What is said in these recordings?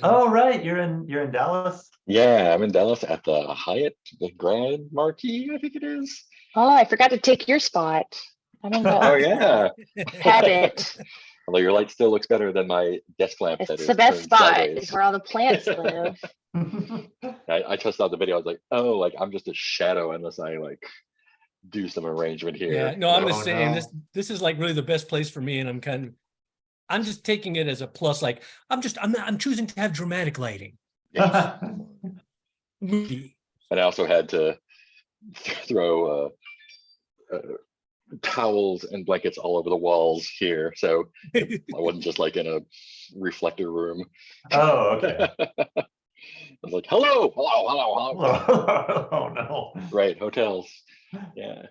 Oh, right. You're in Dallas. Yeah, I'm in Dallas at the Hyatt, the Grand Marquis, I think it is. Oh, I forgot to take your spot. I don't know. Oh yeah. Had it. Although your light still looks better than my desk lamp that It's is the best turned spot. sideways. It's where all the plants live. I just saw the video. I was like, oh, like I'm just a shadow unless I like do some arrangement here. Yeah, no, I'm Oh, just saying no. this is like really the best place for me, and I'm just taking it as a plus. Like I'm choosing to have dramatic lighting. Moody. And I also had to throw towels and blankets all over the walls here, so I wasn't just like in a reflector room. Oh, okay. I was like, hello, hello. Oh, no. Right, hotels. Yeah.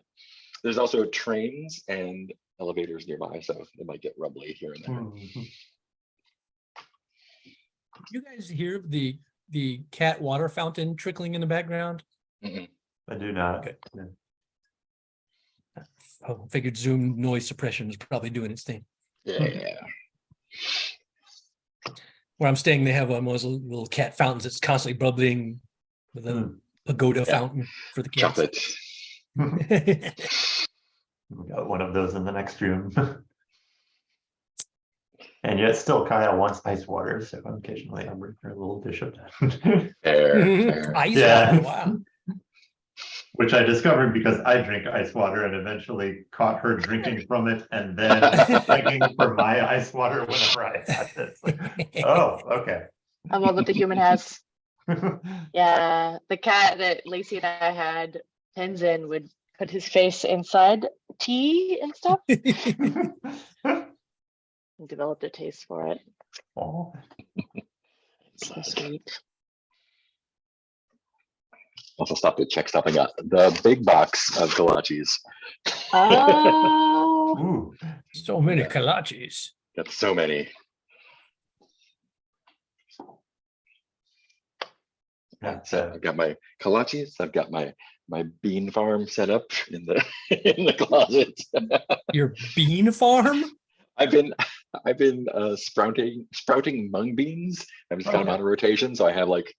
There's also trains and elevators nearby, so it might get rumbly here and there. Mhm. You guys hear the cat water fountain trickling in the background? Mm-mm. I do not. Okay. Oh, figured Zoom noise suppression is probably doing its thing. Yeah. Where I'm staying, they have one of those little cat fountains that's constantly bubbling with a Hmm. pagoda fountain for the cats. Chocolate. We got one of those in the next room. And yet still Kyle wants ice water, so occasionally I'll bring her a little dish of that. Fair. Ice Yeah. water, wow. Which I discovered because I drink ice water and eventually caught her drinking from it and then begging for my ice water whenever I had it. It's like, oh, okay. I love what the human has. Yeah, the cat that Lacey and I had, Tenzin, would put his face inside tea and stuff and developed a taste for it. Oh, So sweet. Also stopped to check stuff. I got the big box of kolaches. Oh, ooh. So many Yeah. kolaches. Got so many. Yeah, So I've got my kolaches. I've got my bean farm set up in the in the closet. Your bean farm? I've been sprouting mung beans. I've just got them Okay. on a rotation, so I have like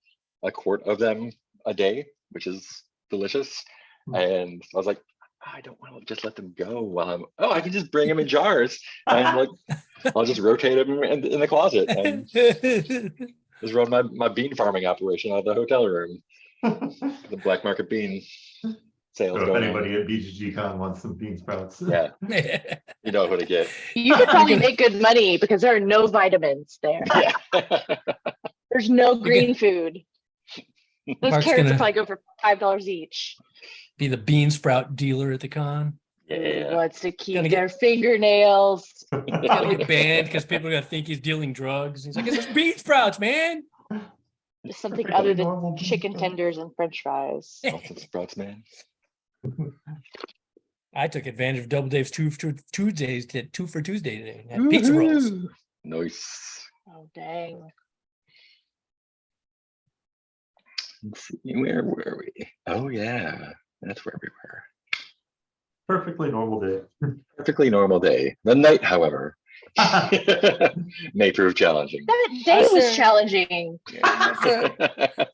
a quart of them a day, which is delicious. Hmm. And I was like, I don't want to just let them go while I can just bring them in jars and like I'll just rotate them in the closet and just run my bean farming operation out of the hotel room. The black market bean sales So if going anybody on. at BGG Con wants some bean sprouts. Yeah, you know who to get. you could probably make good money because there are no vitamins there. Yeah. There's no green food. Those Mark's carrots gonna- will probably go for $5 each. Be the bean sprout dealer at the con. Who Yeah. wants to keep Gonna get- their fingernails? He's gonna get banned because people are gonna think he's dealing drugs. He's like, it's just bean sprouts, man. Just something Perfectly other normal than bean chicken sprouts. tenders and French fries. Awesome sprouts, man. I took advantage of Double Dave's Tuesdays to 2 for Tuesday today. Had pizza rolls. Woohoo. Nice. Oh dang! Let's see, where were we? Oh yeah, that's where we were. Perfectly normal day. Perfectly normal day. The night, however, may prove challenging. That day was Sure. challenging.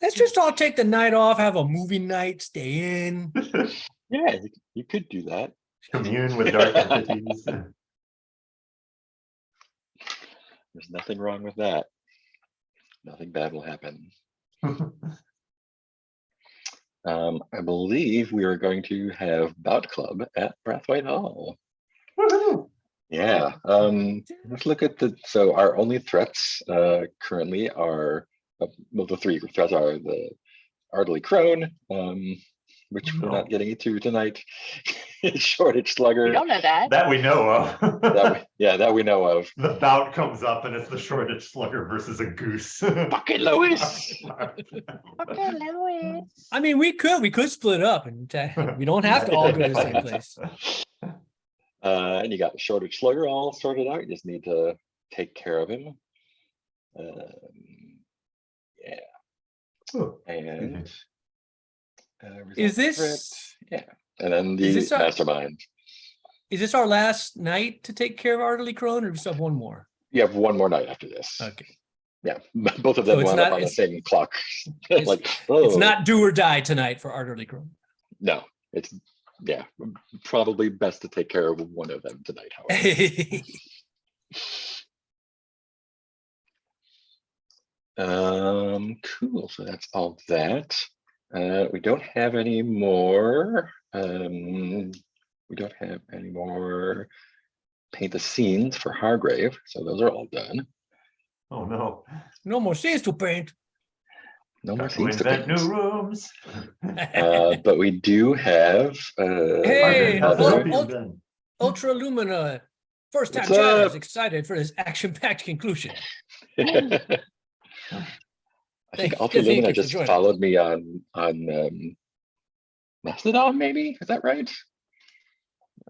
Let's just all take the night off, have a movie night, stay in. Yeah, you could do that. Commune with dark entities. There's nothing wrong with that. Nothing bad will happen. I believe we are going to have Bout Club at Brathwaite Hall. Woohoo! Yeah. Let's look at so our only threats currently are well, the three threats are the Ardley Crone, which we're not getting into tonight. Shortage Slugger. You don't know that. That we know of. that we know of. The bout comes up and it's the shortage slugger versus a goose. Bucket Lewis. Okay, Louis. I mean, we could split up and we don't have to all go to the same place. And you got Shortage Slugger all sorted out. You just need to take care of him. Yeah. Oh, And Is resolve this- threat. Yeah. And then Is the this a- mastermind. Is this our last night to take care of Ardley Crone, or do we still have one more? You have one more night after this. Okay. Yeah, both of So them it's wound up not- on the it's- same clock. it's- like, It's oh, not do or die tonight for Art Earlycrow. no, it's yeah, probably best to take care of one of them tonight. However. Cool. So that's all that. We don't have any more. We don't have any more paint the scenes for Hargrave. So those are all done. Oh, no. No more scenes to paint. No more Got to scenes to invent paint. new rooms. But we do have Hey, How's oh, that oh, been? Ultra Lumina, first time What's chat is up? excited for this action-packed conclusion. I think Thank- Ultra thank you Lumina for just joining. followed me on Mastodon, maybe? Is that right?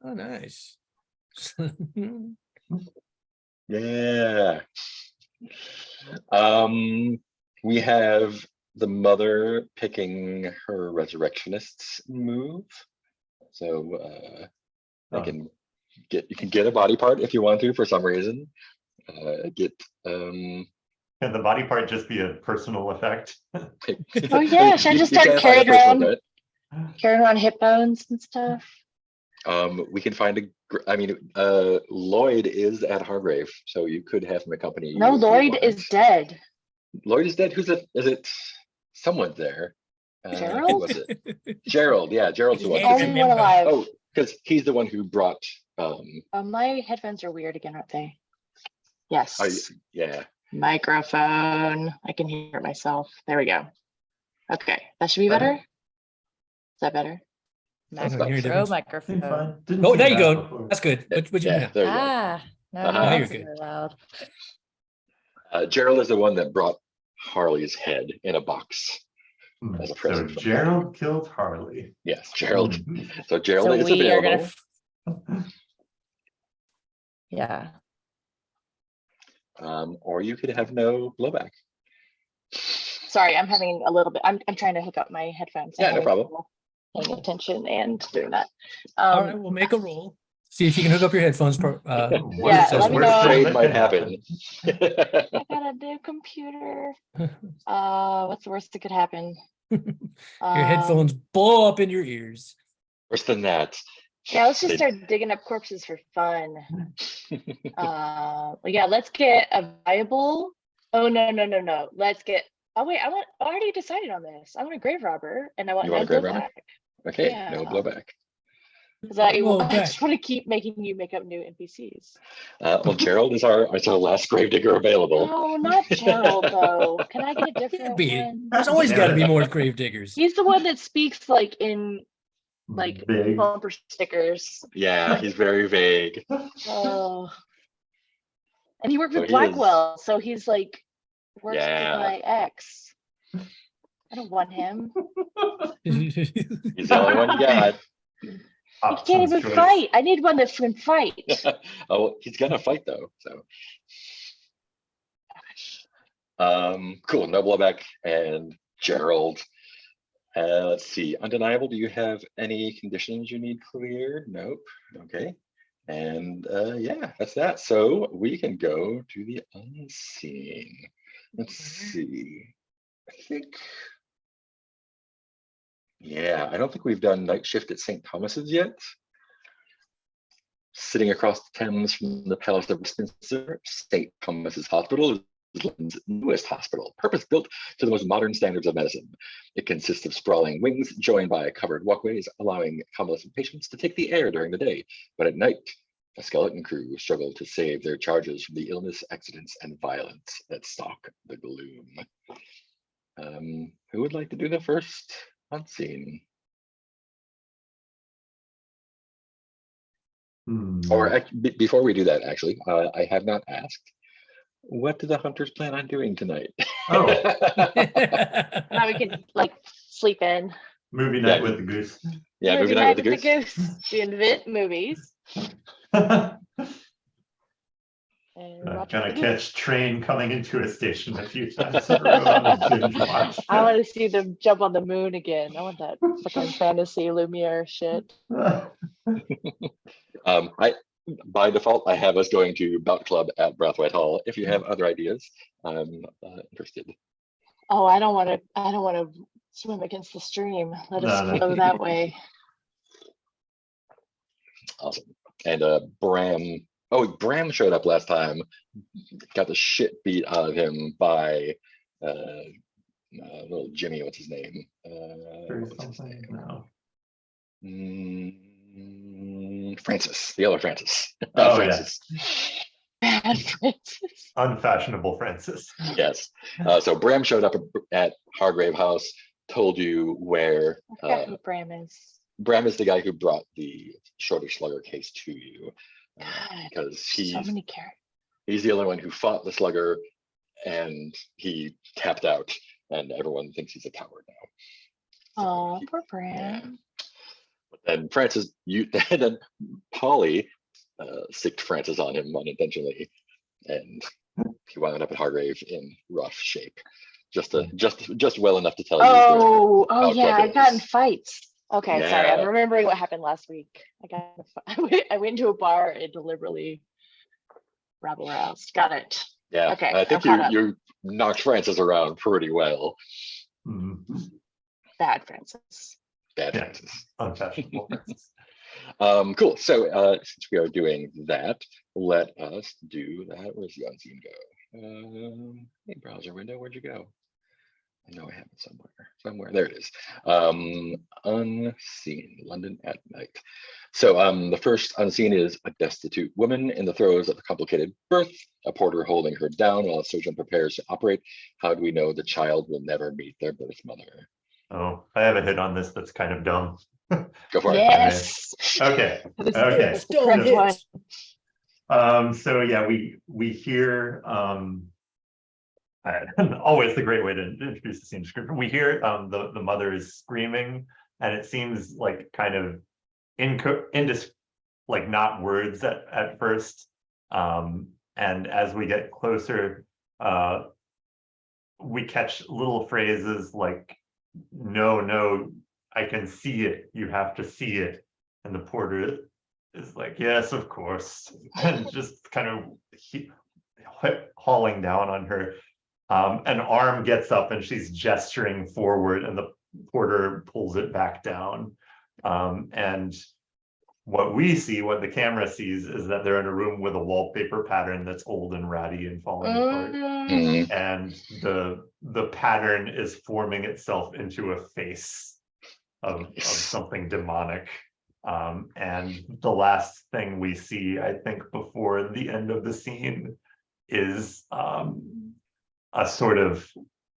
Oh, nice. Yeah. We have the mother picking her resurrectionists move. So I Oh. can you can get a body part if you want to for some reason. Get Can the body part just be a personal effect? Oh, yeah, should I just start carrying around hip bones and stuff? We can find I mean, Lloyd is at Hargrave, so you could have him accompany you. No, if you Lloyd want. is dead. Lloyd is dead. Who's it? Is it someone there? Who Gerald? was it? Gerald. Yeah, Gerald's the one. Yeah. 'Cause Only he- one alive. Oh, because he's the one who brought. My headphones are weird again, aren't they? Yes. Yeah. Microphone. I can hear it myself. There we go. Okay, that should be better. Is that better? That's Macro about fair. Pro Seemed microphone. fine. Didn't Oh, seem there you bad go. before. That's good. What you Yeah. have? There you go. Ah, no, Uh-huh. no, Now you're that's good. really loud. Gerald is the one that brought Harley's head in a box Hmm, as a So present. from Gerald killed Harley. Yes, Gerald. Hmm. So Gerald So is we are gonna, available. yeah. Or you could have no blowback. Sorry, I'm having a little bit, I'm trying to hook up my headphones. I'm Yeah, no having problem. trouble Paying attention and doing that. All right, we'll make a roll. See if you can hook up your headphones. Yeah, What's the let me worst know. thing Afraid that might could happen. I got a new computer. What's the worst that could happen? Your Um, headphones blow up in your ears. Worse than that. Yeah, let's just They- start digging up corpses for fun. Well, yeah, let's get a viable. Oh, no. Let's get, oh wait, I already decided on this. I want a grave robber and I want You no want a grave robber? blowback. Okay, Yeah. no blowback. Because I Blowback. just want to keep making you make up new NPCs. Well, Gerald is our last gravedigger available. No, not Gerald though. Can I get a Can't different be. one? There's always got to be Yeah. more grave diggers. He's the one that speaks like in like Big. bumper stickers. Yeah, he's very vague. Oh. And he worked So with he is- Blackwell, so he's like works Yeah. with my ex. I don't want him. He's the only one you got. He Options can't even choice. fight. I need one that can fight. Oh, he's gonna fight though. So, cool. No blowback and Gerald. Let's see. Undeniable. Do you have any conditions you need cleared? Nope. Okay. And yeah, that's that. So we can go to the unseen. Let's see. I think. Yeah, I don't think we've done night shift at St. Thomas's yet. Sitting across the Thames from the Palace of Westminster, St. Thomas's Hospital is London's newest hospital, purpose-built to the most modern standards of medicine. It consists of sprawling wings joined by covered walkways, allowing convalescent patients to take the air during the day. But at night, a skeleton crew struggle to save their charges from the illness, accidents, and violence that stalk the gloom. Who would like to do the first unseen? Or before we do that, actually, I have not asked. What do the hunters plan on doing tonight? Oh. Now we can like sleep in. Movie night Yeah. with the goose. Yeah, movie night with the goose. We invent movies. And watch Gonna with the goose. catch train coming into a station a few times in a row on a binge watch. I want to see them jump on the moon again. I want that fucking fantasy Lumiere shit. by default, I have us going to Bout Club at Brathwaite Hall. If you have other ideas, I'm interested. Oh, I don't want to swim against the stream. Let us No, no. go that way. Awesome. And Bram. Oh, Bram showed up last time. Got the shit beat out of him by little Jimmy. What's his name? What's his name? No. Francis, the other Francis. Oh, Francis. Bad Francis. Unfashionable Francis. Yes. So Bram showed up at Hargrave House, told you where. I forgot who Bram is. Bram is the guy who brought the Shorter Slugger case to you. God, Because so many characters. he's the only one who fought the Slugger, and he tapped out, and everyone thinks he's a coward now. Oh, poor Bram. But then Francis, then Polly sicked Francis on him unintentionally, and he wound up at Hargrave in rough shape. Just well enough to tell you. Oh Bout yeah, Club I got in is. fights. Okay, sorry, I'm Yeah. remembering what happened last week. I went to a bar and deliberately rabble roused. Got it. Yeah, Okay, I think I'm caught up. you knocked Francis around pretty well. Mhm. Bad Francis. Bad Yeah. Francis. Unfashionable Francis. Cool. So since we are doing that, let us do that. Where's the unseen go? Hey, browser window, where'd you go? I know I have it somewhere. There it is. Unseen, London at night. So the first unseen is a destitute woman in the throes of a complicated birth, a porter holding her down while a surgeon prepares to operate. How do we know the child will never meet their birth mother? Oh, I have a hit on this that's kind of dumb. Go for it. Yes. Okay. This is Okay. the correct Don't one. So yeah, we hear always the great way to introduce the scene description. We hear the mother is screaming, and it seems like kind of like not words at first. And as we get closer, we catch little phrases like, no, I can see it, you have to see it. And the porter is like, yes, of course, and just kind of hauling down on her. An arm gets up and she's gesturing forward, and the porter pulls it back down. And what the camera sees, is that they're in a room with a wallpaper pattern that's old and ratty and falling apart. Mhm. And the pattern is forming itself into a face of something demonic. And the last thing we see, I think, before the end of the scene is a sort of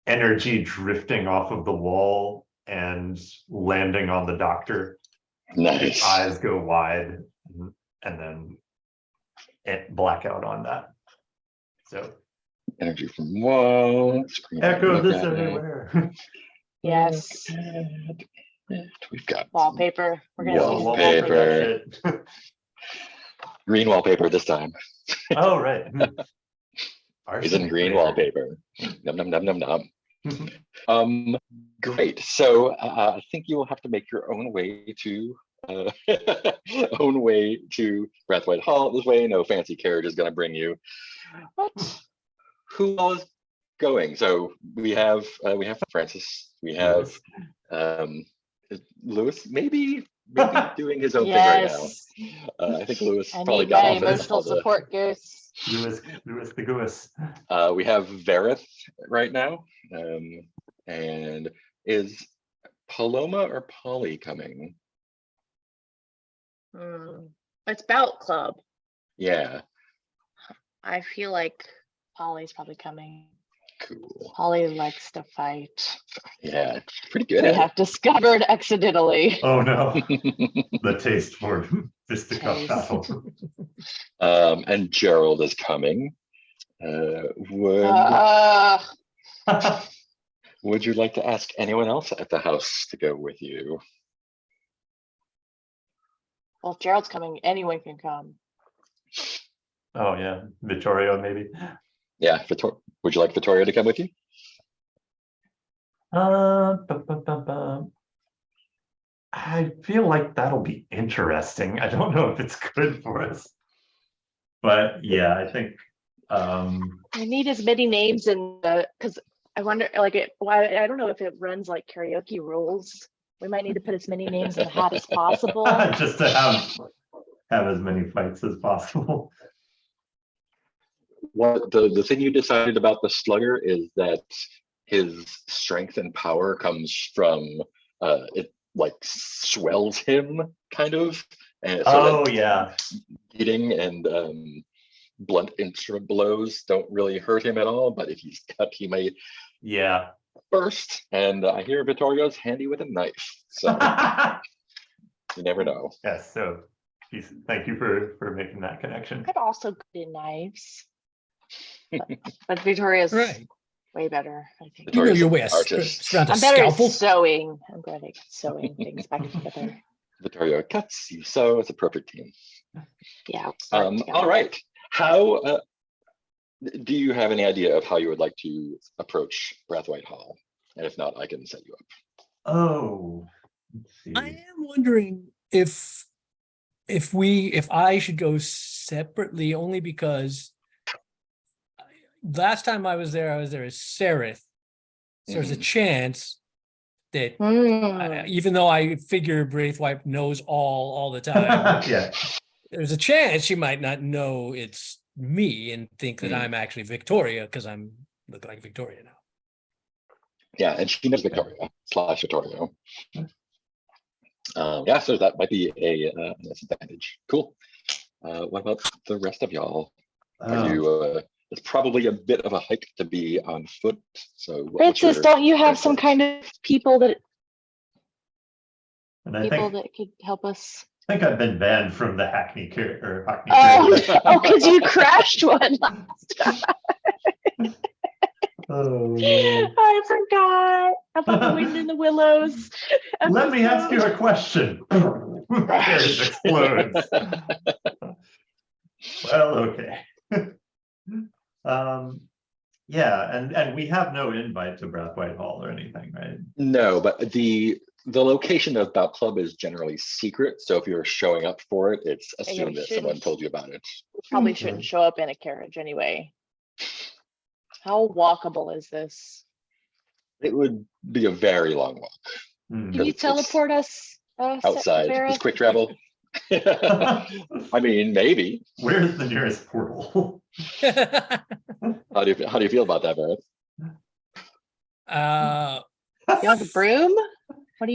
energy drifting off of the wall and landing on the doctor. His Nice. eyes go wide, and then it blackout on that. So Energy from wall. echo this everywhere. Yes. We've got Wallpaper. We're gonna see some Wallpaper. wallpaper. Shit. green wallpaper this time. Oh, right. Isn't green wallpaper. Num num num num num. Great. So I think you will have to make your own way to Brathwaite Hall. This way, no fancy carriage is going to bring you. What? Who all is going? So we have Francis. We have Lewis. Maybe doing his own thing right now. Yes. I think Lewis I probably need got my off of emotional all the- support goose. Lewis the goose. We have Verith right now. And is Paloma or Polly coming? It's Bout Club. Yeah, I feel like Polly's probably coming. cool. Polly likes to fight. Yeah, pretty good We at have discovered accidentally. Oh no, it. the taste for fisticuff Taste. battle. And Gerald is coming. Would you like to ask anyone else at the house to go with you? Well, if Gerald's coming, anyone can come. Oh yeah, Vittorio maybe. Yeah, would you like Vittorio to come with you? I feel like that'll be interesting. I don't know if it's good for us. But yeah, I think, I need as many names in the, because I wonder, like, why, I don't know if it runs like karaoke rules. We might need to put as many names in the hat as possible. just to have as many fights as possible. What the thing you decided about the slugger is that his strength and power comes from it like swells him kind of, and so Oh, yeah. beating and blunt instrument blows don't really hurt him at all. But if he's cut, he may Yeah. burst. And I hear Vittorio's handy with a knife, so you never know. Yes, so thank you for making that connection. Could also good in knives. But Victoria's Right. way better, I think. You know Victoria's your an way. artist. Around a I'm better at scalpel. sewing. I'm good at sewing things back together. Vittorio cuts, you sew. It's a perfect team. Yeah. All right. How do you have any idea of how you would like to approach Brathwaite Hall? And if not, I can set you up. Oh, let's see. I am wondering if I should go separately, only because last time I was there as Sereth. So there's a chance that even though I figure Braithwaite knows all the time, Yeah. there's a chance she might not know it's me and think that Mm. I'm actually Victoria because I'm look like Victoria now. Yeah, and she knows Victoria / Vittorio. Yeah, so that might be a disadvantage. Cool. What about the rest of y'all? Are you? It's probably a bit of a hike to be on foot. So, what's Francis, your don't you have some preference? kind of people that And I think could help us? I've been banned from the Hackney Hackney. Oh, because you crashed one last time. Oh, no. I forgot about the wind in the willows. Let me ask you episode. a question. Carriage explodes. Well, okay. Yeah, and we have no invite to Brathwaite Hall or anything, right? No, but the location of Bout Club is generally secret. So if you're showing up for it, it's we assumed that someone shouldn't. told you about it. Probably shouldn't show up in a carriage anyway. How walkable is this? It would be a very long walk Hmm. Can you It's teleport us? outside. Sarah? It's quick travel. I mean, maybe. Where's the nearest portal? How do you feel about that, Barrett? You have a broom? How do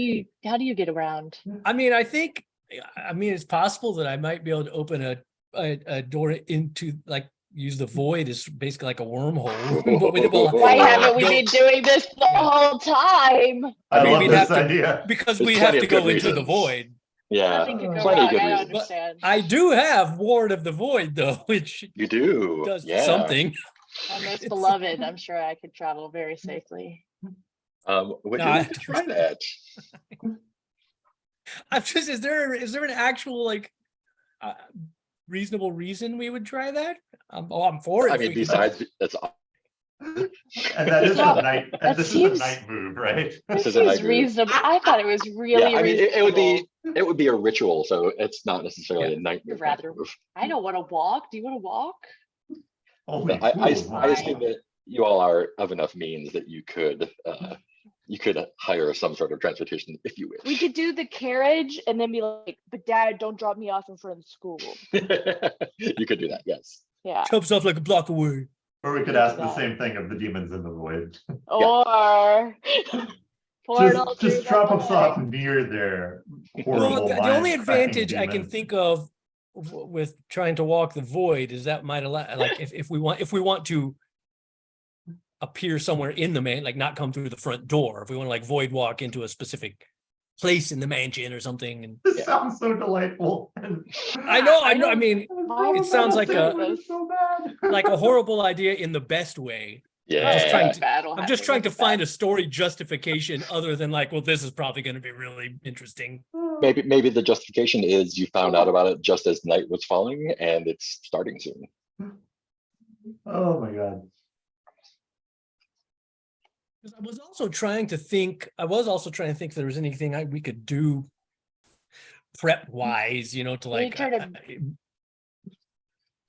you get around? I mean, it's possible that I might be able to open a door into, like, use the void as basically like a wormhole. But Why haven't we go- been doing this the whole time? I mean, love we'd this have to- idea. because There's we have plenty to of go good into the reasons. void. Yeah, Nothing could go plenty of wrong, good I reasons. understand. I do have Ward of the Void though, which You do. does Yeah. something. My most beloved, I'm sure I could travel very safely. Would No, you I like to try that? I'm just, is there an actual like reasonable reason we would try that? I'm for it. I if mean, we could- besides, that's And that is Yeah, a night, that and this seems- is a night move, right? This This is a is night move. reasonable. I thought it was really yeah. I mean, reasonable. it would be a ritual, so it's not necessarily a night You'd move. rather- I don't want to walk. Do you want to walk? Only I fools I want assume to. that you all are of enough means that you could hire some sort of transportation if you We wish. could do the carriage and then be like, but Dad, don't drop me off in front of the school. You could do that, yes. Yeah. Jumps off like a block away. Or we could do ask the that. same thing of the demons in the void. Or portal through Just the drop us void. off near their Well, horrible the only mind-cracking advantage I can demons. think of with trying to walk the void is that might allow, like, if we want to appear somewhere in the main, like not come through the front door, if we want to like void walk into a specific place in the mansion or something. And This sounds so delightful. I know. I mean, Why it sounds like It's so bad. like a horrible idea in the best way. Yeah. just trying to- Battle I'm just happening trying to with find that. a story justification other than like, well, this is probably going to be really interesting. Maybe the justification is you found out about it just as night was falling and it's starting soon. Oh my god. 'Cause I was also trying to think if there was anything we could do prep wise, to We like, tried to-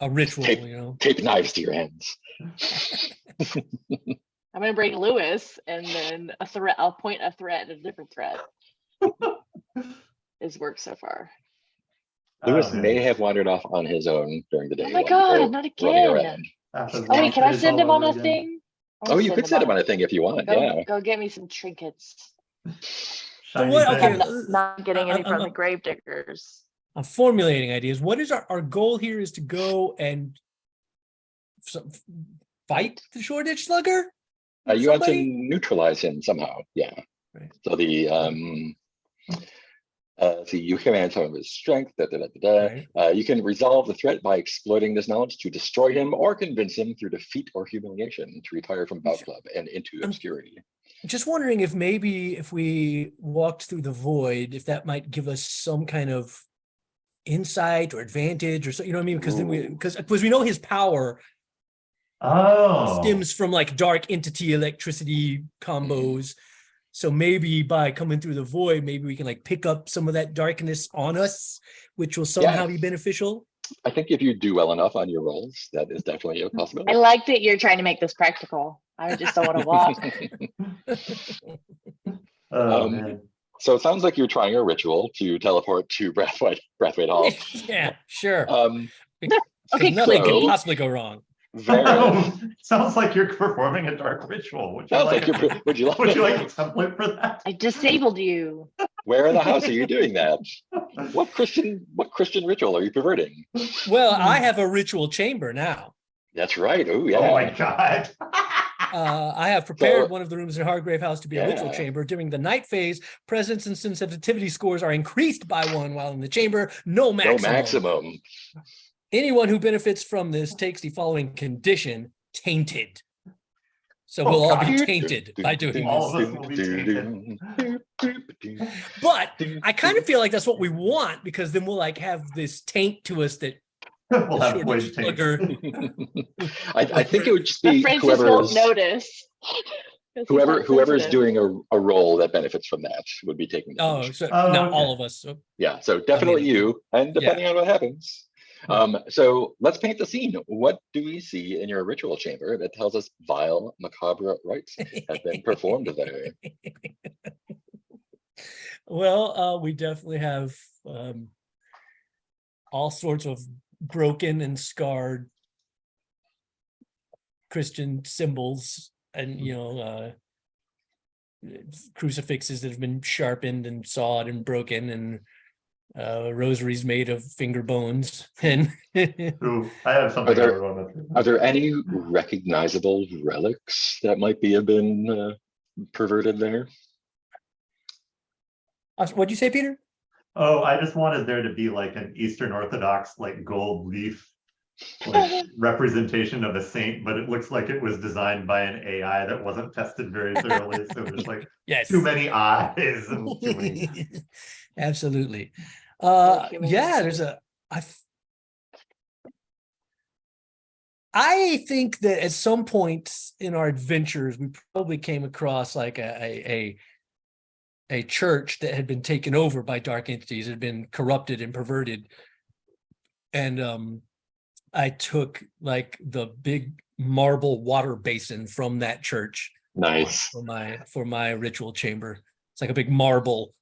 a ritual, Tape. you know. Tape knives to your hands. I'm gonna bring Lewis and then a threat. I'll point a threat at a different threat. His work so far. Lewis man. may have wandered off on his own during the day. Oh my while you were God, not running again. around. Happens Oh wait, once, can I it's send all him on over a again. thing? I Oh, wanna you could send him on a thing if you want. Go, Yeah. go get me some trinkets. Shiny what- okay, things. I'm not getting any from the grave diggers. I'm formulating ideas. What is our goal here is to go and fight the Shoreditch Slugger? You want to Somebody? neutralize him somehow. Yeah. Right. So so you command some of his strength. Right. You can resolve the threat by exploiting this knowledge to destroy him or convince him through defeat or humiliation to retire from Bout Club and into obscurity. Just wondering if maybe if we walked through the void, if that might give us some kind of insight or advantage or so, you know what I mean? Because then because we know his power Oh. stems from like dark entity electricity combos. So maybe by coming through the void, maybe we can like pick up some of that darkness on us, which will somehow be beneficial. I think if you do well enough on your rolls, that is definitely a possibility. I like that you're trying to make this practical. I just don't want to walk. Oh man. So it sounds like you're trying a ritual to teleport to Brathwaite Hall. Yeah, sure. Okay, Nothing so- can possibly go wrong. Very. Sounds like you're performing a dark ritual. Would you Sounds like, like you're. Would you like? would you like a template for that? I disabled you. Where in the house are you doing that? What Christian ritual are you perverting? Well, I have a ritual chamber now. That's right. Oh yeah. Oh my god. I have prepared So- one of the rooms in Hargrave House to be a ritual Yeah. chamber. During the night phase, presence and sensitivity scores are increased by 1, while in the chamber, no maximum. No maximum. Anyone who benefits from this takes the following condition: tainted. So Oh, we'll all God. be tainted by doing All this. of us will be tainted. But I kind of feel like that's what we want, because then we'll like have this taint to us that We'll the have Shoreditch void taint. Slugger. I think it would just But be Francis whoever won't is notice. 'Cause he's not whoever is sensitive. doing a role that benefits from that would be taking the Oh, punishment. so Oh, not okay. all of us. So Yeah, so definitely mean, you, and depending on what happens. So let's paint the scene. What do we see in your ritual chamber that tells us vile, macabre rites have been performed there? Well, we definitely have all sorts of broken and scarred Christian symbols, and crucifixes that have been sharpened and sawed and broken, and rosaries made of finger bones. And Ooh, I have something there- I want to. Are there any recognizable relics that might have been perverted there? what'd you say, Peter? Oh, I just wanted there to be like an Eastern Orthodox like gold leaf like representation of a saint, but it looks like it was designed by an AI that wasn't tested very thoroughly. So there's like Yes. too many eyes and too many. Absolutely. human Yeah, nature. there's I think that at some point in our adventures, we probably came across like a church that had been taken over by dark entities, had been corrupted and perverted. And I took like the big marble water basin from that church Nice. for my ritual chamber. It's like a big marble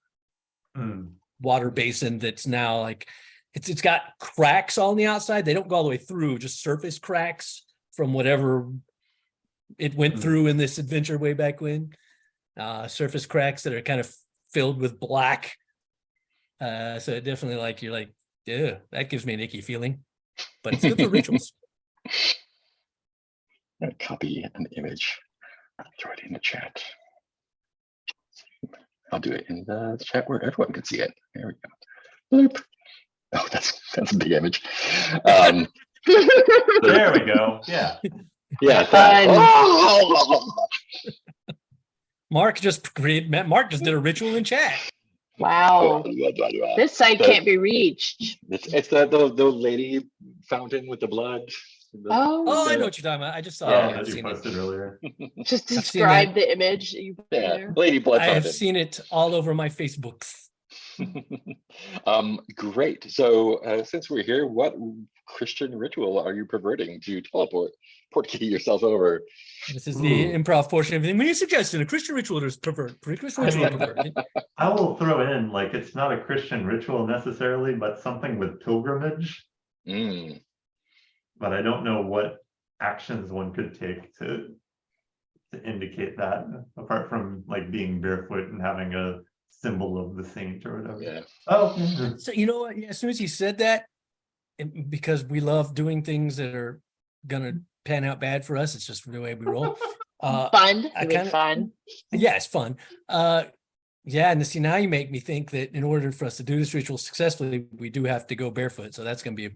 Hmm. water basin that's now like it's got cracks on the outside. They don't go all the way through, just surface cracks from whatever it went Hmm. through in this adventure way back when. Surface cracks that are kind of filled with black. So it definitely like you're like, yeah, that gives me an icky feeling. But it's good for rituals. I'm gonna copy an image, throw it in the chat. I'll do it in the chat where everyone can see it. There we go. Bloop. Oh, that's a big image. There we go. Yeah. Yeah. Fun. Oh! Mark just did a ritual in chat. Wow. It's This site can't be reached. the lady fountain with the blood. Oh, I the- know what you're talking about. I just saw Oh, it. I've that you seen it. posted earlier. Just I've seen describe the image that you put in Yeah, there. lady blood I have fountain. seen it all over my Facebooks. Great. So since we're here, what Christian ritual are you perverting to teleport key yourself over? This is the Ooh. improv portion of everything. When you suggested a Christian ritual is pervert, Christian I ritual mean- pervert. I will throw in, like, it's not a Christian ritual necessarily, but something with pilgrimage. Mm, But I don't know what actions one could take to indicate that, apart from like being barefoot and having a symbol of the saint or whatever. yeah. Oh, mhm. So you know what? Yeah, as soon as he said that, because we love doing things that are gonna pan out bad for us, it's just the way we roll. Fun. I You mean kinda- fun. Yeah, it's fun. Yeah, and see, now you make me think that in order for us to do this ritual successfully, we do have to go barefoot. So that's gonna be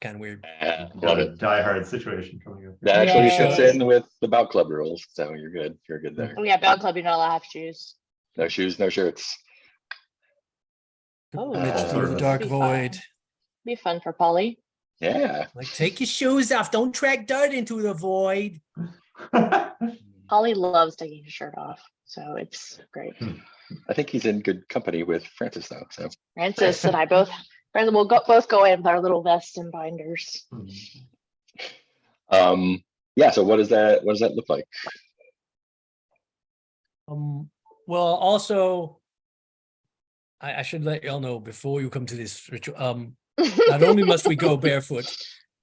kind of weird. Yeah, Got love a it. diehard situation coming up. That actually Yeah. fits in with the bout club rules, so you're good. You're good there. Oh yeah, Bell Club, you're not allowed to have shoes. No shoes, no shirts. Oh, Bridge Uh, through the dark be fun. void. Be fun for Polly. Yeah. Like, take your shoes off. Don't track dirt into the void. Polly loves taking his shirt off, so it's great. I think he's in good company with Francis though. So Francis and I both, both go in with our little vests and binders. yeah, so what does that look like? Well, also, I should let y'all know before you come to this ritual. Not only must we go barefoot,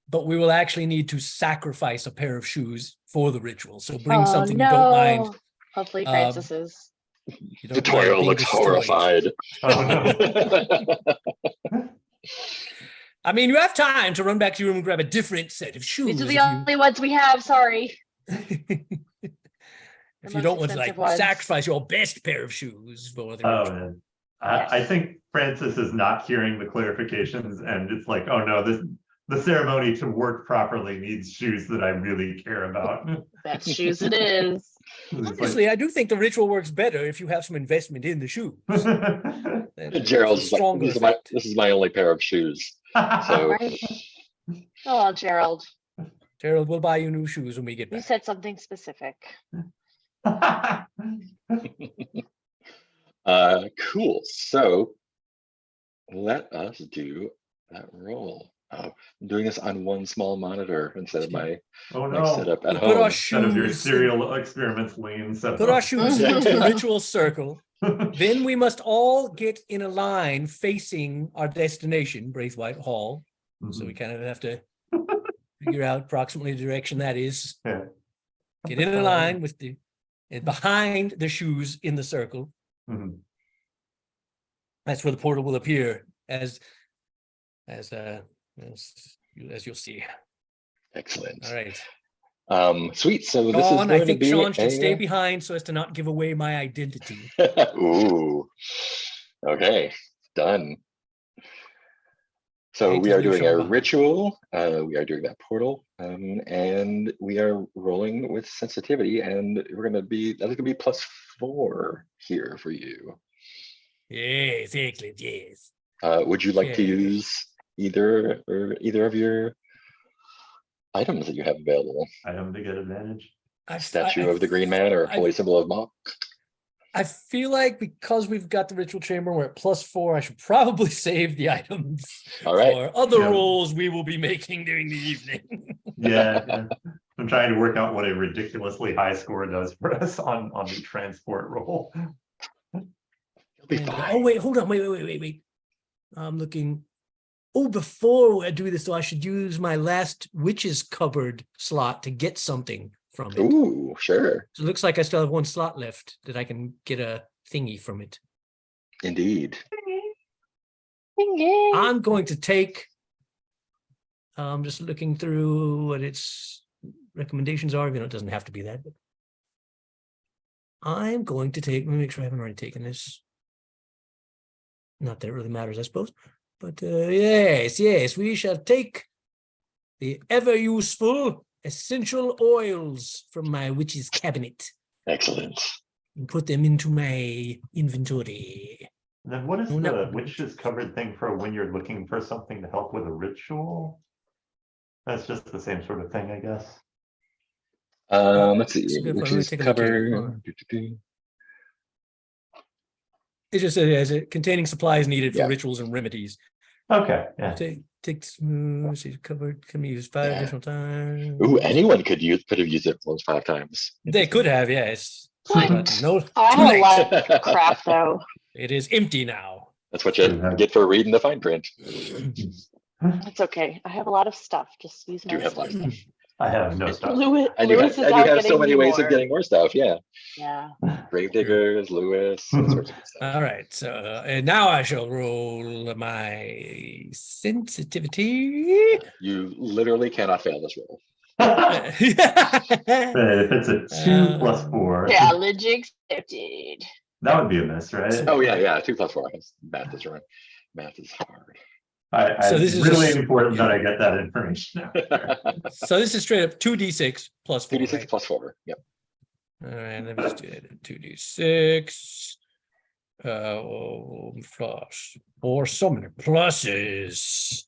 but we will actually need to sacrifice a pair of shoes for the ritual. So bring something you don't mind. Hopefully um, Francis is. You don't mind Victoria being looks destroyed. horrified. Oh, no. I mean, you have time to run back to your room and grab a different set of shoes. These are if the you- only ones we have, sorry. If The you don't most want to like expensive ones. sacrifice your best pair of shoes for the Oh, ritual. man. I Yes. think Francis is not hearing the clarifications, and it's like, oh no, the ceremony to work properly needs shoes that I really care about. Best shoes it is. It's like- Honestly, I do think the ritual works better if you have some investment in the shoes. It's Gerald's a like, stronger effect. this is my only pair of shoes. So Right. Oh, Gerald, Gerald will buy you new shoes when we get you back. said something specific. cool. So let us do that roll. I'm doing this on one small monitor instead of my Oh my no. setup at We'll put our home. Instead of your shoes. serial experiments lean. So Put our shoes into the ritual circle. Then we must all get in a line facing our destination, Braithwaite Hall. So we kind of have to figure out approximately the direction that is. Yeah. Get in a line with the and behind the shoes in the circle. Mhm. That's where the portal will appear as you'll see. Excellent. All right. Sweet. So this is Sean, going I think to be Sean should a- stay behind so as to not give away my identity. Ooh. Okay. Done. So Hate we to are leave doing Sean a behind. ritual. We are doing that portal, and we are rolling with sensitivity, and we're gonna be that's gonna be +4 here for you. Yes, excellent, yes. Would you like to Okay. use either of your items that you have available? Item to get advantage. Statue of the Green Man or I- Holy Symbol of Mok? I feel like because we've got the ritual chamber, we're at +4. I should probably save the items All right. for other Yeah. rolls we will be making during the evening. Yeah, yeah. I'm trying to work out what a ridiculously high score does for us on the transport roll. You'll be And, fine. oh wait, hold on, wait. I'm looking. Oh, before I do this, though, I should use my last witch's cupboard slot to get something from it. Ooh, sure. So it looks like I still have one slot left that I can get a thingy from it. Indeed. Ding, ding. I'm going to take. I'm just looking through what its recommendations are. You know, it doesn't have to be that, but I'm going to take. Let me make sure I haven't already taken this. Not that it really matters, I suppose. But yes, we shall take the ever useful essential oils from my witch's cabinet Excellent. and put them into my inventory. And then what is Oh, no. the witch's covered thing for when you're looking for something to help with a ritual? That's just the same sort of thing, I guess. Let's see. That's a good one. Which Let me is take a look here. Hold cover. on. It just says containing supplies needed for Yeah. rituals and remedies. Okay, yeah. Takes covered can be used 5 Yeah. additional times. Ooh, anyone could have used it those 5 times. They could have, yes. What? But no, I too have a late. lot of crap though. It is empty now. That's what you get for reading the fine print. It's okay. I have a lot of stuff. Just use Do my have a lot of stuff. stuff. I have no stuff. Lewis, And you Lewis have, is and you out have so getting many me ways more. of getting more stuff. Yeah. Yeah. Gravediggers, Lewis, all sorts of good stuff. All right, so and now I shall roll my sensitivity. You literally cannot fail this roll. If it's a 2 plus 4, Challenge accepted. that would be a miss, right? Oh yeah. 2 plus 4. Math is right. Math is hard. So It's this is really just- important that I get that information. So this is straight up 2d6 plus 4. 2d6 Right? plus 4. Yep. All right, let me just do that. 2d6. Plus 4. So many pluses.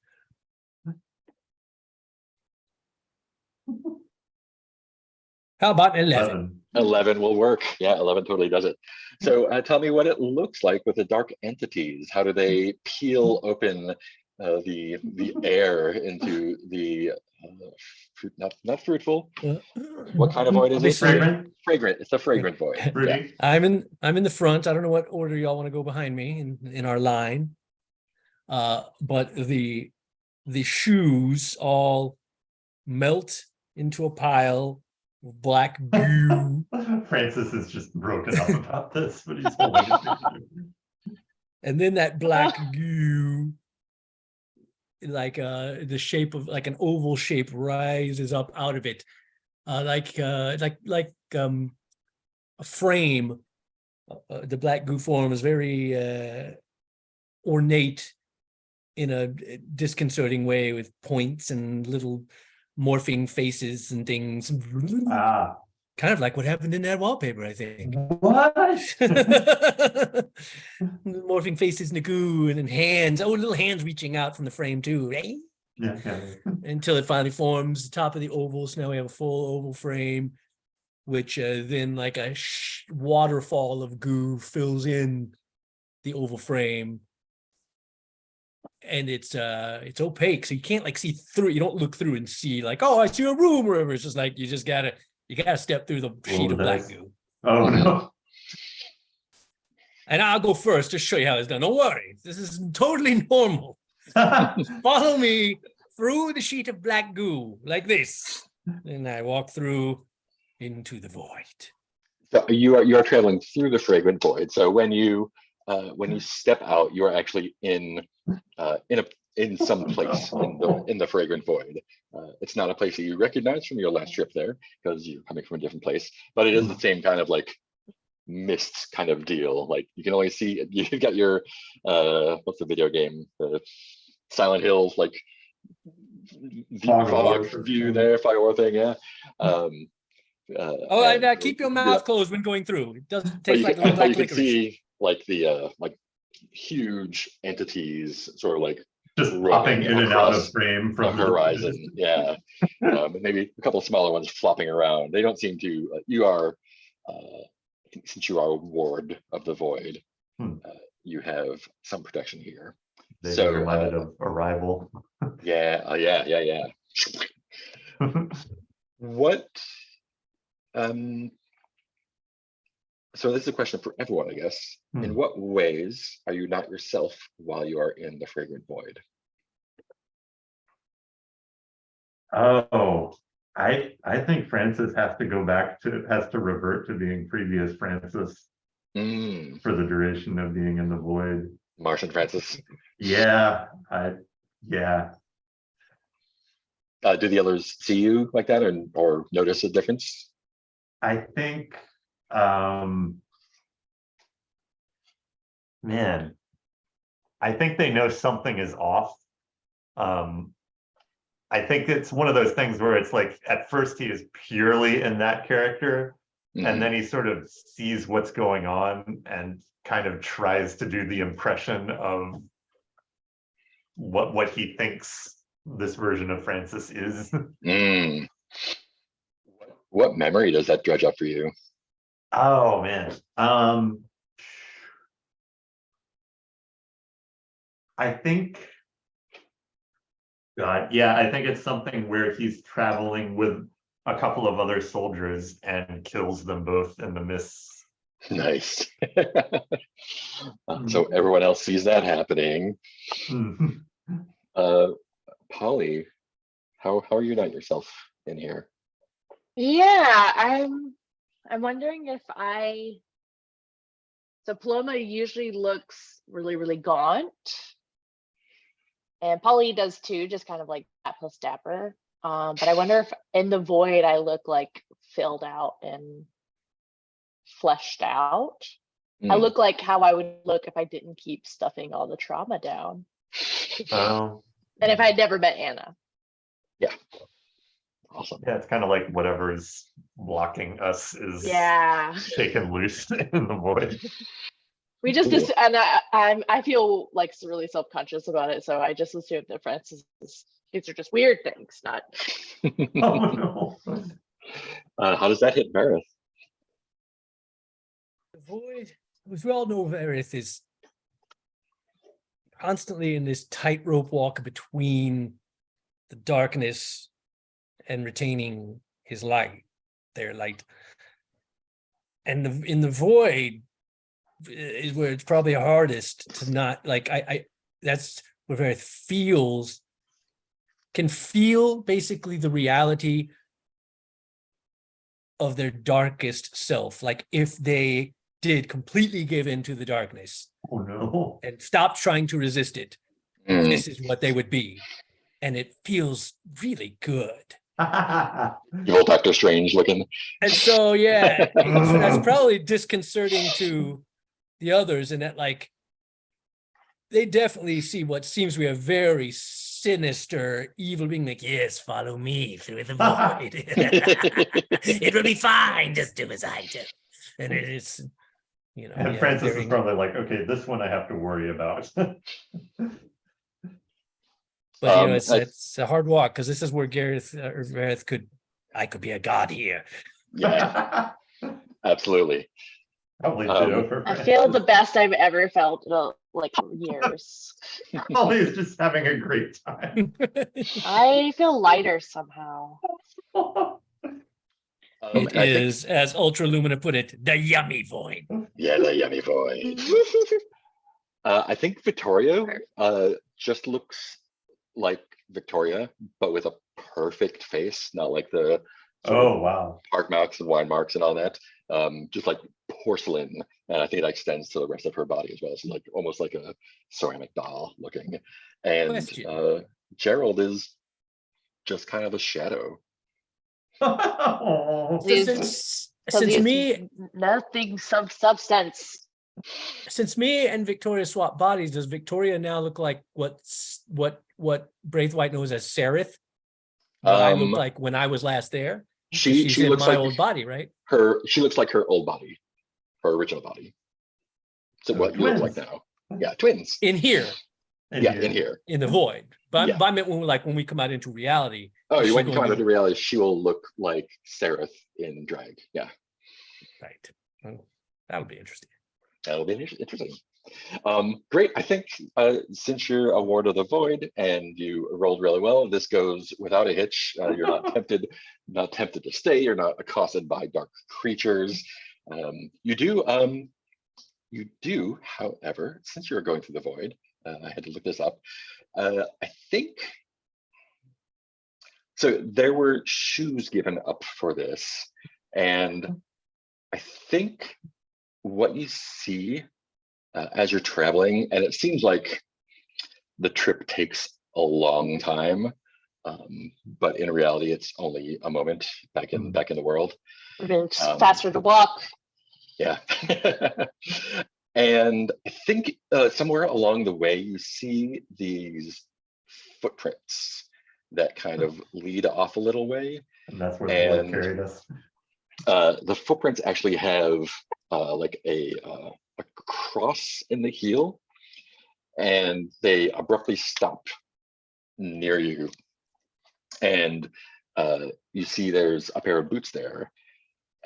How about 11? 11 will work. Yeah, 11 totally does it. So tell me what it looks like with the dark entities. How do they peel open the air into the not fruitful? What kind of void is it? Fragrant, Fragrant. It's a fragrant void. Yeah. fruity. I'm in the front. I don't know what order y'all want to go behind me in our line. But the shoes all melt into a pile of black goo. Francis is just broken up about this, but he's holding it together. And then that black goo, like the shape of like an oval shape, rises up out of it, like a frame. The black goo form is very ornate in a disconcerting way, with points and little morphing faces and things. Ah, Kind of like what happened in that wallpaper, I think. what? Morphing faces in the goo, and then hands. Oh, little hands reaching out from the frame too, right? Yeah, yeah. Until it finally forms the top of the oval. So now we have a full oval frame, which then like a waterfall of goo fills in the oval frame. And it's opaque, so you can't like see through. You don't look through and see like, oh, I see a room or whatever. It's just like you gotta step through the sheet of black dice. goo. Oh no. And I'll go first to show you how it's done. Don't worry, this is totally normal. Follow me through the sheet of black goo like this, and I walk through into the void. So you are traveling through the fragrant void. So when you step out, you are actually in some place in the fragrant void. It's not a place that you recognize from your last trip there, because you're coming from a different place, but it is the same kind of like mist kind of deal. Like you can only see, you've got your what's the video game, Silent Hill, like fog view there, fog or thing, yeah. Keep your mouth closed when going through. It doesn't taste like you black can licorice. see like the like huge entities sort of like Just running popping in and out of across frame the from horizon. Yeah. But maybe a couple of smaller ones flopping around. They don't seem to, you are, since you are a ward of the void, you have some protection here. They So, reminded of Arrival. yeah. What, so this is a question for everyone, I guess. In what ways are you not yourself while you are in the fragrant void? Oh, I think Francis has to revert to being previous Francis for the duration of being in the void. Martian Francis. Yeah, yeah. Do the others see you like that, or notice a difference? I think, man, I think they know something is off. I think it's one of those things where it's like, at first he is purely in that character, and then he sort of sees what's going on and kind of tries to do the impression of what he thinks this version of Francis is. What memory does that dredge up for you? Oh man. I think, God, yeah, I think it's something where he's traveling with a couple of other soldiers and kills them both in the mists. Nice. So everyone else sees that happening. Mhm. Polly, how are you not yourself in here? Yeah, I'm wondering if so Paloma usually looks really, really gaunt. And Polly does too, just kind of like that plus dapper. But I wonder if in the void I look like filled out and fleshed out. I Hmm. look like how I would look if I didn't keep stuffing all the trauma down. Oh, And if I'd never met Anna. Awesome. yeah, it's kind of like whatever's blocking us is Yeah. taken loose in the void. We just Cool. and I feel like really self-conscious about it, so I just assumed that Francis these are just weird things, not Oh no. How does that hit Vareth? The void, as we all know, Vareth is constantly in this tightrope walk between the darkness and retaining his light, their light. And in the void is where it's probably hardest to not like I that's where Vareth can feel basically the reality of their darkest self. Like if they did completely give in to the darkness Oh no. and stop trying to resist it, Hmm. this is what they would be. And it feels really good. Evil Doctor Strange looking. And so, yeah, that's probably disconcerting to the others in that, like, they definitely see what seems to be a very sinister, evil being, like, yes, follow me through the void. It will be fine, just do as I do. And it is, you know, And yeah, Francis very, is probably like, okay, this one I have to worry about. but you know, I- it's a hard walk because this is where Gareth or Vareth I could be a god here. Yeah, absolutely. Probably Um, ditto for I Francis. feel the best I've ever felt in like years. Probably is just having a great time. I feel lighter somehow. It and I think, is, as Ultra Lumina put it, the yummy void. yeah, the yummy boy. I think Victoria just looks like Victoria, but with a perfect face, not like the sort Oh of wow. park marks and wine marks and all that. Just like porcelain, and I think that extends to the rest of her body as well. So like almost like a ceramic doll looking. And Question. Gerald is just kind of a shadow. Oh. Because Since he's me nothing substance. and Victoria swap bodies, does Victoria now look like what Braithwaite knows as Sereth? What I looked like when I was last there? 'Cause She she's in looks my like old body, right? she looks like her old body, her original body. So So what you look like twins. now. Yeah, twins. In here, Yeah, in here. in the void. But Yeah. I meant when we come out into reality. Oh, is she when you come going out to- of reality, she will look like Sereth in drag. Yeah, Right. Well, that'll be interesting. that'll be interesting. Great. I think since you're a ward of the void and you rolled really well, this goes without a hitch. You're not tempted to stay. You're not accosted by dark creatures. You do, however, since you're going through the void, I had to look this up. I think so. There were shoes given up for this, and I think what you see as you're traveling, and it seems like the trip takes a long time, but in reality, it's only a moment back in the world. It's Um, faster to walk. Yeah. And I think somewhere along the way, you see these footprints that kind of lead off a little way. And that's where the void And carried us. the footprints actually have like a cross in the heel, and they abruptly stop near you. And you see there's a pair of boots there.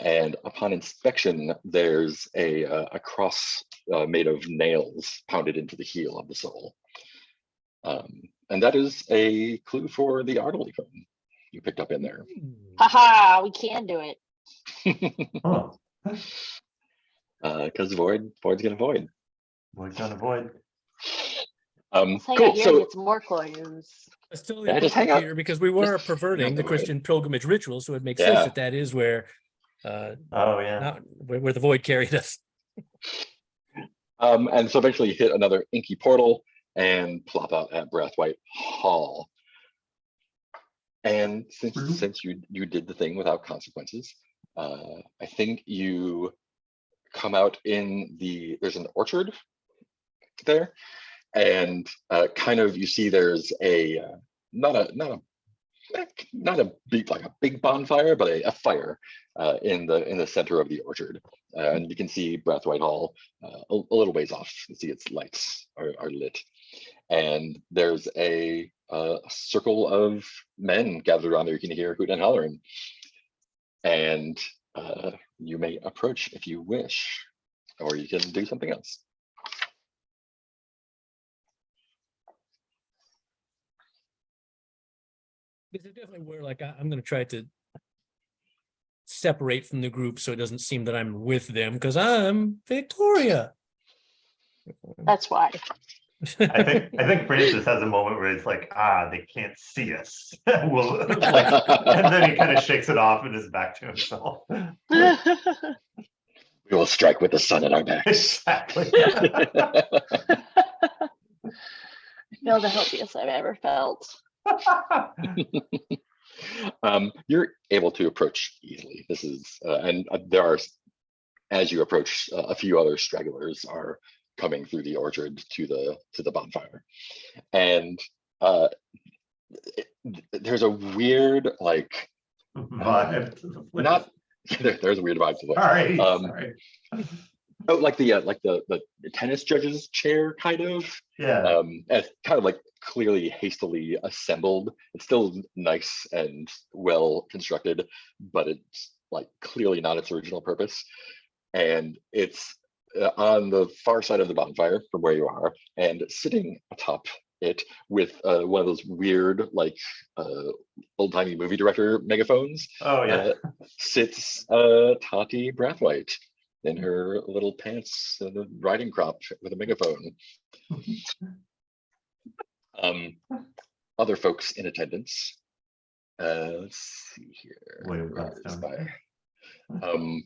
And upon inspection, there's a cross made of nails pounded into the heel of the sole. And that is a clue for the Artley phone you picked up in there. Haha, we can do it. Huh. Because Void's gonna void. We're gonna avoid. Let's hang Cool. out here and So get some more coins. That's totally Yeah, just hang appropriate, out. Peter, because we were Just perverting hang the out. Christian pilgrimage ritual, so it makes sense Yeah. that that is where Oh, yeah. not where the void carried us. and so eventually you hit another inky portal and plop out at Brathwaite Hall. And since you did the thing without consequences, I think you come out in there's an orchard there, and kind of you see there's a not a big bonfire, but a fire in the center of the orchard, and you can see Brathwaite Hall a little ways off. You see its lights are lit, and there's a circle of men gathered around there. You can hear hooting and hollering, and you may approach if you wish, or you can do something else. Because it definitely were like I'm going to try to separate from the group so it doesn't seem that I'm with them because I'm Victoria. That's why. I think Francis has a moment where it's like, they can't see us. Well, and then he kind of shakes it off and is back to himself. We will strike with the sun at our backs. Exactly. I feel the healthiest I've ever felt. You're able to approach easily. This is and there are, as you approach, a few other stragglers are coming through the orchard to the bonfire, and there's a weird Vibe to the place. not there's a weird vibe to it. Sorry. Sorry. Oh, like the tennis judge's chair, kind of. Yeah. And kind of like clearly hastily assembled. It's still nice and well constructed, but it's like clearly not its original purpose. And it's on the far side of the bonfire from where you are, and sitting atop it with one of those weird old-timey movie director megaphones Oh, yeah. sits Tati Brathwaite in her little pants and a riding crop with a megaphone. Other folks in attendance. Let's see here. Way Where across is town. my-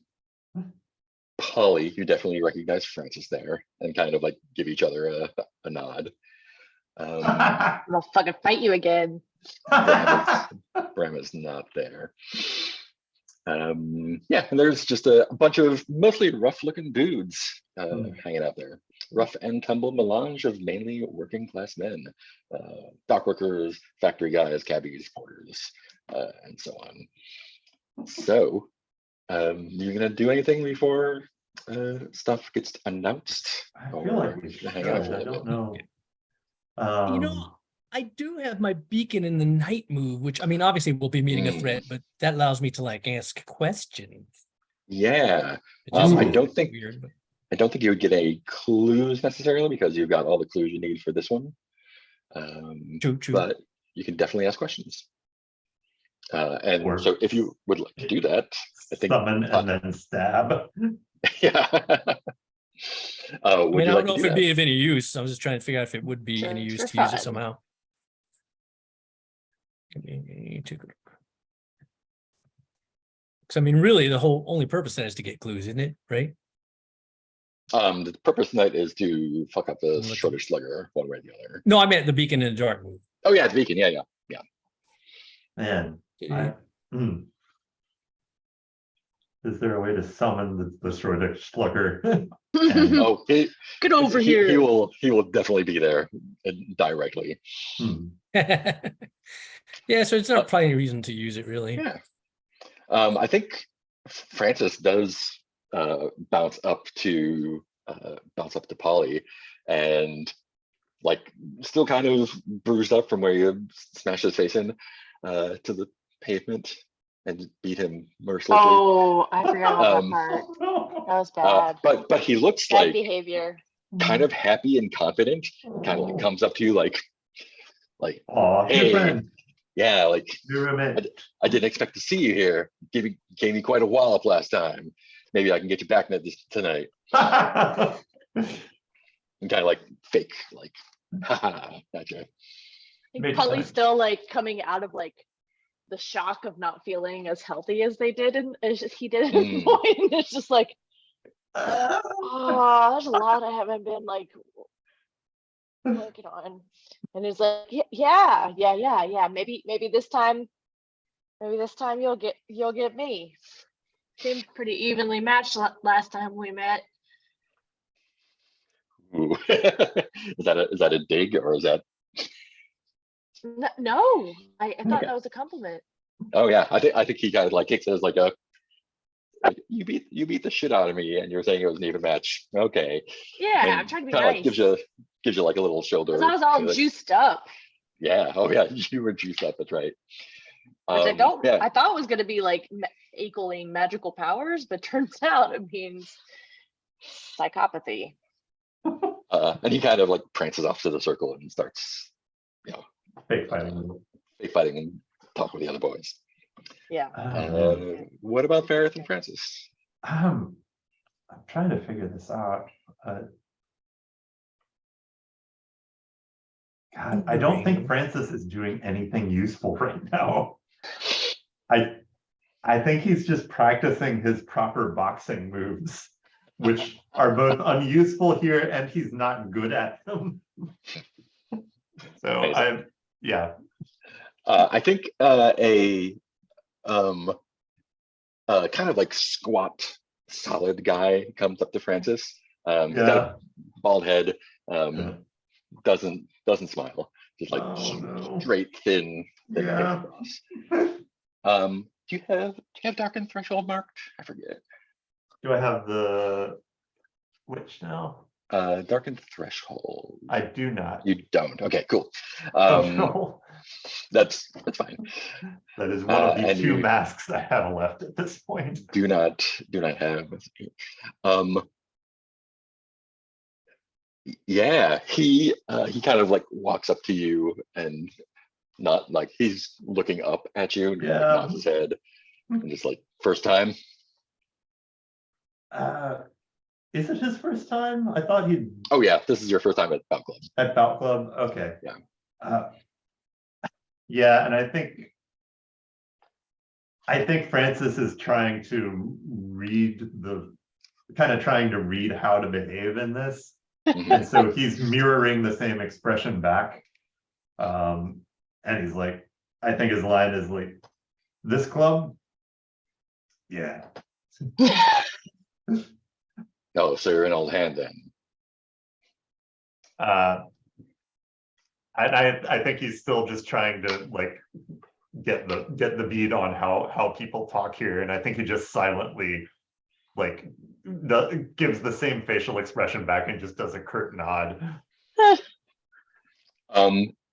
Polly, you definitely recognize Francis there, and kind of like give each other a nod. I'm gonna fucking fight you again. Bram is not there. Yeah, and there's just a bunch of mostly rough-looking dudes hanging out there. Rough and tumble melange of mainly working class men, dock workers, factory guys, cabbies, porters, and so on. So, you gonna do anything before stuff gets announced? I feel like we Or should. hang out for a I little don't bit? know. You know, I do have my beacon in the night move, which I mean, obviously we'll be meeting a threat, but that allows me to like ask questions. Yeah, It just Ooh. I feels don't think weird, but I don't think you would get any clues necessarily because you've got all the clues you need for this one. True. But you can definitely ask questions. And Or- so if you would like to do that, I think Summon and then stab. yeah. I Would mean, you I like don't know to if do it'd that? be of any use. I was just trying to figure out if it would be any Just use for to use it fun. somehow. Because I mean, really, the whole only purpose of that is to get clues, isn't it? Right? The purpose tonight is to fuck up the Look- shorter slugger one way or the other. No, I meant the beacon in the dark move. Oh yeah, the beacon. Yeah. Man. Is there a way to summon the Shoreditch slugger? And- Oh, Get over here. He will definitely be there directly. Yeah, so it's not probably any reason to use it really. Yeah. I think Francis does bounce up to Polly, and like still kind of bruised up from where you smashed his face in to the pavement and beat him mercilessly. Oh, I forgot about Um, that part. That was Uh, bad. but he looks Bad like behavior. kind of happy and confident. Kind of like comes up to you like, Like, Aw, Hey. new friend, yeah, like new roommate. I didn't expect to see you here. Gave me quite a wallop last time. Maybe I can get you back tonight. And kind of like fake, like, haha, gotcha. I think Makes Polly's sense. still like coming out of like the shock of not feeling as healthy as they did and as he did in Mm. Void. It's just like, oh, there's a lot I haven't been like working on. And it's like, yeah. Maybe this time you'll get me. Seemed pretty evenly matched last time we met. Ooh. Is that a dig, or is that? No, I thought Okay. that was a compliment. Oh yeah, I think he kind of like kicks it as like like, you beat the shit out of me, and you're saying it was an even match. Okay. Yeah, And I'm trying to be kinda, nice. like gives you like a little shoulder. Because I was all to it. juiced up, Yeah. Oh yeah, you were juiced up. That's right. which Yeah. I thought was going to be like equaling magical powers, but turns out it means psychopathy. And he kind of like prances off to the circle and starts, Fake fighting. fake fighting and talking with the other boys. Yeah. What about Ferris and Francis? I'm trying to figure this out. God, I don't think Francis is doing anything useful right now. I think he's just practicing his proper boxing moves, which are both unuseful here and he's not good at them. So Amazing. yeah. I think a kind of like squat, solid guy comes up to Francis. He's got a bald head. Doesn't smile. Just like Oh, no. straight, thin. Yeah. Do you have Darkened Threshold marked? I forget. Do I have the which now? Darkened Threshold. I do not. You don't. Okay, cool. Oh, no. That's fine. That is one of the and two you- masks I have left at this point. Do not have. Yeah, he kind of like walks up to you and not like he's looking up at you and like, Yeah. nods his head and just like first time. Is it his first time? I thought he'd Oh yeah, this is your first time at Bout Club. at Bout Club. Okay. Yeah. Yeah, and I think Francis is trying to read how to behave in this. Mhm. And so he's mirroring the same expression back. And he's like, I think his line is like, this club? Yeah. Oh, so you're an old hand then. I think he's still just trying to like get the beat on how people talk here. And I think he just silently like gives the same facial expression back and just does a curt nod.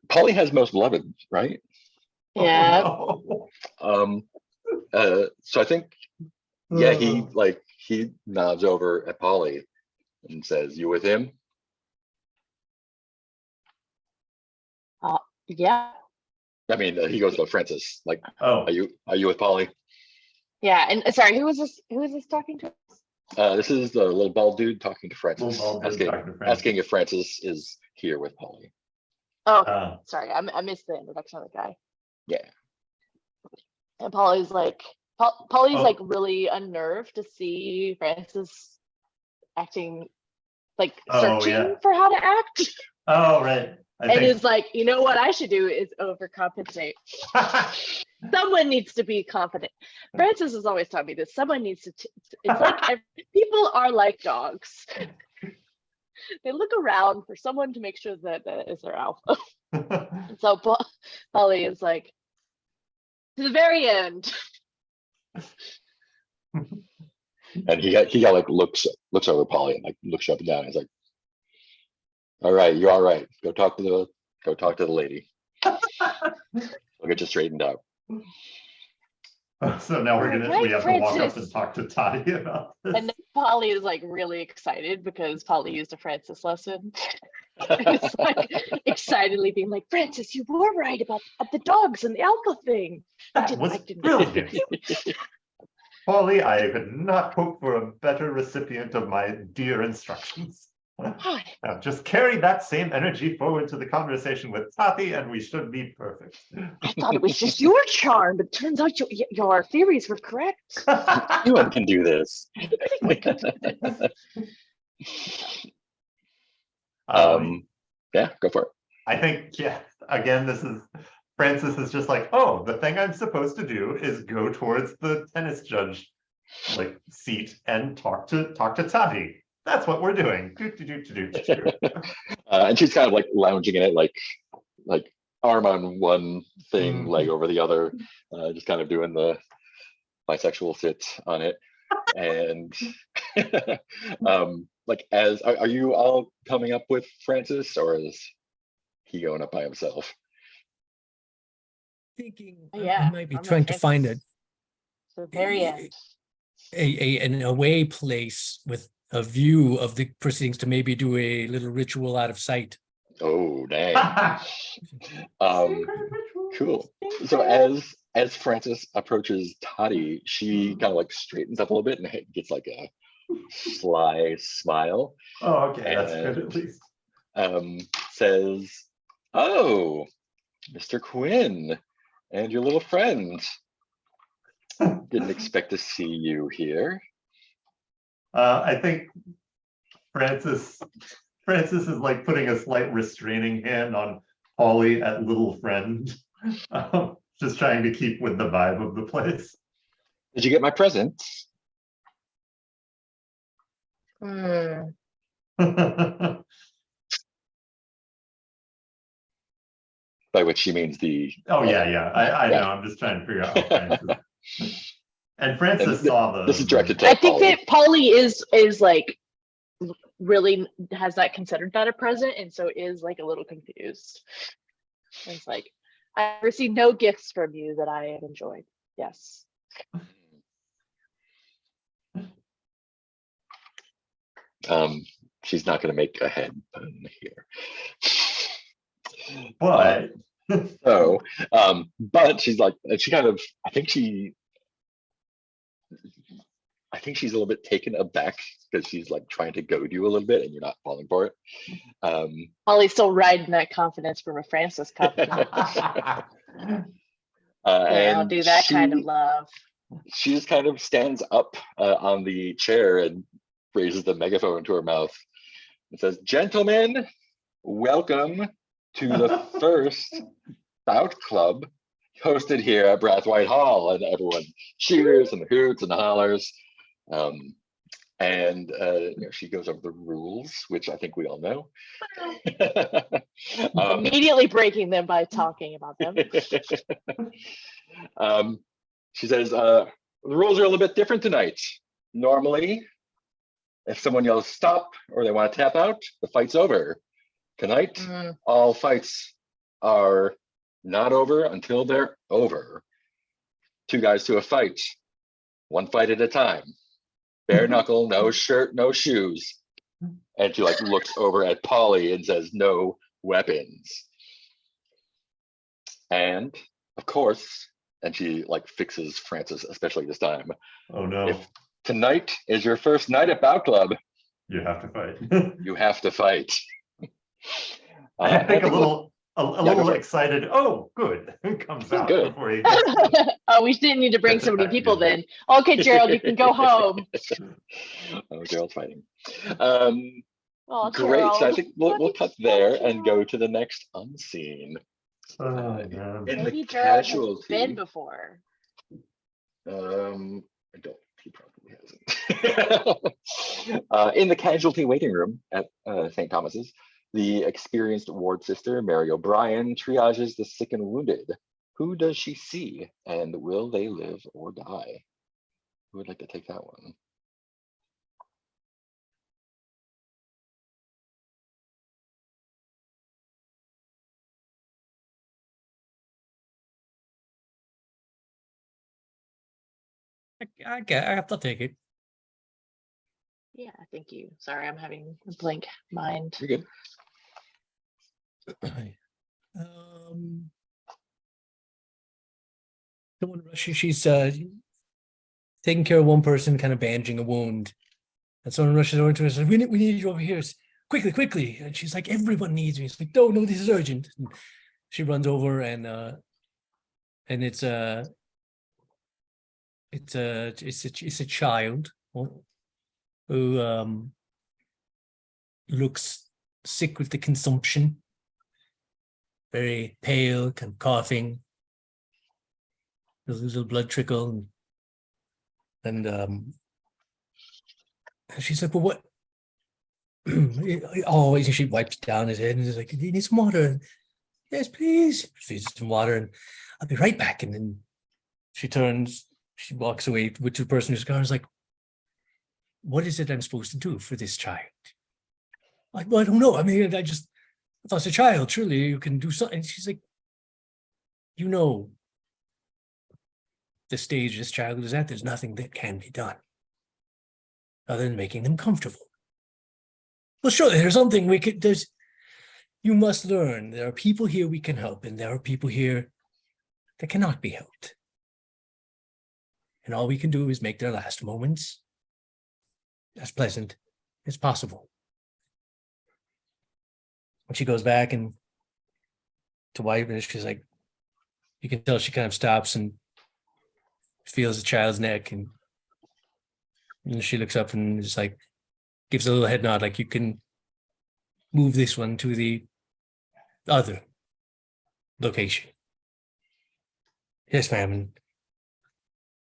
Polly has Most Beloved, right? Yeah. Oh, So I think no. he nods over at Polly and says, "You with him?" Yeah. I mean, he goes to Francis. Like, Oh, are you with Polly? Yeah. And sorry, who was this talking to? This is the little bald dude talking to Francis, Little bald dude talking to Francis. asking if Francis is here with Polly. Oh, okay. Sorry, I missed the introduction of the guy. Yeah. And Polly's like like Oh. really unnerved to see Francis acting like Oh, searching yeah. for how to act. oh, right. I And think is like, you know what I should do is overcompensate. Someone needs to be confident. Francis has always taught me this. Someone needs to. It's like people are like dogs. They look around for someone to make sure that is their alpha. And so Polly is like, to the very end. And he got like looks over Polly and like looks up and down. And he's like, "All right, you're all right. Go talk to the lady. We'll get you straightened out." So now we Right, have to walk up Francis. and talk to Toddy about this. And then Polly is like really excited because Polly used a Francis lesson. And it's like excitedly being like, Francis, you were right about the dogs and the alpha thing. That was didn't- brilliant. Polly, I could not hope for a better recipient of my dear instructions. Hi. Now just carry that same energy forward to the conversation with Tati and we should be perfect. I thought it was just your charm, but turns out your theories were correct. Anyone can do this. Yeah, go for it. I think, yeah, again, Francis is just like, oh, the thing I'm supposed to do is go towards the tennis judge like seat and talk to Tati. That's what we're doing. And she's kind of like lounging in it, like arm on one thing, leg over the other, just kind of doing the bisexual sit on it. And like, are you all coming up with Francis, or is he going up by himself? Thinking Yeah, I might be I'm a trying to find Francis. So very end. an away place with a view of the proceedings to maybe do a little ritual out of sight. Oh, dang. Cool. So as Francis approaches Tati, she kind of like straightens up a little bit and gets like a sly smile. Oh, okay, that's good at least. Says, "Oh, Mr. Quinn and your little friend. Didn't expect to see you here." I think Francis is like putting a slight restraining hand on Polly at little friend. Just trying to keep with the vibe of the place. Did you get my present? Hmm. By which she means the. Oh yeah. I Yeah. know. I'm just trying to figure out how Francis. And Francis saw the. This is directed to I think Polly. that Polly is like really has that considered that a present, and so is like a little confused. It's like, I received no gifts from you that I have enjoyed. Yes. She's not going to make a head pun here. But So, but she's like, she kind of, I think she's a little bit taken aback because she's like trying to goad you a little bit and you're not falling for it. Polly's still riding that confidence from a Francis confidence. I And don't do that kind of love. she just kind of stands up on the chair and raises the megaphone to her mouth and says, "Gentlemen, welcome to the first bout club hosted here at Brathwaite Hall." And everyone cheers and hoots and hollers. And she goes over the rules, which I think we all know. Immediately breaking them by talking about them. She says, the rules are a little bit different tonight. Normally, if someone yells stop or they want to tap out, the fight's over. Tonight, all fights are not over until they're over. 2 guys to a fight, 1 fight at a time. Bare knuckle, no shirt, no shoes. And she like looks over at Polly and says, "No weapons." And of course, and she like fixes Francis, especially this time. oh no, If tonight is your first night at Bout Club, you have to fight. you have to fight. I think a little go little for it. excited. Oh, good. Comes out Good. before he. Oh, we didn't need to bring so many people then. Okay, Gerald, you can go home. Oh, Gerald's fighting. Oh, Great. So I Gerald. think we'll cut there and go to the next unseen. Oh, man. In Maybe the Gerald has casualty. been before. I don't. He probably hasn't. In the casualty waiting room at St. Thomas's, the experienced ward sister, Mary O'Brien, triages the sick and wounded. Who does she see, and will they live or die? Who would like to take that one? I'll take it. Yeah, thank you. Sorry, I'm having a blank mind. You're good. Um, someone rushes. She's taking care of one person, kind of bandaging a wound, and someone rushes over to her and says, we need you over here, quickly, quickly." And she's like, "Everyone needs me." It's like, "No, no, this is urgent." And she runs over, and it's a child who looks sick with the consumption, very pale, kind of coughing. There's a little blood trickle, and she's like, "Well, what?" Oh, she wipes down his head and is like, "Do you need some water?" "Yes, please." She needs some water, and "I'll be right back." And then she walks away with the person who's gone. Is like, "What is it I'm supposed to do for this child?" Like, "Well, I don't know. I mean, I thought it's a child. Surely you can do something." And she's like, "You know, the stage this child is at, there's nothing that can be done other than making them comfortable. Well, surely there's something you must learn. There are people here we can help, and there are people here that cannot be helped. And all we can do is make their last moments as pleasant as possible." When she goes back and to wipe it, she's like, you can tell she kind of stops and feels the child's neck, and she looks up and just like gives a little head nod, like, "You can move this one to the other location." "Yes, ma'am." And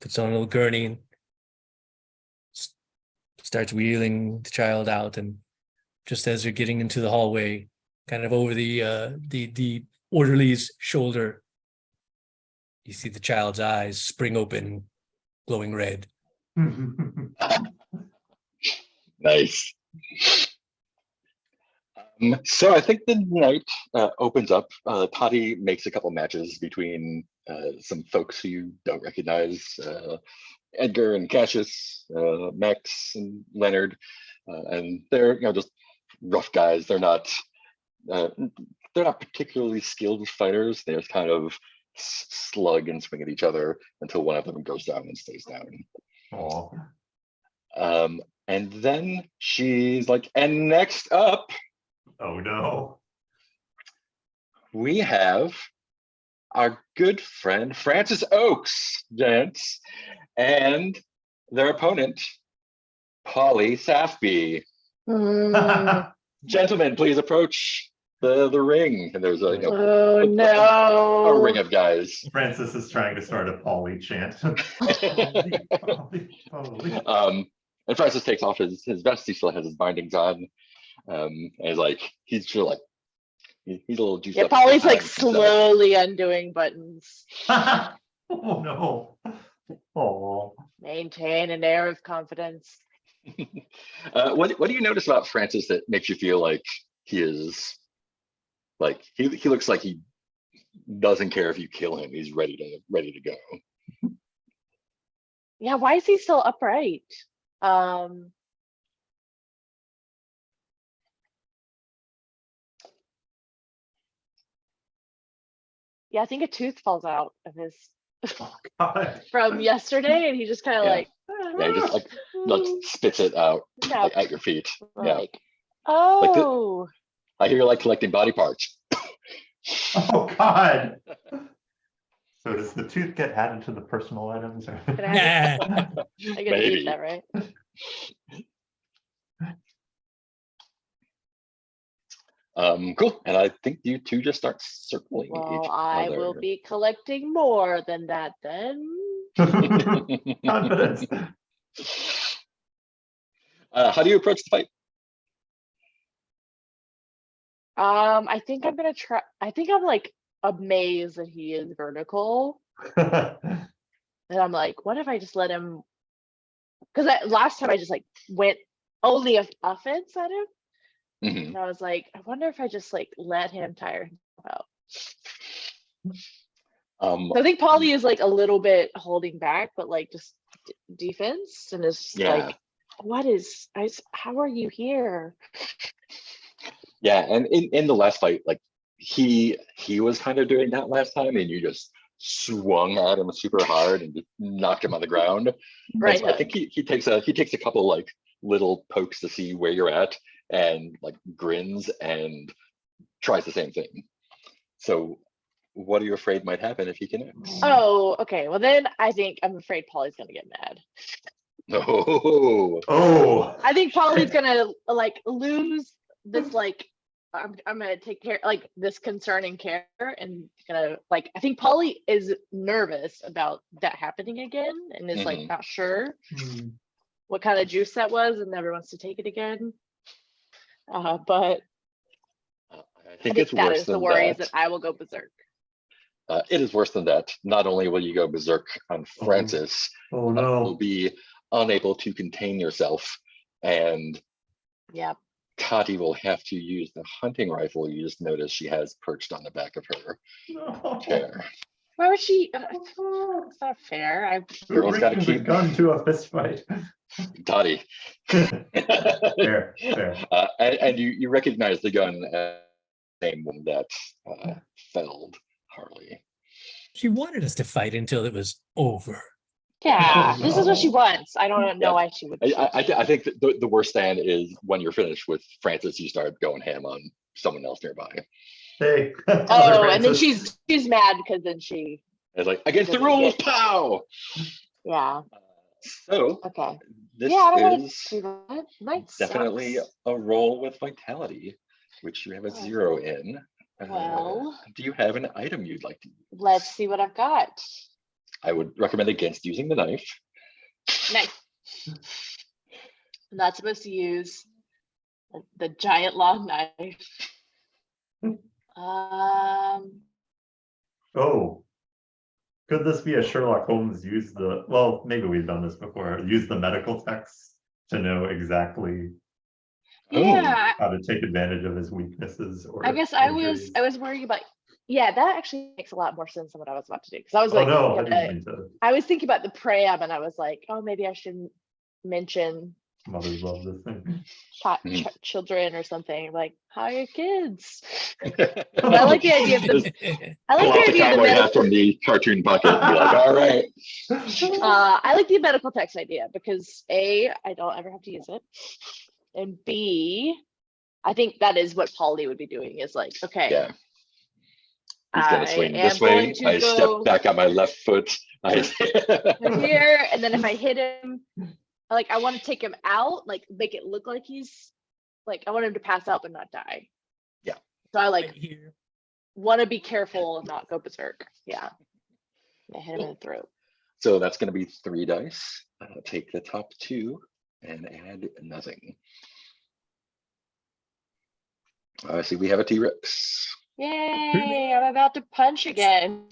puts on a little gurney and starts wheeling the child out. And just as they're getting into the hallway, kind of over the orderly's shoulder, you see the child's eyes spring open, glowing red. Nice. So I think the night opens up. Toddy makes a couple matches between some folks who you don't recognize, Edgar and Cassius, Max and Leonard, and they're just rough guys. They're not particularly skilled fighters. They just kind of slug and swing at each other until one of them goes down and stays down. Oh, And then she's like, "And next up, oh no. we have our good friend Francis Oakes, gents, and their opponent, Polly Safby. Mm. Gentlemen, please approach the ring." And there's a Oh a no. ring of guys. Francis is trying to start a Polly chant. Polly, Polly, Polly. And Francis takes off his vest. He still has his bindings on. And he's like, he's a little juiced Yeah, up. Polly's like So- slowly undoing buttons. Oh no. Oh. Maintain an air of confidence. What do you notice about Francis that makes you feel like he is like he looks like he doesn't care if you kill him? He's ready to go. Yeah, why is he still upright? Yeah, I think a tooth falls out of his God. from yesterday, and he just kind of Yeah. like, Yeah, he just like spits it out no, like, at your feet. Yeah, like, oh, I hear you like collecting body parts. Oh God. So does the tooth get added to the personal items? Or? can I, have Nah. I gotta Maybe. eat that, right? Cool. And I think you two just start circling Well, each I will other. be collecting more than that then. Confidence. How do you approach the fight? I think I'm gonna try. I think I'm like amazed that he is vertical, and I'm like, what if I just let him? Because last time I just like went only offense at him, Mhm. and I was like, I wonder if I just like let him tire himself out. So I think Polly is like a little bit holding back, but like just defense, and is Yeah. like, what is? How are you here? Yeah, and in the last fight, like he was kind of doing that last time, and you just swung at him super hard and just knocked him on the ground. And Right. so I think he takes a couple like little pokes to see where you're at, and like grins and tries the same thing. So what are you afraid might happen if he connects? Oh, okay. Well, then I think I'm afraid Polly's gonna get mad. No. Oh, I think Polly's gonna like lose this like I'm gonna take care like this concerning care and gonna like I think Polly is nervous about that happening again and is like Mhm. not sure hmm. what kind of juice that was and never wants to take it again. But I I think think it's that worse is the than worry is that. that I will go berserk. It is worse than that. Not only will you go berserk on Oh. Francis, Oh, but you'll no. be unable to contain yourself, and Yeah. Tati will have to use the hunting rifle you just noticed she has perched on the back of her No. chair. Why would she? It's not fair. We're Girl's gotta bringing the keep- gun to a fist fight. Tati. Fair, fair. And you recognize the gun as the same one that felled Harley. She wanted us to fight until it was over. Yeah, this is what she no. wants. I don't know Yeah. why she would. I think that the worst stand is when you're finished with Francis, you start going ham on someone else nearby. Hey. Oh, and then she's mad because then she. It's like, against the Doesn't rules, get- pow! Yeah. So Okay. this Yeah, I don't want is to do that. Might definitely sucks. a roll with vitality, which you have a 0 in. Well. Do you have an item you'd like to use? Let's see what I've got. I would recommend against using the knife. Nice. I'm not supposed to use the giant long knife. Oh. Could this be a Sherlock Holmes use well, maybe we've done this before, use the medical text to know exactly Yeah, how to take advantage of his weaknesses or I guess injuries. I was worried about. Yeah, that actually makes a lot more sense than what I was about to do because I was Oh, like, no, I gonna- didn't mean to. I was thinking about the preamp and I was like, oh, maybe I shouldn't mention Mothers love this thing. children or something. Like, how are your kids? But I like the idea of the. I Pull like out the the idea of the cowboy hat medical. from the cartoon bucket and be like, all right. I like the medical text idea because A, I don't ever have to use it, and B, I think that is what Polly would be doing. Is like, okay, Yeah. He's gonna I swing am this way. going to I go- step back on my left foot. here, and then if I hit him, like I want to take him out, like make it look like he's like I want him to pass out but not die. Yeah. So I like Here. want to be careful and not go berserk. Yeah. I hit him in the throat. So that's gonna be 3 dice. Take the top 2 and add nothing. I see we have a T-Rex. Yay! I'm about to punch again.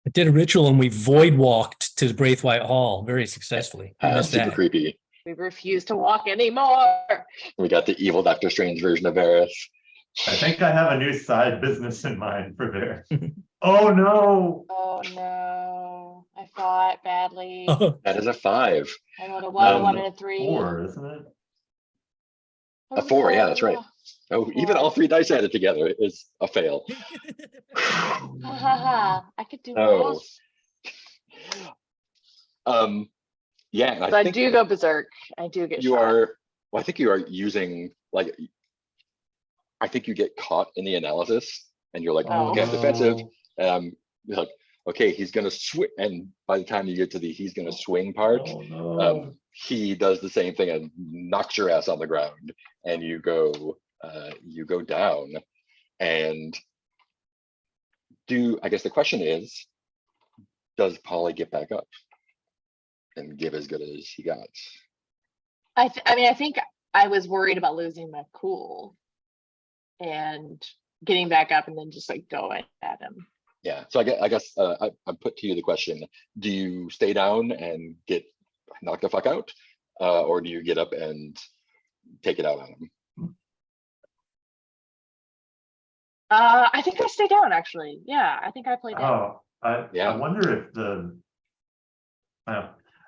I did a ritual and we void walked to Braithwaite Hall very successfully. I missed Super that. creepy. We refuse to walk anymore. We got the evil Doctor Strange version of Varys. I think I have a new side business in mind for there. Oh, no. Oh no! I fought badly. That is a 5. I rolled a 1, a Um, 1, and a 3. 4, isn't it? Oh, A 4, yeah, that's right. no. Oh, even all 3 dice added together is a fail. Ha ha ha! I could do Oh. worse. Yeah, and So I I think do go berserk. I do get you shot. are, well, I think you are using, like, I think you get caught in the analysis and you're like, Oh. okay, I'm defensive. no. You're like, okay, he's gonna swing, and by the time you get to the he's gonna swing part, Oh, no. he does the same thing and knocks your ass on the ground, and you go down. And I guess the question is, does Polly get back up and give as good as he got? I mean, I think I was worried about losing my cool and getting back up and then just like going at him. Yeah, so I guess I put to you the question: do you stay down and get knocked the fuck out, or do you get up and take it out on him? I think I stay down actually. Yeah, I think I play down. Oh, I Yeah. wonder if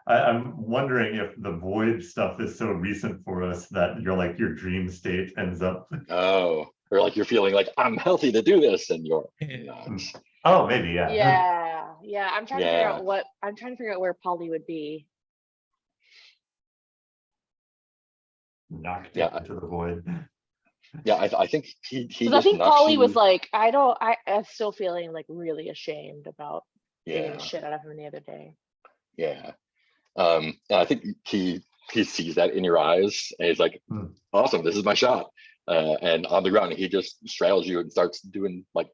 I'm wondering if the void stuff is so recent for us that you're like your dream state ends up. Oh, or like you're feeling like I'm healthy to do this, and you're Yeah. not. Oh, maybe, yeah. Yeah. I'm trying to figure Yeah. out what I'm trying to figure out where Polly would be. Knocked Yeah. into the void. Yeah, I think he Because I just think knocks Polly was you. like, I'm still feeling like really ashamed about beating the Yeah, shit out of him the other day. yeah. And I think he sees that in your eyes, and he's like, Hmm. "Awesome, this is my shot." And on the ground, he just straddles you and starts doing like,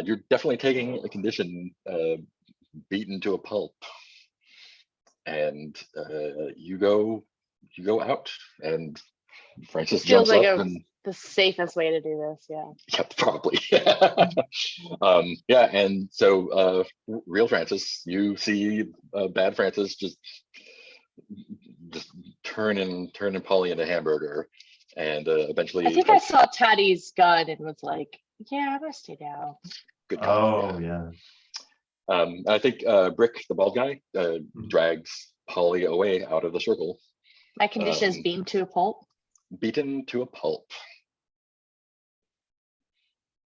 you're definitely taking a condition beaten to a pulp, and you go out, and Francis Feels jumps like up and the safest way to do this. Yeah. yeah, probably. Yeah, and so real Francis, you see bad Francis just turning Polly into hamburger, and eventually I think I saw Taddy's gun and was like, yeah, I'm gonna stay down. good call. Oh, yeah. I think Brick, the bald guy, drags Polly away out of the circle, My condition is beaten to a pulp. beaten to a pulp,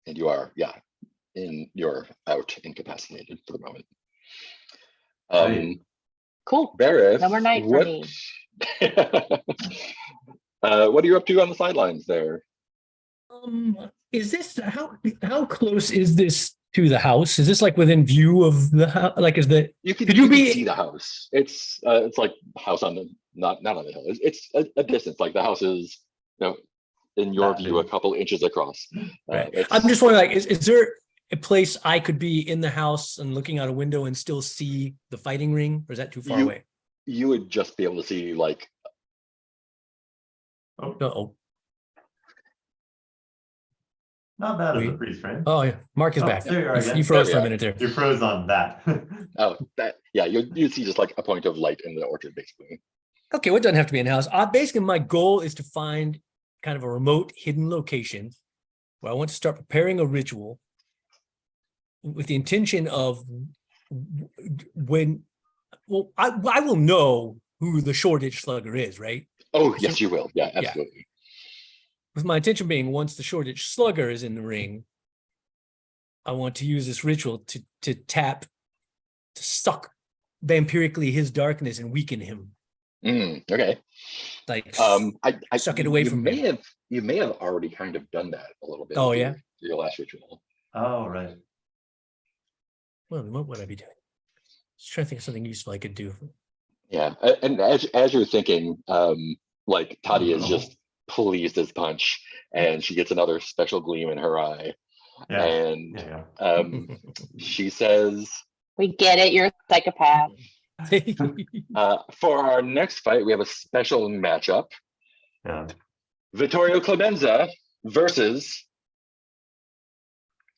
and you are, yeah, you're out, incapacitated for the moment. Great. Cool. Bareth, No more night for me. What are you up to on the sidelines there? Is this how close is this to the house? Is this like within view of the house? Like, is the You can, Could you you can be- see the house. It's like house on the not on the hill. It's a distance. Like the house is, in your That view, a big. couple inches across. right? It's- I'm just wondering, like, is there a place I could be in the house and looking out a window and still see the fighting ring, or is that too far away? You would just be able to see like Uh-oh. Not bad as a Wait. freeze frame. Oh yeah, Mark is Oh, back. there you are again. You froze There for we a are. minute there. You froze on that. you see just like a point of light in the orchard, basically. Okay, well, it doesn't have to be in a house. Basically, my goal is to find kind of a remote, hidden location where I want to start preparing a ritual with the intention of I will know who the Shoreditch Slugger is, right? Oh, I yes, think- you will. Yeah, absolutely. With my intention being, once the Shoreditch Slugger is in the ring, I want to use this ritual to suck vampirically his darkness and weaken him. Okay. Like, Suck it away from me. You may have already kind of done that a little bit. Oh, with yeah? your last ritual. Oh, right. well, what would I be doing? Just trying to think of something useful I could do. Yeah, and as you're thinking, like Toddy is Oh. just pleased as punch, and she gets another special gleam in her eye, Yeah. and Yeah. she says, We get it. You're a psychopath. for our next fight, we have a special matchup: Yeah. Vittorio Clemenza versus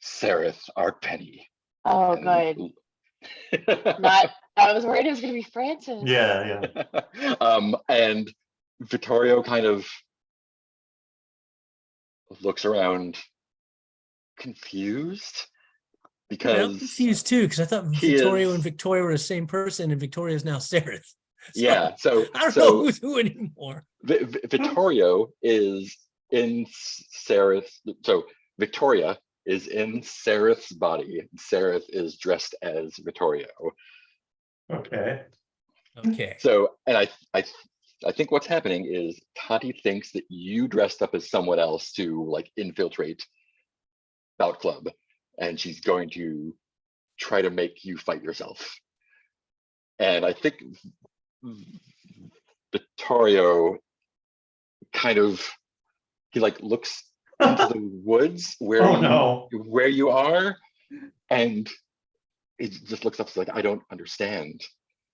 Sereth Arpenny. Oh, good. Not. I was worried it was gonna be Francis. Yeah. Yeah. And Vittorio kind of looks around confused I'm because confused too, because I thought he Victoria is- and Victoria were the same person, and Victoria is now Sereth. So, yeah, so I don't know so who's who anymore. Vittorio is in Sereth. So Victoria is in Sereth's body. Sereth is dressed as Vittorio. Okay. Okay. So, and I think what's happening is Tati thinks that you dressed up as someone else to like infiltrate Bout Club, and she's going to try to make you fight yourself. And I think Vittorio kind of, he like looks into the woods where Oh, no. where you are, and it just looks up, like, I don't understand.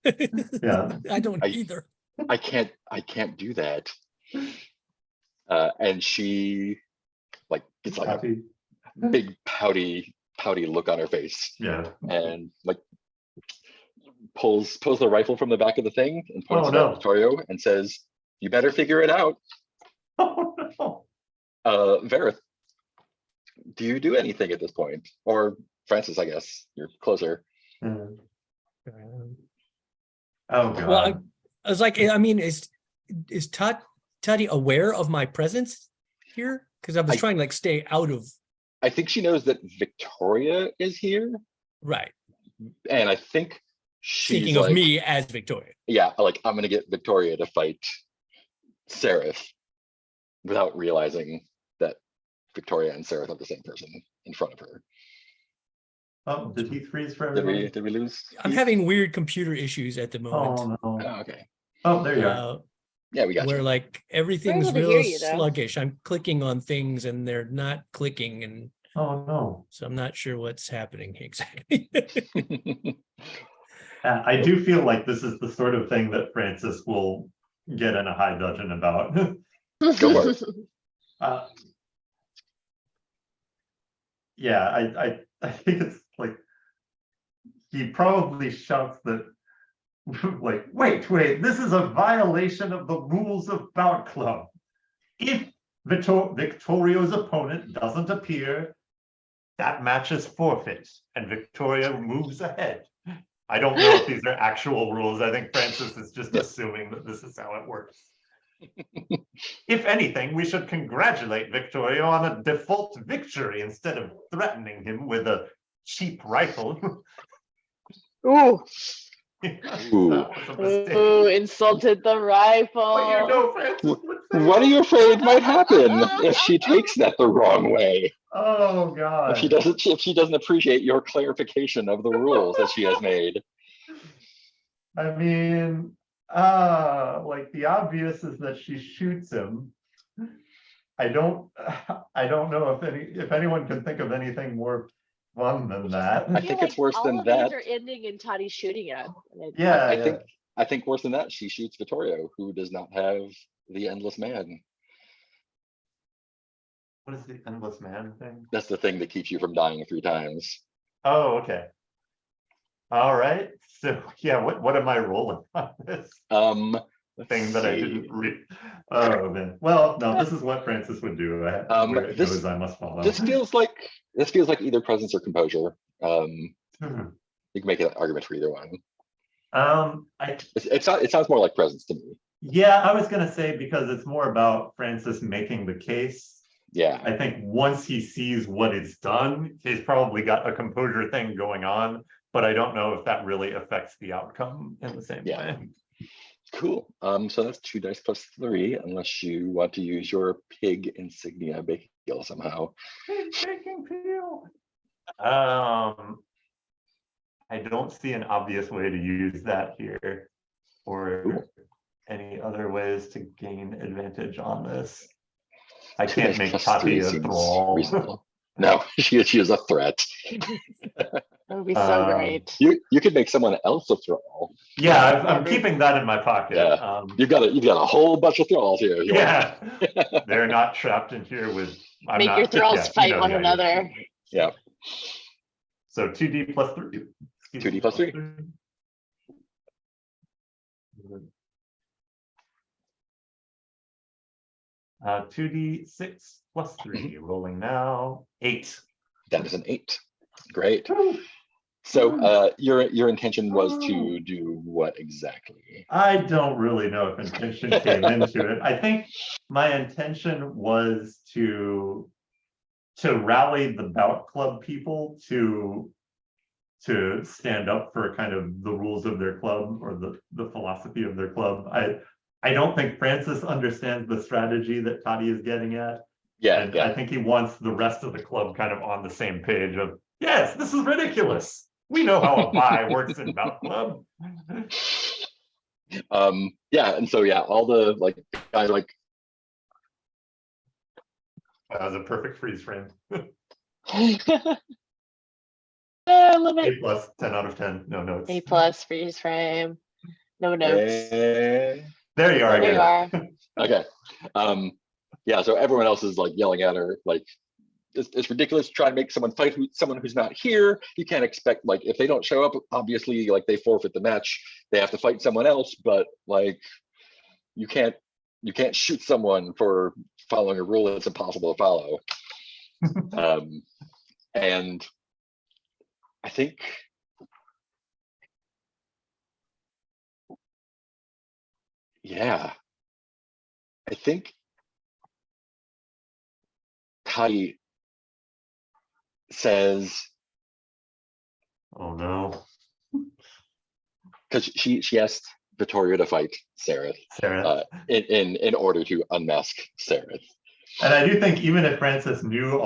Yeah. I don't I- either. I can't do that. And she like gets like a Happy. big pouty look on her face, Yeah. and like pulls the rifle from the back of the thing and points Oh, it at no. Vittorio and says, "You better figure it out." Oh, no. Vareth, do you do anything at this point? Or Francis, I guess you're closer. Yeah. Oh, Well, I God. was like, I mean, is Tati aware of my presence here? Because I was I- trying to like stay out of, I think she knows that Victoria is here, right, and I think she's thinking of like, me as Victoria. yeah, like I'm gonna get Victoria to fight Seraph without realizing that Victoria and Seraph are the same person in front of her. Oh, did he freeze for Did everybody? we lose? I'm Keith? having weird computer issues at the moment. Oh, no. Oh, okay. Oh, there you are. Yeah, we got Where you. like everything's able to hear real you, though. sluggish. I'm clicking on things and they're not clicking, and Oh, no. so I'm not sure what's happening exactly. I do feel like this is the sort of thing that Francis will get in a high dudgeon about. Go for it. Uh, yeah, I think it's like he probably shouts that like, wait, this is a violation of the rules of Bout Club. If Victorio's opponent doesn't appear, that match is forfeit and Victoria moves ahead. I don't know if these are actual rules. I think Francis is just Yeah. assuming that this is how it works. If anything, we should congratulate Victoria on a default victory instead of threatening him with a cheap rifle. Ooh, That Ooh. was a mistake. ooh, insulted the rifle. But you know, Francis would say, What are you afraid might happen if she takes that the wrong way? oh If she God. doesn't appreciate your clarification of the rules that she has made. I mean, like the obvious is that she shoots him. I don't know if anyone can think of anything more fun than that. I think it's worse than all that. of these are ending in Toddy shooting at. Yeah, I think worse than that, she shoots Vittorio, who does not have the endless man. What is the endless man thing? That's the thing that keeps you from dying 3 times. Oh, okay. All right. So yeah, what am I rolling on this Let's thing that I see. didn't read? Oh man. Well, no, this is what Francis would do. Where it This- goes, I must follow. This feels like either presence or composure. Hmm. You can make an argument for either one. I It sounds more like presence to me. yeah, I was gonna say because it's more about Francis making the case. Yeah, I think once he sees what it's done, he's probably got a composure thing going on, but I don't know if that really affects the outcome in the same Yeah. way. cool. So that's 2 dice plus 3, unless you want to use your pig insignia bake deal somehow. Baking peel. I don't see an obvious way to use that here, or Cool. any other ways to gain advantage on this. I 2 can't dice make plus Tati 3 a seems thrall. reasonable. No, she is a threat. That would be so great. You could make someone else a thrall. Yeah, I'm Never. keeping that in my pocket. Yeah. You've got a whole bunch of thralls here. if you want. Yeah, they're not trapped in here with. I'm Make not, your thralls yeah, you fight know one the idea. another. Yeah. So 2D plus 3. 2D plus 3. Uh, 2D6 plus 3, rolling now, 8. That is an 8. Great. So your intention was to do what exactly? I don't really know if intention came into it. I think my intention was to rally the Bout Club people to stand up for kind of the rules of their club or the philosophy of their club. I don't think Francis understands the strategy that Toddy is getting at. Yeah, And yeah. I think he wants the rest of the club kind of on the same page of, yes, this is ridiculous. We know how a buy works in Bout Club. Yeah, and so yeah, all the like guys like That was a perfect freeze frame. I love A it. plus, 10 out of 10, no notes. A plus freeze frame. No notes. eh, There you are. There you again. are. okay. Yeah, so everyone else is like yelling at her, like it's ridiculous to try and make someone fight someone who's not here. You can't expect, like, if they don't show up, obviously like they forfeit the match. They have to fight someone else, but like you can't shoot someone for following a rule that's impossible to follow. And I think yeah, I think Toddy says, Oh no, because she asked Vittoria to fight Sareth Sarah. in order to unmask Sareth. And I do think even if Francis knew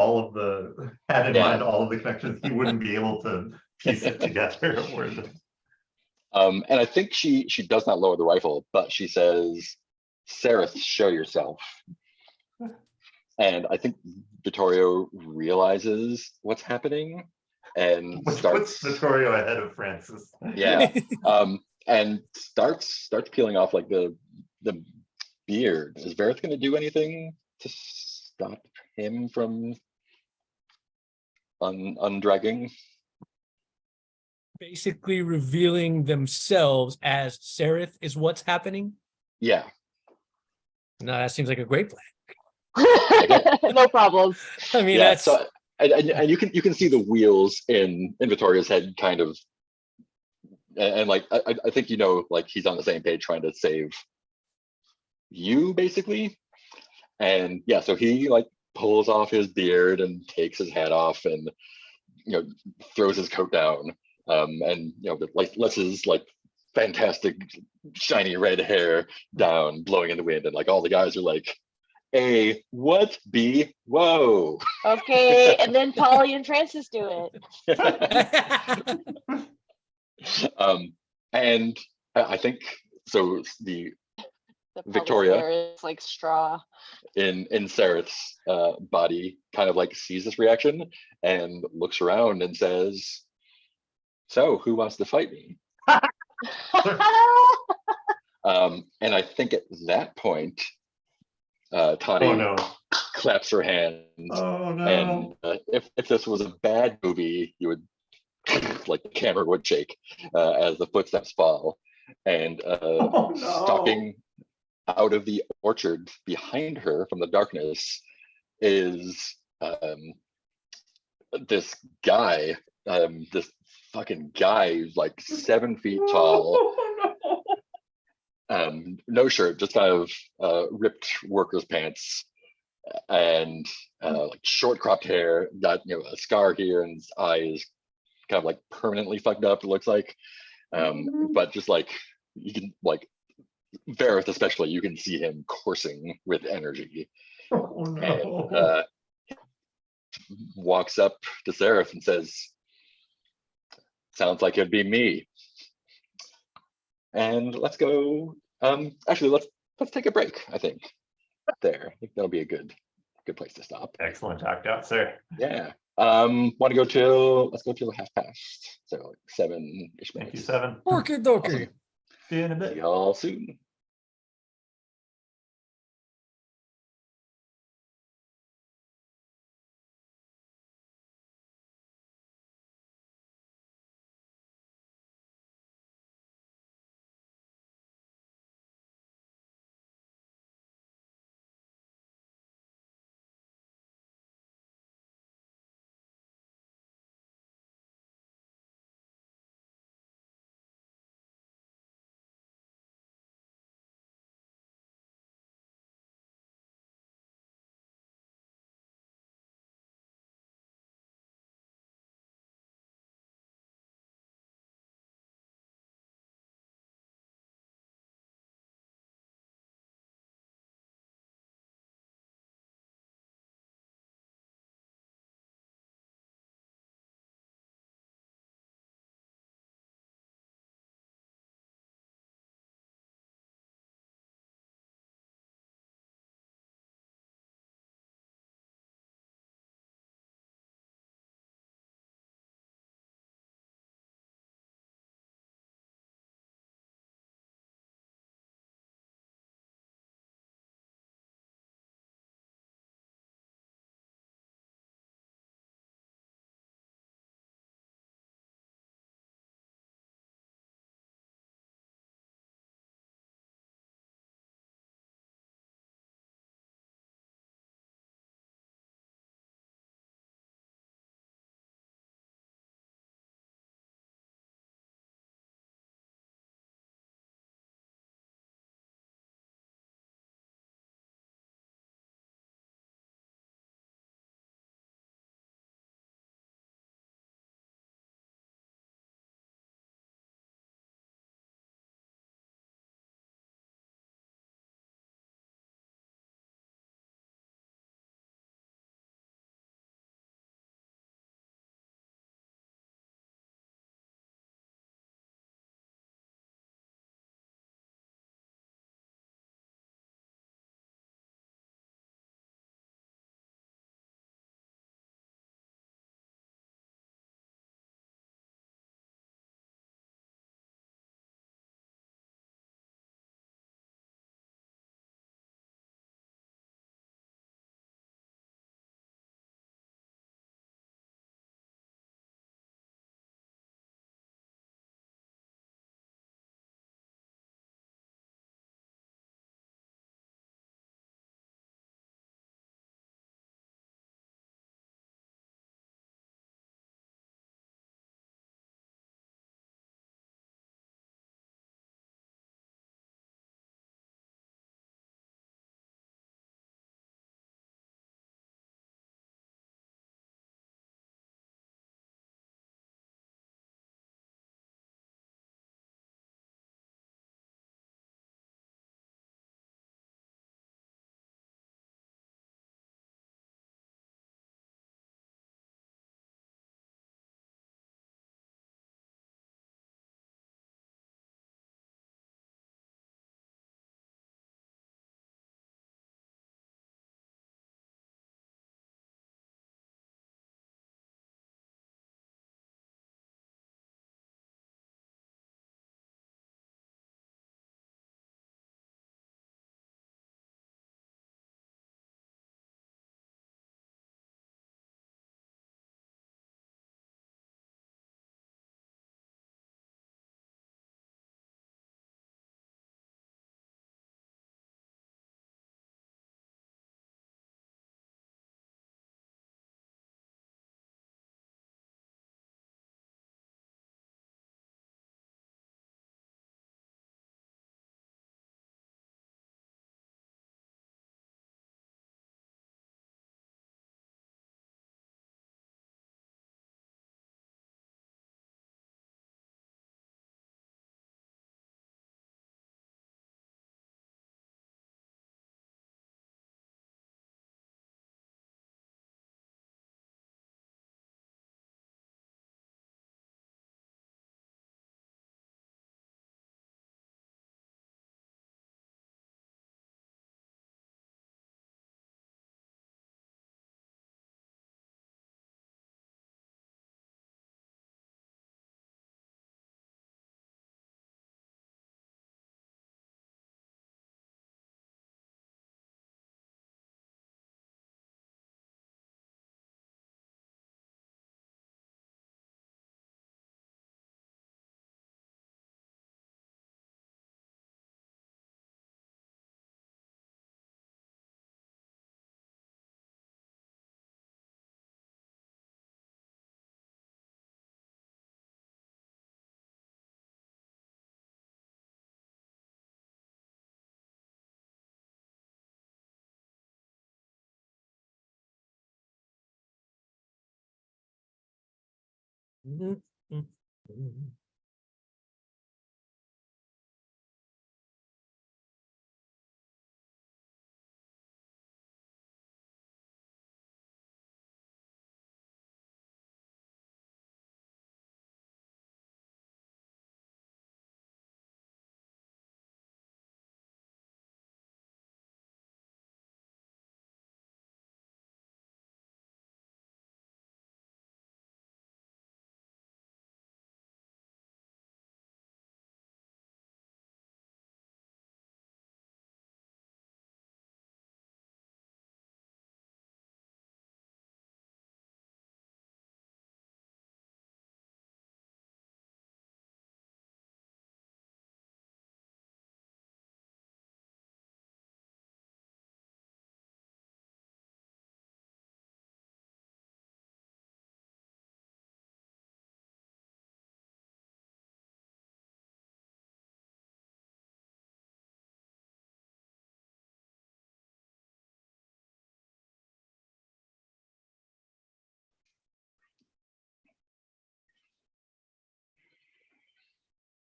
had in Yeah. mind all of the connections, he wouldn't be able to piece it together. And I think she does not lower the rifle, but she says, Sareth, show yourself. And I think Vittorio realizes what's happening and Which starts, puts Vittorio ahead of Francis. yeah, and starts peeling off like the beard. Is Vareth going to do anything to stop him from undragging? Basically revealing themselves as Sareth is what's happening. Yeah, No, that seems like a great plan. No problems. I mean, yeah. that's So and you can see the wheels in Vittorio's head kind of, and like I think like he's on the same page trying to save you basically. And yeah, so he like pulls off his beard and takes his hat off and throws his coat down, and like lets his like fantastic shiny red hair down, blowing in the wind, and like all the guys are like, A, what? B, whoa. Okay, and then Polly and Francis do it. And I think so. The The Polly Victoria. hair is like straw. in Sareth's body kind of like sees this reaction and looks around and says, "So, who wants to fight me?" And I think at that point, Tani Oh no. claps her hands. Oh And no. if this was a bad movie, you would like the camera would shake as the footsteps fall, and Oh no. stalking out of the orchard behind her from the darkness is this guy, this fucking guy who's like 7 feet tall, Oh, no. no shirt, just kind of ripped worker's pants, and like short cropped hair, got a scar here, and his eyes kind of like permanently fucked up, it looks like. But just like you can like Vareth especially, you can see him coursing with energy. Oh And no. walks up to Sareth and says, "Sounds like it'd be me." And let's go. Actually, let's take a break. I think I think that'll be a good place to stop. Excellent act out, sir. Yeah. Want to go till let's go till 1/2 past, so like 7-ish Thank you, minutes. 7. orky dorky. See you in a See bit. y'all soon.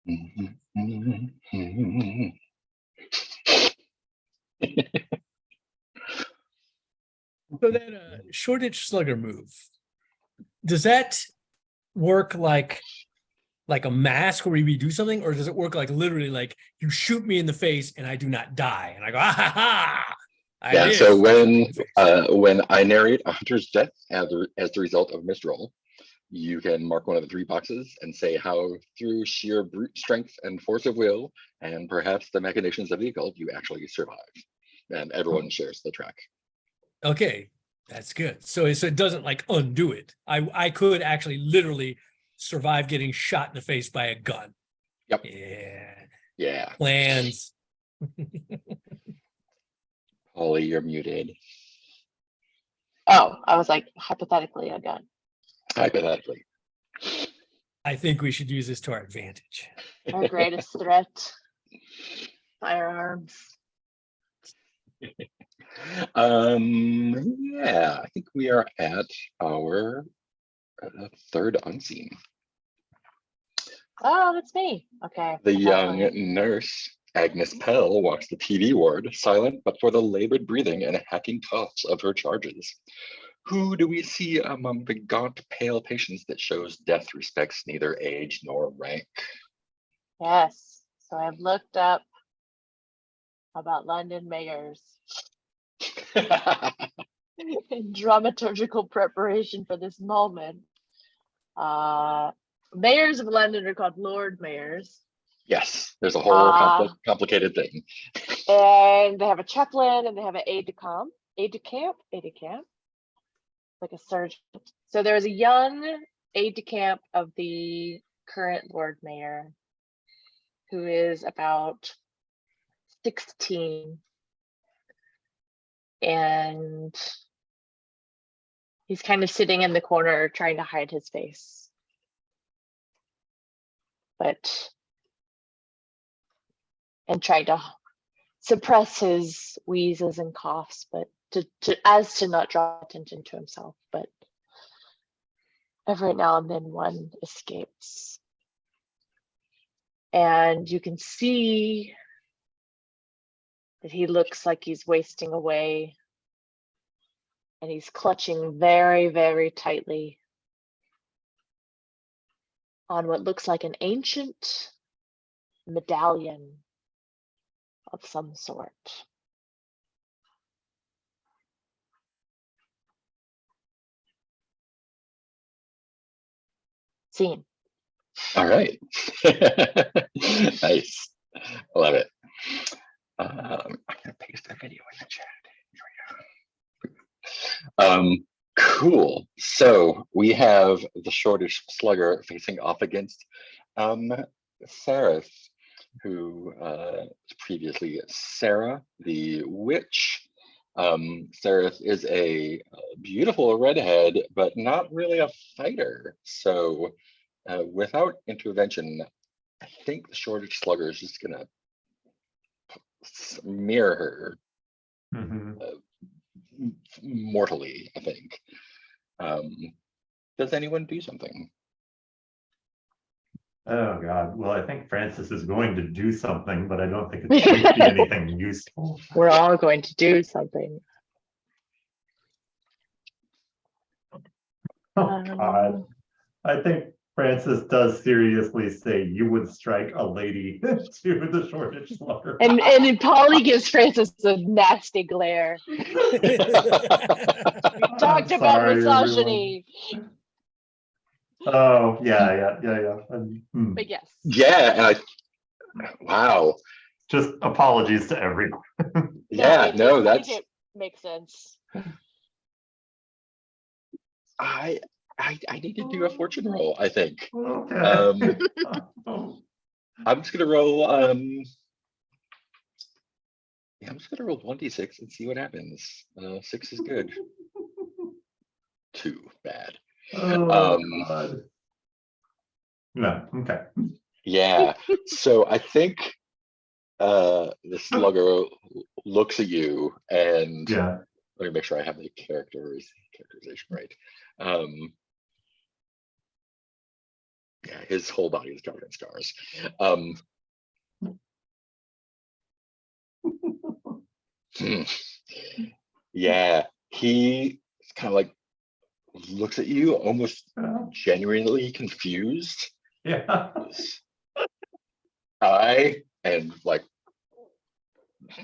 So that Shoreditch Slugger move, does that work like a mask where we do something, or does it work like literally like you shoot me in the face and I do not die and I go, ah ha ha, I Yeah, did. so when I narrate a hunter's death as the result of misroll, you can mark one of the 3 boxes and say how through sheer brute strength and force of will, and perhaps the machinations of the occult, you actually survive. And everyone shares the track. Okay, that's good. So it doesn't like undo it. I could actually literally survive getting shot in the face by a gun. Yep. Yeah. Yeah. Plans. Holly, you're muted. Oh, I was like, hypothetically, a gun. Hypothetically. I think we should use this to our advantage. Our greatest threat. Firearms. Yeah, I think we are at our 3rd unseen. Oh, that's me. Okay. The young nurse, Agnes Pell, walks the TV ward, silent but for the labored breathing and hacking toss of her charges. Who do we see among the gaunt, pale patients that shows death respects neither age nor rank? Yes. So I've looked up about London mayors in dramaturgical preparation for this moment. Mayors of London are called Lord Mayors. Yes, there's a whole complicated thing. And they have a chaplain and they have an aide de camp, like a surgeon. So there's a young aide de camp of the current Lord Mayor who is about 16. And he's kind of sitting in the corner trying to hide his face. And trying to suppress his wheezes and coughs, but to not draw attention to himself. But every now and then one escapes. And you can see that he looks like he's wasting away. And he's clutching very, very tightly on what looks like an ancient medallion of some sort. Scene. All right. Nice. Love it. I'm gonna paste that video in the chat. Here we go. Cool. So we have the Shoreditch Slugger facing off against Sareth, who was previously Sarah the Witch. Sareth is a beautiful redhead, but not really a fighter. So without intervention, I think the Shoreditch Slugger is just gonna mirror her mortally, I think. Does anyone do something? Oh, God. Well, I think Francis is going to do something, but I don't think it's going to be anything useful. We're all going to do something. Oh, God. I think Francis does seriously say you would strike a lady to the shortage slugger. And then Polly gives Francis a nasty glare. We talked about Sorry, misogyny. Oh, yeah. But yes. Yeah, and wow. Just apologies to everyone. Yeah, no, it that's makes sense. I need to do a fortune roll, I think. Okay. I'm just gonna roll yeah, I'm just gonna roll 1d6 and see what happens. 6 is good. 2 bad. Oh, God. No, okay. Yeah. So I think the slugger looks at you and Yeah. let me make sure I have the characterization right. Yeah, his whole body is covered in scars. Yeah, he kind of like looks at you almost genuinely confused. Yeah. And like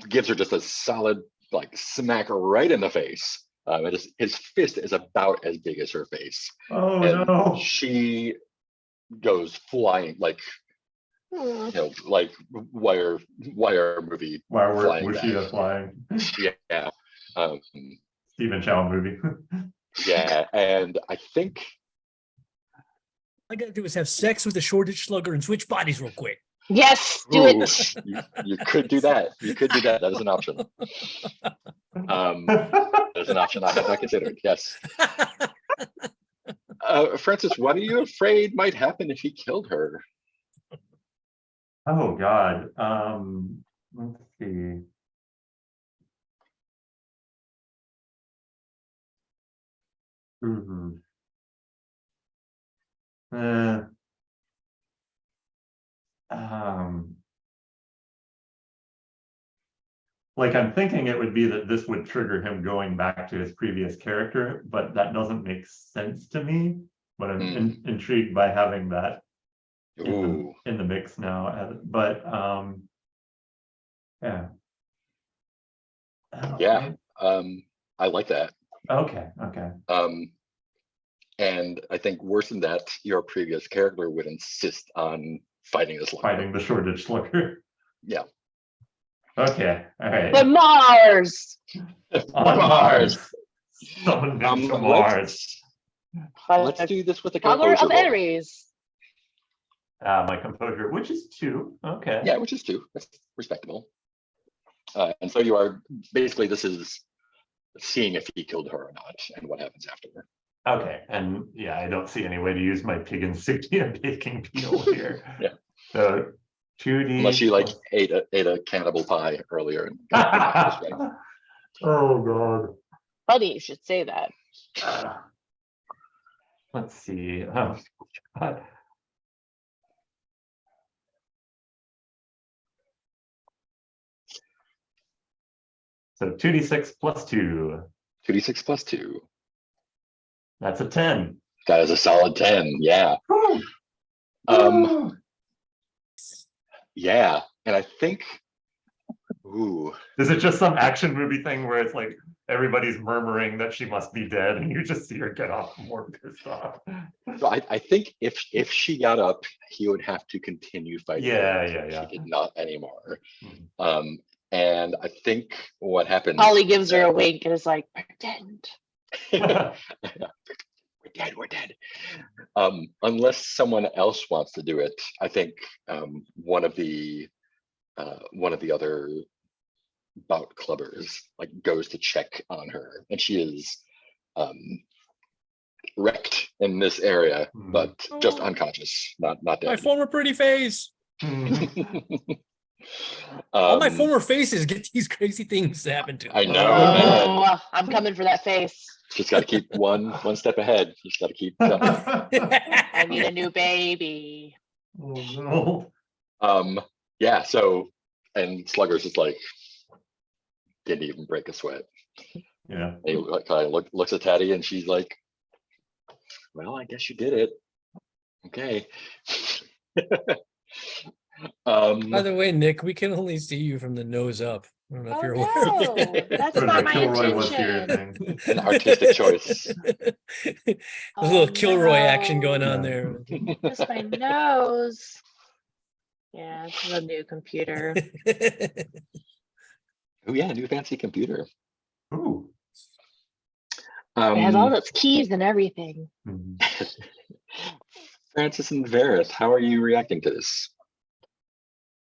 gives her just a solid like smack right in the face. His fist is about as big as her face. Oh, And no. she goes flying like like wire movie Wow, we're flying Wushida back. flying. Yeah. Stephen Chow movie. Yeah, and I think All I gotta do is have sex with a shortage slugger and switch bodies real quick. Yes, do ooh, it. you could do that. You could do that. That is an option. That is an option I have not considered. Yes. Francis, what are you afraid might happen if he killed her? Oh, God. Let's see. Like I'm thinking it would be that this would trigger him going back to his previous character, but that doesn't make sense to me. But I'm intrigued by having that Ooh. in the mix now. But yeah. Yeah. I like that. Okay. And I think worse than that, your previous character would insist on fighting this slugger. Fighting the shortage slugger. Yeah. Okay. All right. The Mars. On Mars. Summoned him to Mars. Let's do this with a Color composure of roll. Aries. My composure, which is 2. Okay. Yeah, which is 2. That's respectable. And so you are basically, this is seeing if he killed her or not and what happens after. Okay, and yeah, I don't see any way to use my pig insignia baking peel here. Yeah. So 2D. Unless you like ate a cannibal pie earlier. And got this right. Oh, God. Funny you should say that. Let's see. Oh, God. So 2D6 plus 2. 2d6 plus 2. That's a 10. That is a solid 10. Yeah. Yeah. And I think, ooh. Is it just some action movie thing where it's like everybody's murmuring that she must be dead and you just see her get off more pissed off? So I think if she got up, he would have to continue fighting. Yeah. She did not anymore. And I think what happens. Polly gives her a wink and is like, pretend. We're dead. Unless someone else wants to do it, I think one of the other bout clubbers like goes to check on her, and she is wrecked in this area, but just unconscious, not dead. My former pretty face. All my former faces get these crazy things to happen to. I know, man. Oh, I'm coming for that face. Just got to keep one step ahead. Just got to keep jumping. I need a new baby. Oh Yeah, so, and Slugger's just like, didn't even break a sweat. no. Yeah. And he kind of looks at Taddy and she's like, well, I guess you did it. Okay. By the way, Nick, we can only see you from the nose up. I don't know if Oh you're aware. no, that's Sort of not a my Kilroy was here intention. thing. An artistic choice. There's a Oh, little Kilroy action no. going on Yeah. there. Just my nose. Yeah, it's a new computer. Oh yeah, new fancy computer. Ooh. It has all its keys and everything. Mhm. Francis and Varys, how are you reacting to this?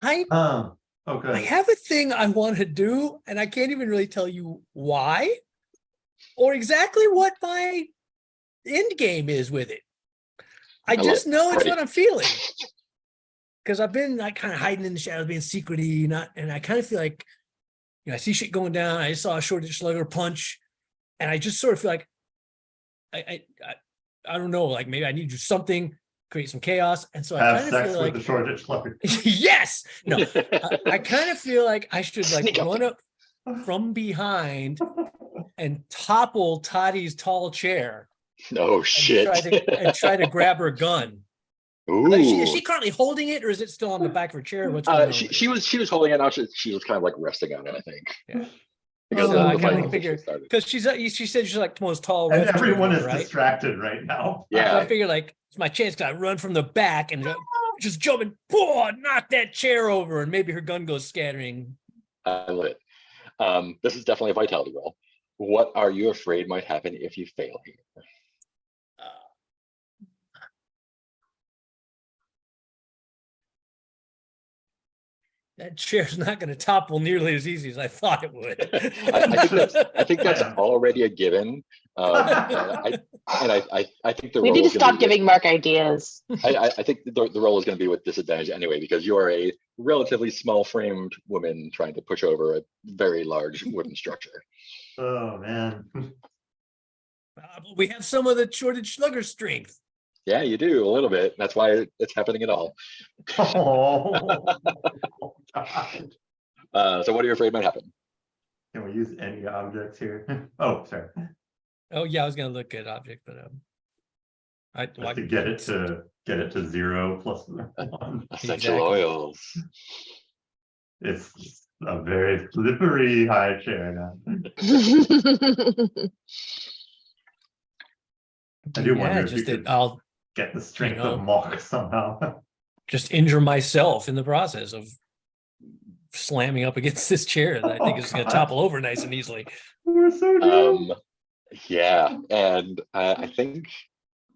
I Okay. have a thing I want to do, and I can't even really tell you why or exactly what my end game is with it. I I'll just let know it's Freddie- what I'm feeling. Because I've been like kind of hiding in the shadows, being secrety, and I kind of feel like, I see shit going down. I just saw a Shortage Slugger punch, and I just sort of feel like I don't know, like maybe I need to do something, create some chaos, and so I Have kind of sex feel with like the Shoreditch Slugger. yes, no, I kind of feel like I should like Sneak up run up from behind and topple Toddy's tall chair Oh and shit. try to grab her gun. Ooh. Like, is she currently holding it, or is it still on the back of her chair? What's going on? with She it? was holding it out. She was kind of like resting on it, I think. Yeah. Because So I the kinda fight figured- started. Because she said she's like the most tall. And ref everyone trainer, is right? distracted right now. Yeah. So I figured like it's my chance because I run from the back and just jump and knock that chair over, and maybe her gun goes scattering. I love it. This is definitely a vitality roll. What are you afraid might happen if you fail here? That chair's not going to topple nearly as easy as I thought it would. I think that's Yeah. already a given. I think the We roll need to is gonna stop be with- giving Mark ideas. I think the role is going to be with disadvantage anyway, because you are a relatively small framed woman trying to push over a very large wooden structure. Oh man. But we have some of the Shortage Slugger strength. Yeah, you do a little bit. That's why it's happening at all. Oh, God. So what are you afraid might happen? Can we use any objects here? Oh, sorry. Oh yeah, I was going to look at object, but Just to get it to 0 plus 1. Essential Exactly. oils. It's a very slippery high chair now. I do wonder if you just that could I'll get the strength know. of Mok somehow. just injure myself in the process of slamming up against this chair that I think is going to God. topple over nice and easily. We're so doomed. Yeah, and I think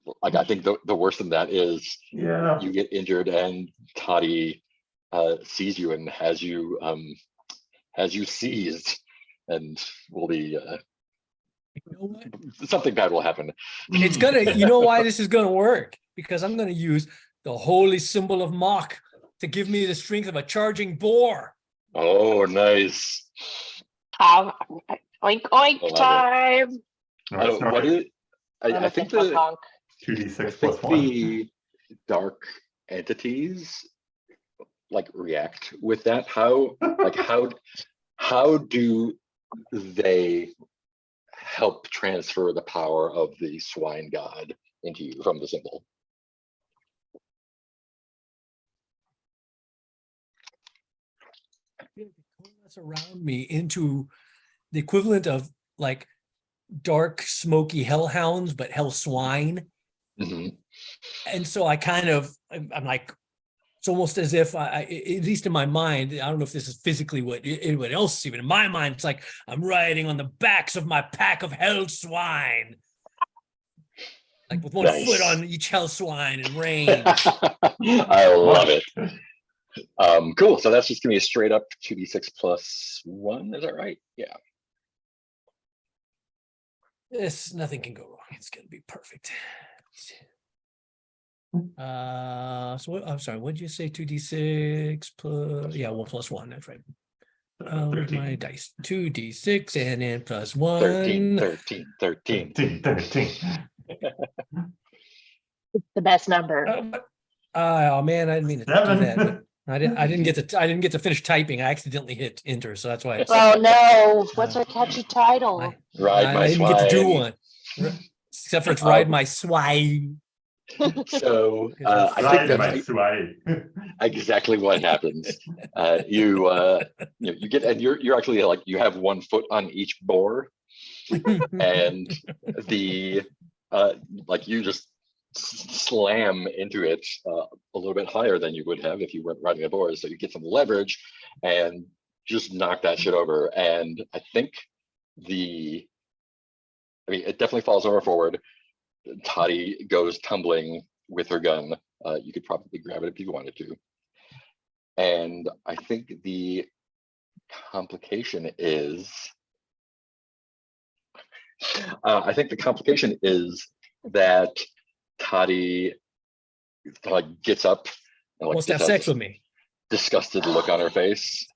the worst of that is Yeah. you get injured and Toddy sees you and has you seized, and will be You know what? something bad will happen. It's gonna, you know why this is gonna work? Because I'm gonna use the holy symbol of Mok to give me the strength of a charging boar. Oh, nice. Oink oink love it. time. I don't, what is? I think the 2d6 I plus think 1. the dark entities like react with that. How do they help transfer the power of the swine god into you from the symbol? I feel like they coalesce around me into the equivalent of like dark, smoky hellhounds, but hell swine. Mhm. And so I kind of, I'm like, it's almost as if I, at least in my mind, I don't know if this is physically what anyone else is, even in my mind, it's like I'm riding on the backs of my pack of hell swine. Like with one Nice. foot on each hell swine and range. I love it. Cool. So that's just gonna be a straight up 2d6 plus 1. Is that right? Yeah. Nothing can go wrong. It's gonna be perfect. So what, I'm sorry, what did you say? 2d6 plus, yeah, 1 plus 1. That's right. Where's my 13. dice? 2d6 and then plus 1. 13. 13. The best number. Oh man, I didn't mean to do that. but Seven. I didn't get to finish typing. I accidentally hit enter, so that's why it's. Oh no, what's our catchy title? I, Ride my I didn't get to do swine. one. Except for it's ride my swine. So Because I think Ride that's my sway. exactly what happens. You get, and you're actually like, you have 1 foot on each boar, and the like you just slam into it a little bit higher than you would have if you weren't riding a boar, so you get some leverage and just knock that shit over. And I think it definitely falls over forward. Toddy goes tumbling with her gun. You could probably grab it if you wanted to. And I think the complication is that Toddy like gets up and like Wants to have just sex has with me. disgusted look on her face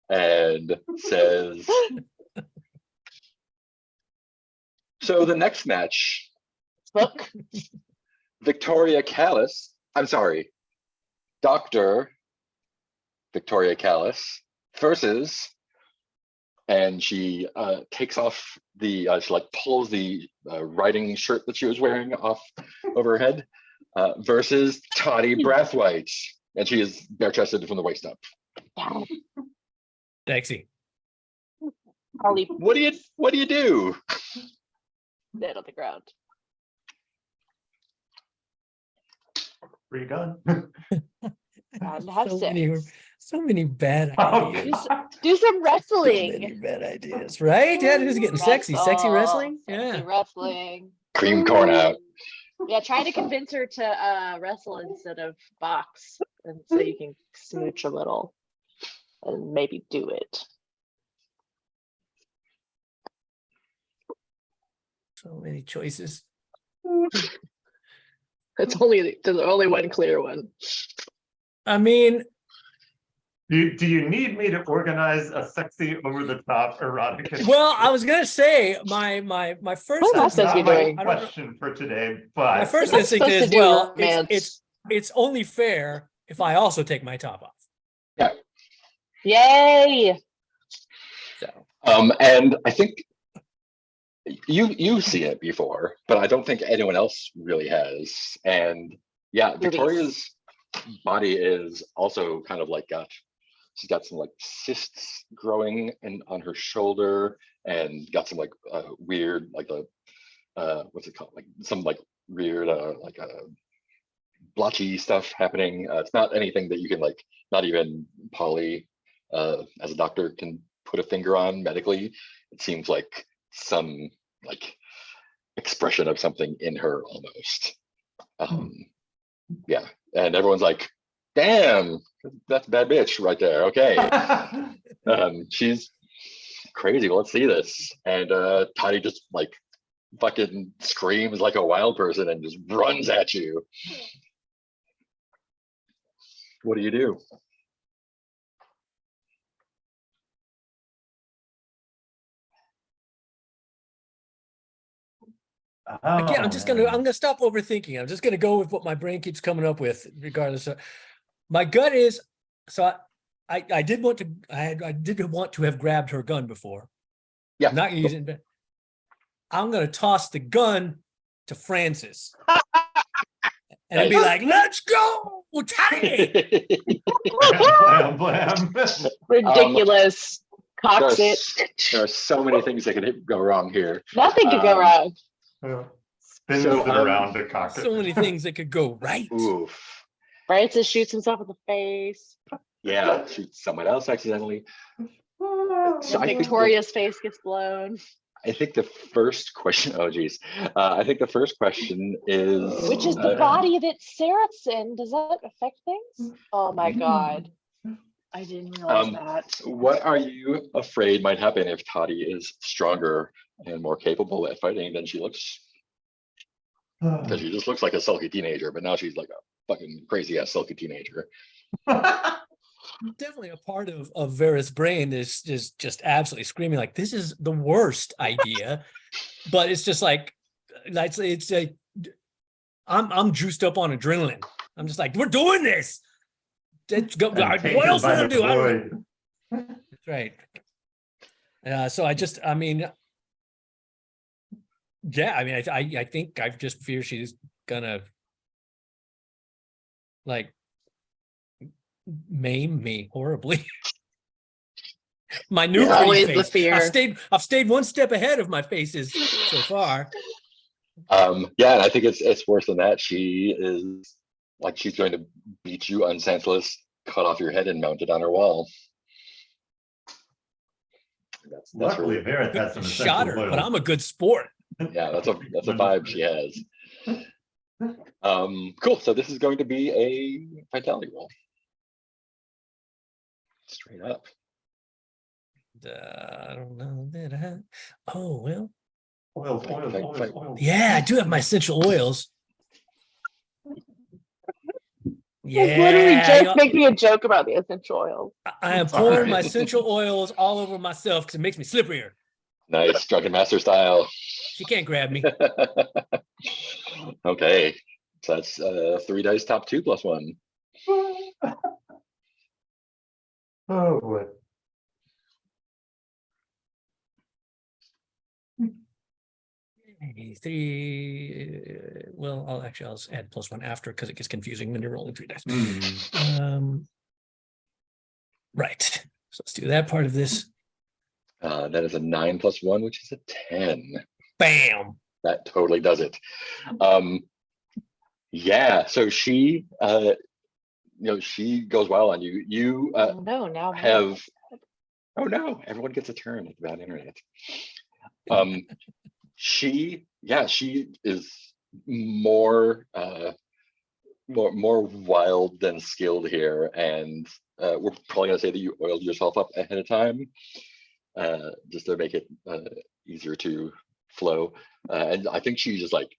and says, so the next match, Book. Victoria Callis, I'm sorry, Dr. Victoria Callis versus, and she takes off she like pulls the riding shirt that she was wearing off over her head, versus Toddy Brathwaite. And she is bare-chested from the waist up. Down. Sexy. I'll What do you do? dead on the ground. Free gun. And have So many bad Oh, ideas. God. Do some So wrestling. many bad ideas, right? Yeah, it is getting sexy. Sexy wrestling. Sexy Yeah. wrestling. Cream corn out. Yeah, try to convince her to wrestle instead of box, and so you can smooch a little, and maybe do it. So many choices. There's only one clear one. I mean, Do you need me to organize a sexy over-the-top erotic? well, I was gonna say my first What am I instinct- supposed to be Not my doing? I don't know. question for today, My but first I'm instinct supposed to is, do well, romance. it's only fair if I also take my top off. Yay! So And I think you've seen it before, but I don't think anyone else really has. And yeah, Movies. Victoria's body is also kind of like she's got some like cysts growing on her shoulder, and got some like weird like what's it called, like some like weird blotchy stuff happening. It's not anything that you can like, not even Polly as a doctor can put a finger on medically. It seems like some like expression of something in her almost. Yeah, and everyone's like, damn, that's a bad bitch right there. Okay. She's crazy. Let's see this. And Toddy just like fucking screams like a wild person and just runs at you. What do you do? again, Oh, I'm man. gonna stop overthinking. I'm just gonna go with what my brain keeps coming up with, regardless of my gut is. So I did want to have grabbed her gun before. Yeah. I'm not gonna use it. But I'm gonna toss the gun to Francis. And I'd be Nice. like, let's go, Toddy. Blam, blam, blam. Ridiculous. Cocks it. There are so many things that could go wrong here. Nothing could go wrong. Spins So, it around to cock it. So many things that could go right. Oof. Francis shoots himself in the face. Yeah, shoots someone else accidentally. So I think Victoria's face gets blown. I think the first question, oh geez. I think the first question is Which is the body that Sarah's in. Does that affect things? Oh my god. I didn't realize that. what are you afraid might happen if Toddy is stronger and more capable at fighting than she looks? Because she just looks like a sulky teenager, but now she's like a fucking crazy ass sulky teenager. Definitely a part of Vera's brain is just absolutely screaming like, this is the worst idea. But it's just like, it's like I'm juiced up on adrenaline. I'm just like, we're doing this. Let's go. And What tainted else by want to the do? I don't know. void. That's right. So I mean, yeah, I mean, I think I just fear she's gonna like maim me horribly. My new Yeah. pretty Always the face. fear. I've stayed one step ahead of my faces so far. Yeah, and I think it's worse than that. She is like she's going to beat you unsenseless, cut off your head, and mount it on her wall. That's Luckily, her. Vera has some Shot essential her, but oils. I'm a good sport. Yeah, that's a vibe she has. Cool. So this is going to be a vitality roll. Straight up. I don't know that. Oh well. Oils, oils, Fight, oils, fight. oils. Yeah, I do have my essential oils. Like, literally Yeah, just y'all- making a joke about the essential oils. I am Sorry. pouring my essential oils all over myself because it makes me slipperier. Nice, Drunken Master style. She can't grab me. Okay, so that's 3 dice top 2 plus 1. Oh, boy. Well, I'll add +1 after because it gets confusing when you're rolling 3 dice. Hmm. Right. So let's do that part of this. That is a 9 plus 1, which is a 10. Bam. That totally does it. Yeah, so she she goes wild on you. You No, now have oh no, everyone gets a turn at the bad internet. She is more wild than skilled here, and we're probably gonna say that you oiled yourself up ahead of time, just to make it easier to flow. And I think she just like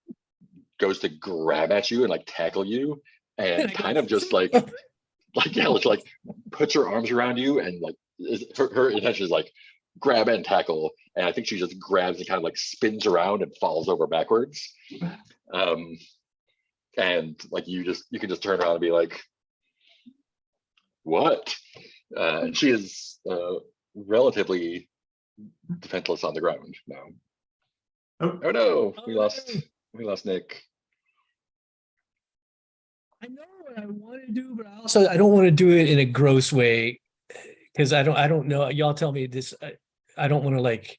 goes to grab at you and like tackle you, and kind of just like puts her arms around you, and like her intention is like grab and tackle, and I think she just grabs and kind of like spins around and falls over backwards. And like you can just turn around and be like, what? And she is relatively defenseless on the ground now. Oh no, we lost Nick. I know what I want to do, but I don't want to do it in a gross way because I don't know. Y'all tell me this. I don't want to like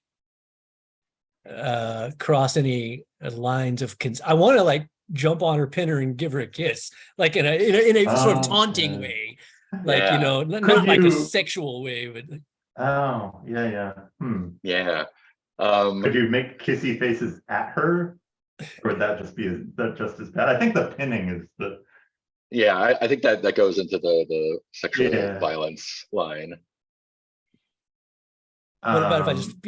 cross any lines of I want to like jump on her, pin her, and give her a kiss, like in a sort of taunting Okay. way, like Yeah. not like a you- sexual way, but Oh, yeah. Yeah. Could you make kissy faces at her? Or would that just as bad? I think the pinning is the. Yeah, I think that goes into the sexual Yeah. violence line. what about if I just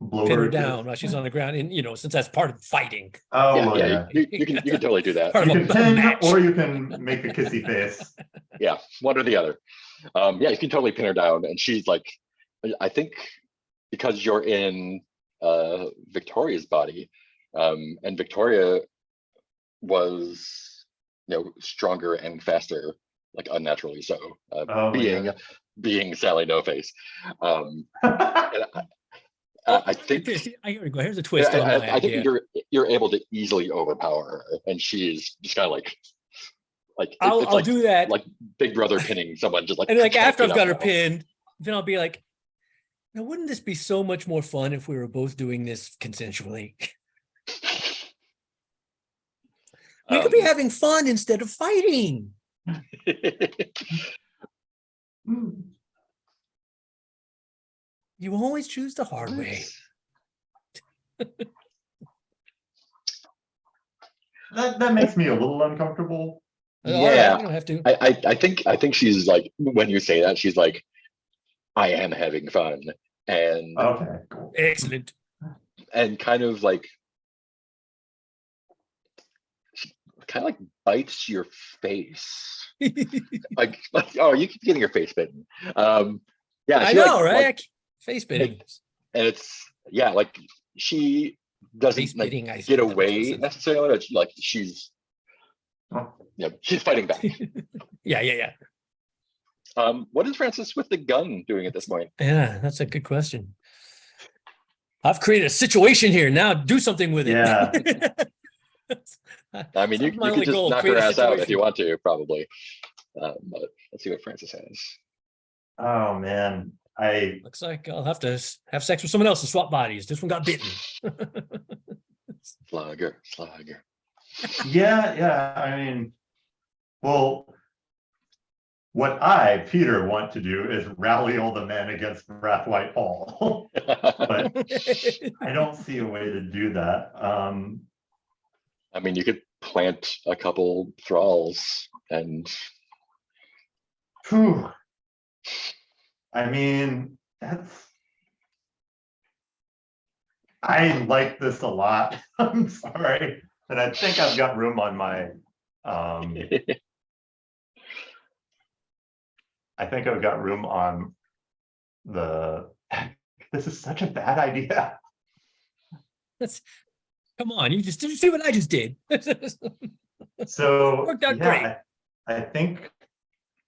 blow pin her a kiss? down while she's on the ground, and since that's part of fighting, Oh, Yeah, well, yeah, you can totally do that. Part You of can a pin match. or you can make a kissy face. Yeah, one or the other. Yeah, you can totally pin her down, and she's like, I think because you're in Victoria's body, and Victoria was stronger and faster, like unnaturally so, Oh, being Sally No Face. And I think here we go. Here's a twist on my I think idea. you're able to easily overpower her, and she's just kind of like I'll it's like do that, like Big Brother pinning someone, just like and like after can't I've get got her up. pinned, then I'll be like, now wouldn't this be so much more fun if we were both doing this consensually? We could be having fun instead of fighting. You always choose the hard way. That makes me a little uncomfortable. All right, Yeah. you don't have to. I think she's like, when you say that, she's like, I am having fun, and Okay, cool. Excellent. and kind of like bites your face, like oh, you keep getting your face bitten. Yeah, I she, know, like, right? Face bitting. and it's like she doesn't Face like bitting. I get away necessarily. But like she's Yeah, she's fighting back. Yeah. What is Francis with the gun doing at this point? Yeah, that's a good question. I've created a situation here. Now do something with it. Yeah. I mean, you That's my could only just goal, knock create her a ass out if situation. you want to, probably. But let's see what Francis has. Oh, man. Looks like I'll have to have sex with someone else and swap bodies. This one got bitten. Slugger. Yeah. I mean, well, what I, Peter, want to do is rally all the men against Brathwaite Hall. But I don't see a way to do that. I mean, you could plant a couple thralls and Whew. I mean, I like this a lot. I'm sorry. And I think I've got room on my, I think I've got room on this is such a bad idea. Come on, did you see what I just did? So, Worked out great. I think,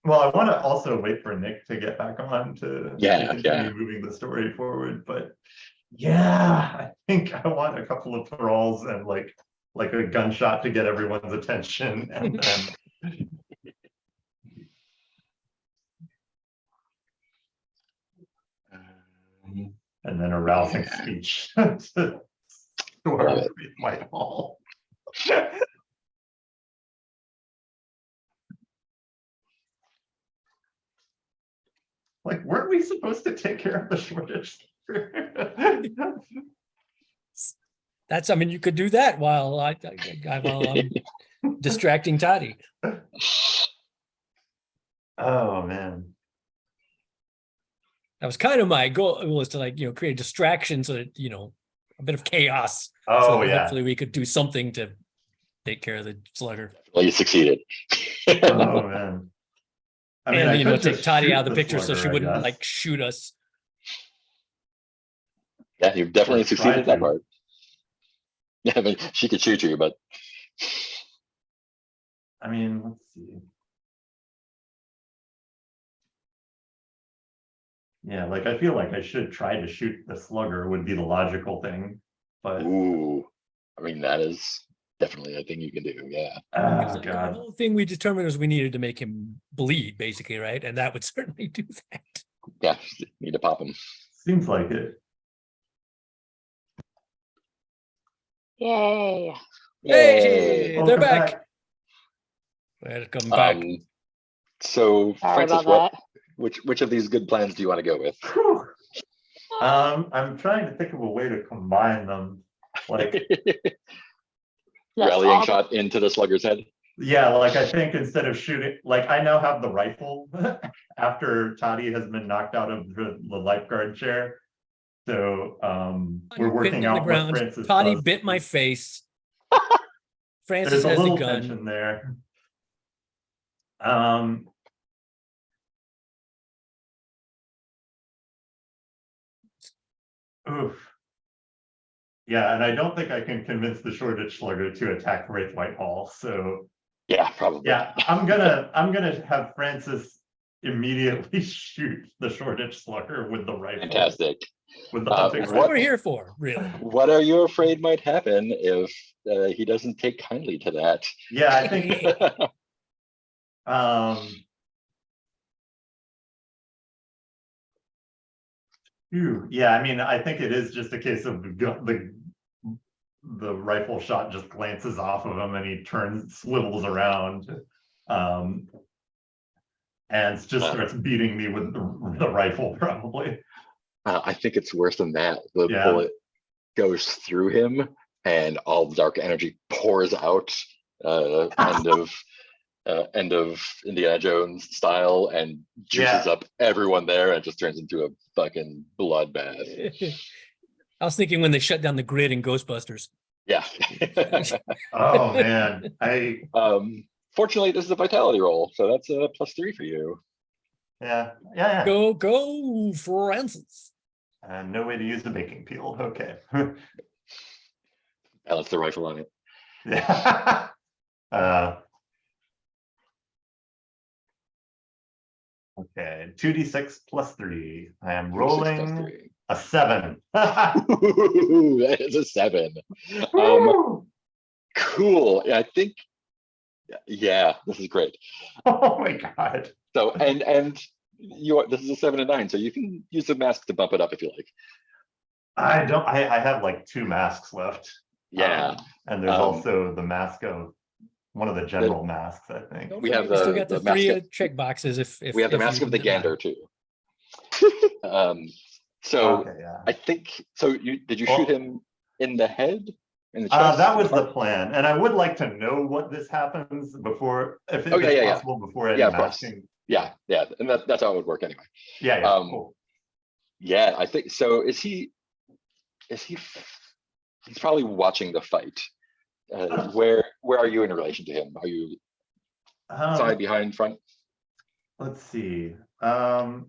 well, I want to also wait for Nick to get back on to continue moving the story forward, but yeah, I think I want a couple of thralls and like a gunshot to get everyone's attention, and then a rousing speech to Whitehall. Like, weren't we supposed to take care of the shortage? I mean, you could do that while I'm distracting Toddy. Oh, man. That was kind of my goal, was to create a distraction so that, a bit of chaos. Oh, So yeah. hopefully we could do something to take care of the slugger. Well, you succeeded. Oh, man. I mean, I could take just Toddy shoot out of the picture so slugger, she I wouldn't guess. shoot us. Yeah, you've definitely Or succeeded try that to. part. Yeah, I mean, she could shoot you, but I mean, let's see. Yeah, like I feel like I should try to shoot the slugger would be the logical thing, but ooh, I mean, that is definitely a thing you can do. Yeah. oh The god. whole thing we determined was we needed to make him bleed, basically, right? And that would certainly do that. Yeah, need to pop them. Seems like it. Yay. Hey, they're Welcome back. Welcome back. So Sorry Francis, about that. which of these good plans do you want to go with? Whew. I'm trying to think of a way to combine them. Like, Yes, Rallying all- shot into the slugger's head. yeah, like I think instead of shooting, like I now have the rifle after Toddy has been knocked out of the lifeguard chair. So we're working Bitten on the out what ground. Francis Toddy does. bit my face. Francis There's a has the little gun. tension there. Oof. Yeah, and I don't think I can convince the Shoreditch Slugger to attack Wraith Whitehall. So Yeah, probably. yeah, I'm gonna have Francis immediately shoot the Shoreditch Slugger with the rifle. Fantastic. With the hunting That's what- what we're rifle. here for, really. What are you afraid might happen if he doesn't take kindly to that? Yeah, I think yeah, I mean, I think it is just a case of the rifle shot just glances off of him and he swivels around. And just starts beating me with the rifle, probably. I think it's worse than that. The Yeah. bullet goes through him and all the dark energy pours out, end of Indiana Jones style, and juices Yeah. up everyone there and just turns into a fucking bloodbath. I was thinking when they shut down the grid in Ghostbusters. Yeah. Oh man, Fortunately, this is a vitality roll, so that's a +3 for you. yeah. Go, Francis. And no way to use the baking peel. Okay. Balance the rifle on it. Yeah. Okay, 2d6 plus 3. I am 6 plus rolling 3. a 7. Ooh, that is a 7. Cool. Yeah, I think. Yeah, this is great. Oh my god. So and this is a 7 and 9, so you can use the mask to bump it up if you like. I have like 2 masks left. Yeah. And there's Um, also the mask of one of the general masks, I think. Don't We have forget, we still got the the three mask check boxes if we have the if mask you of the die. gander too. So Okay, yeah. I think so. Did you Well- shoot him in the head? In the chest? That in was the heart? plan, and I would like to know what this happens before, if Oh, yeah, it's yeah, yeah. possible, before any Yeah, of course. masking. Yeah, and that's how it would work anyway. Yeah, cool. Yeah, I think so. He's probably watching the fight. Where are you in relation to him? Are you side, behind, front? Let's see. I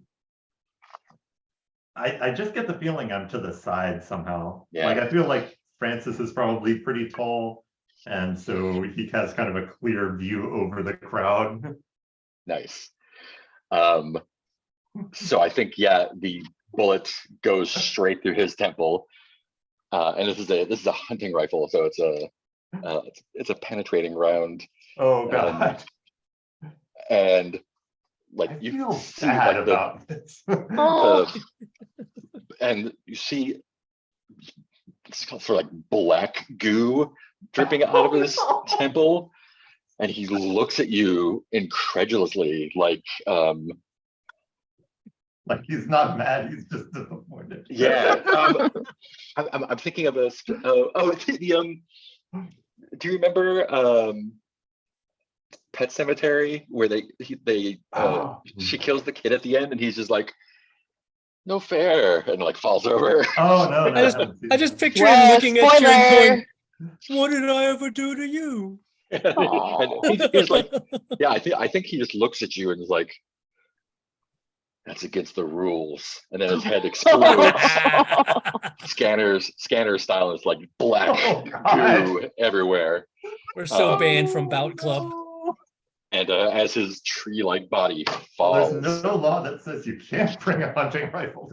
just get the feeling I'm to the side somehow. Yeah. Like I feel like Francis is probably pretty tall, and so he has kind of a clear view over the crowd. Nice. So I think the bullet goes straight through his temple, and this is a hunting rifle, so it's a penetrating round, Oh god. and like I you feel see sad like about this. Oh, and you see it's sort of like black goo dripping out of his Oh, no. temple, and he looks at you incredulously, like Like he's not mad, he's just disappointed. yeah. I'm thinking of this. Do you remember Pet Cemetery, where she kills the kid at the end, and he's just like, no fair, and like falls over. Oh no, no, I just, haven't seen I just that. picture him well, looking at you and spoiler. going, "What did I ever do to you?" And he's like, yeah, I think he just looks at you and is like, that's against the rules, and then his head explodes. Scanner style is like black Oh god. goo everywhere, We're so banned from Oh, Bout Club. no. and as his tree-like body Well, falls. there's no law that says you can't bring a hunting rifle.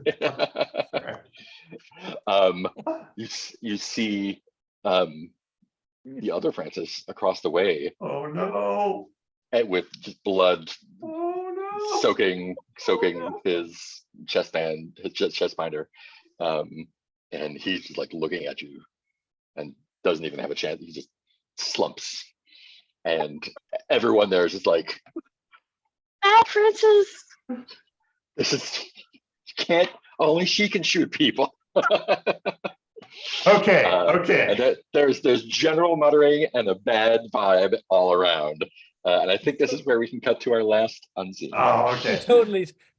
You see the other Francis across the way, Oh no. with just blood Oh no. soaking his chestband, his chest binder, and he's just like looking at you and doesn't even have a chance. He just slumps, and everyone there is just like, Bad Francis. this is, you can't, only she can shoot people. Okay, And okay. there's general muttering and a bad vibe all around. And I think this is where we can cut to our last unseen. Oh, okay.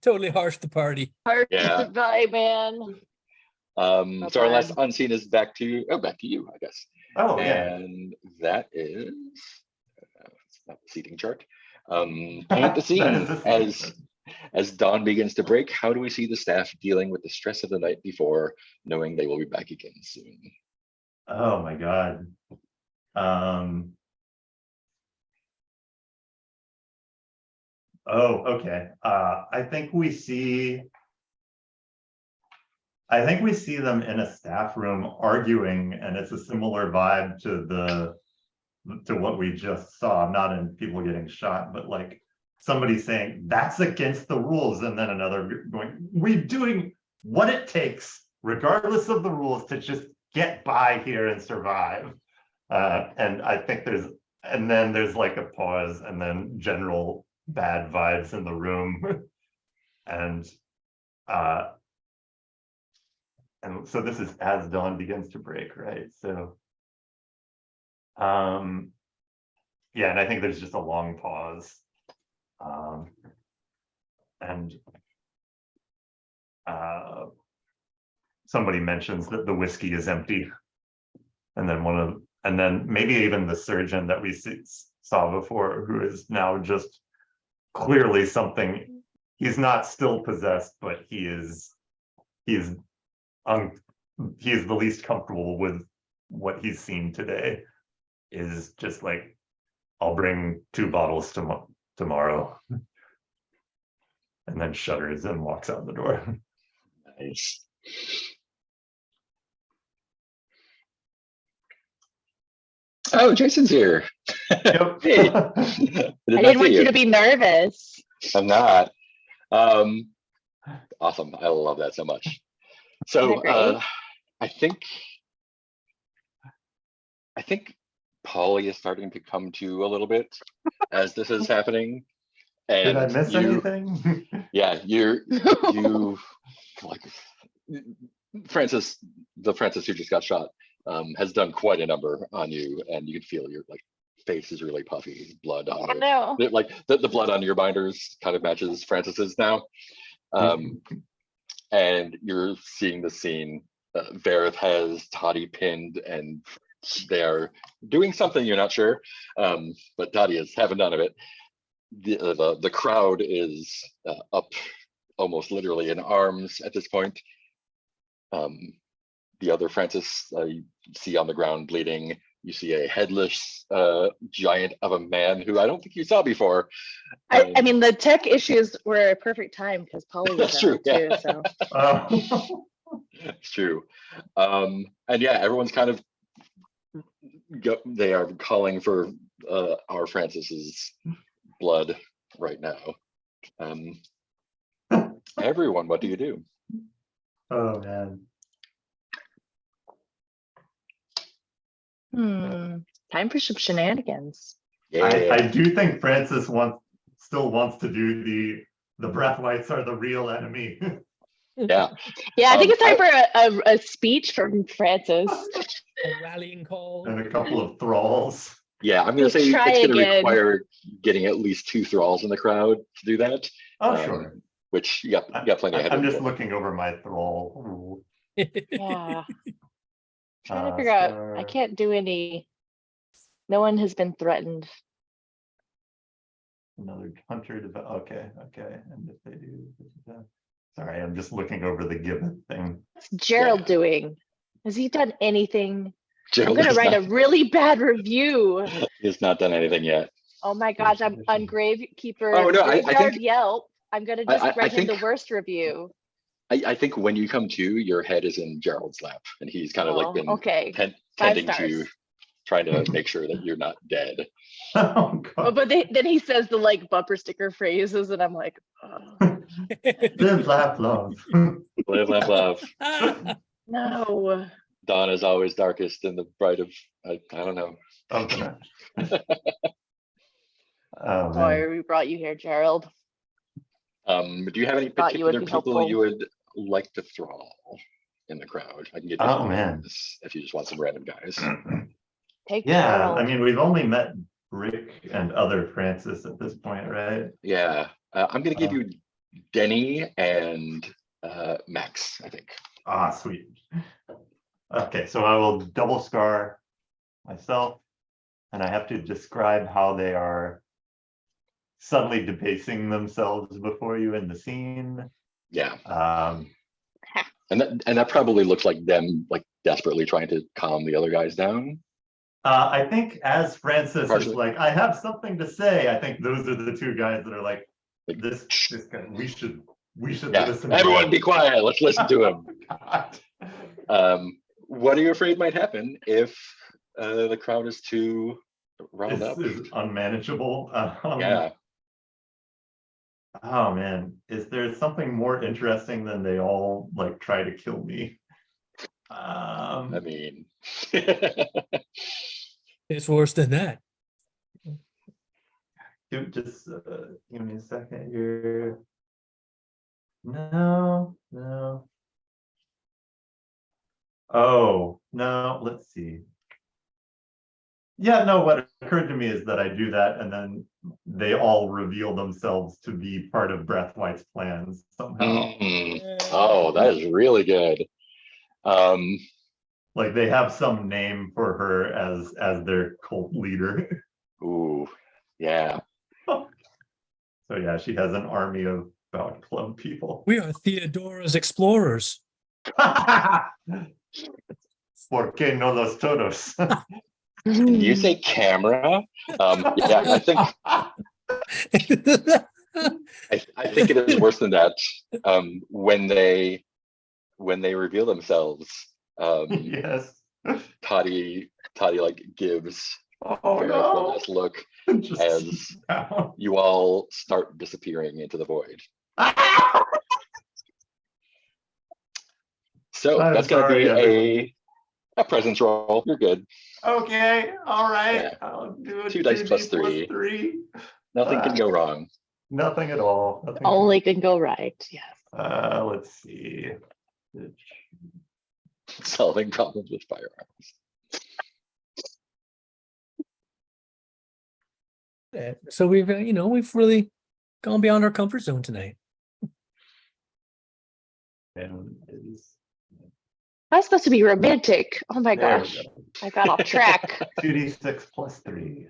Totally harsh the party. Hard Yeah. to buy, man. So our last unseen is back to you, I guess. Oh, yeah. And that is it's not the seating chart. Paint the scene. That is the scene. As dawn begins to break, how do we see the staff dealing with the stress of the night before, knowing they will be back again soon? Oh my god. Oh, okay. I think we see them in a staff room arguing, and it's a similar vibe to what we just saw, not in people getting shot, but like somebody saying that's against the rules, and then another going, we're doing what it takes, regardless of the rules, to just get by here and survive. And I think there's like a pause, and then general bad vibes in the room. And so this is as dawn begins to break, right? So yeah, and I think there's just a long pause. And somebody mentions that the whiskey is empty, and then maybe even the surgeon that we saw before, who is now just clearly something. He's not still possessed, but he is the least comfortable with what he's seen today. Is just like, I'll bring 2 bottles tomorrow. and then shudders and walks out the door. Nice. Oh, Jason's here. Yep. Hey. I not didn't want see you to be nervous. I'm not. Awesome. I love that so much. So Great. I think Polly is starting to come to a little bit as this is happening. And Did I miss anything? yeah, you like Francis, the Francis who just got shot, has done quite a number on you, and you can feel your like face is really puffy, blood on I your, know. like the blood on your binders kind of matches Francis's now. And you're seeing the scene. Vareth has Toddy pinned, and they are doing something you're not sure, but Toddy is having none of it. The crowd is up almost literally in arms at this point. The other Francis you see on the ground bleeding. You see a headless giant of a man who I don't think you saw before. I mean, the tech issues were a perfect time because Polly was That's out true, too. yeah. So It's true. And yeah, everyone's kind of they are calling for our Francis's blood right now. Everyone, what do you do? Oh man. time for some shenanigans. I do think Francis still wants to do the breathlights are the real enemy. Yeah. Yeah, I think it's time for a speech from Francis. A rallying call. And a couple of thralls. Yeah, I'm gonna say Try it's gonna again. require getting at least 2 thralls in the crowd to do that. Oh, sure. Which you got plenty of I'm headroom just for. looking over my thrall rule. Yeah. Trying to figure out. I can't do any. No one has been threatened. Another hunter. Okay. And if they do. Sorry, I'm just looking over the given thing. What's Gerald doing? Has he done anything? Gerald I'm gonna has write a not- really bad review. He has not done anything yet. Oh my gosh, I'm on Gravekeeper Oh, no, I Graveyard think- Yelp. I'm gonna just I write him the think- worst review. I think when you come to, your head is in Gerald's lap, and he's kind of like been Okay. tending stars. to, trying to make sure that you're not dead. Oh Oh, god. but then he says the like bumper sticker phrases, and I'm like, oh, Live, laugh, love. Live, laugh, love. no. Dawn is always darkest in the bright of, I don't know. Something. Oh, man. Sorry, we brought you here, Gerald. Do you have any Thought you would particular be people helpful. you would like to thrall in the crowd? I can get Oh, man. if you just want some random guys. Take Yeah, Gerald. I mean, we've only met Rick and other Francis at this point, right? Yeah, I'm gonna give you Denny and Max, I think. Ah, sweet. Okay, so I will double scar myself, and I have to describe how they are subtly debasing themselves before you in the scene. Yeah, Um, and that probably looks like them like desperately trying to calm the other guys down. I think as Francis is Partially. like, I have something to say, I think those are the 2 guys that are like, this guy, we should Yeah, listen to everyone him. be quiet. Let's listen to him. God. What are you afraid might happen if the crowd is too riled This up? is unmanageable. Yeah, Oh man, is there something more interesting than they all like try to kill me? I mean, It's worse than that. Dude, just give me a second here. No. Oh, no, let's see. Yeah, no, what occurred to me is that I do that and then they all reveal themselves to be part of Breathwhite's plans somehow. Oh, that is really good. Like they have some name for her as their cult leader. Ooh, yeah. So yeah, she has an army of about club people. We are Theodora's explorers. ¿Por qué no los todos? You say camera? Yeah, I think I think it is worse than that. When they reveal themselves, Yes. Toddy like gives Oh Ferris one no. last look Just as down. you all start disappearing into the void. So I'm that's going to be sorry, a presence roll. You're good. Okay, all right. Yeah. I'll do it. 2 dice 2D plus plus 3. 3. Nothing can go wrong. Nothing at all. Nothing Only can go right. Yes. let's see. Solving problems with firearms. So we've we've really gone beyond our comfort zone tonight. And is I was supposed to be romantic. Oh my there we gosh. go. I got off track. 2d6 plus 3.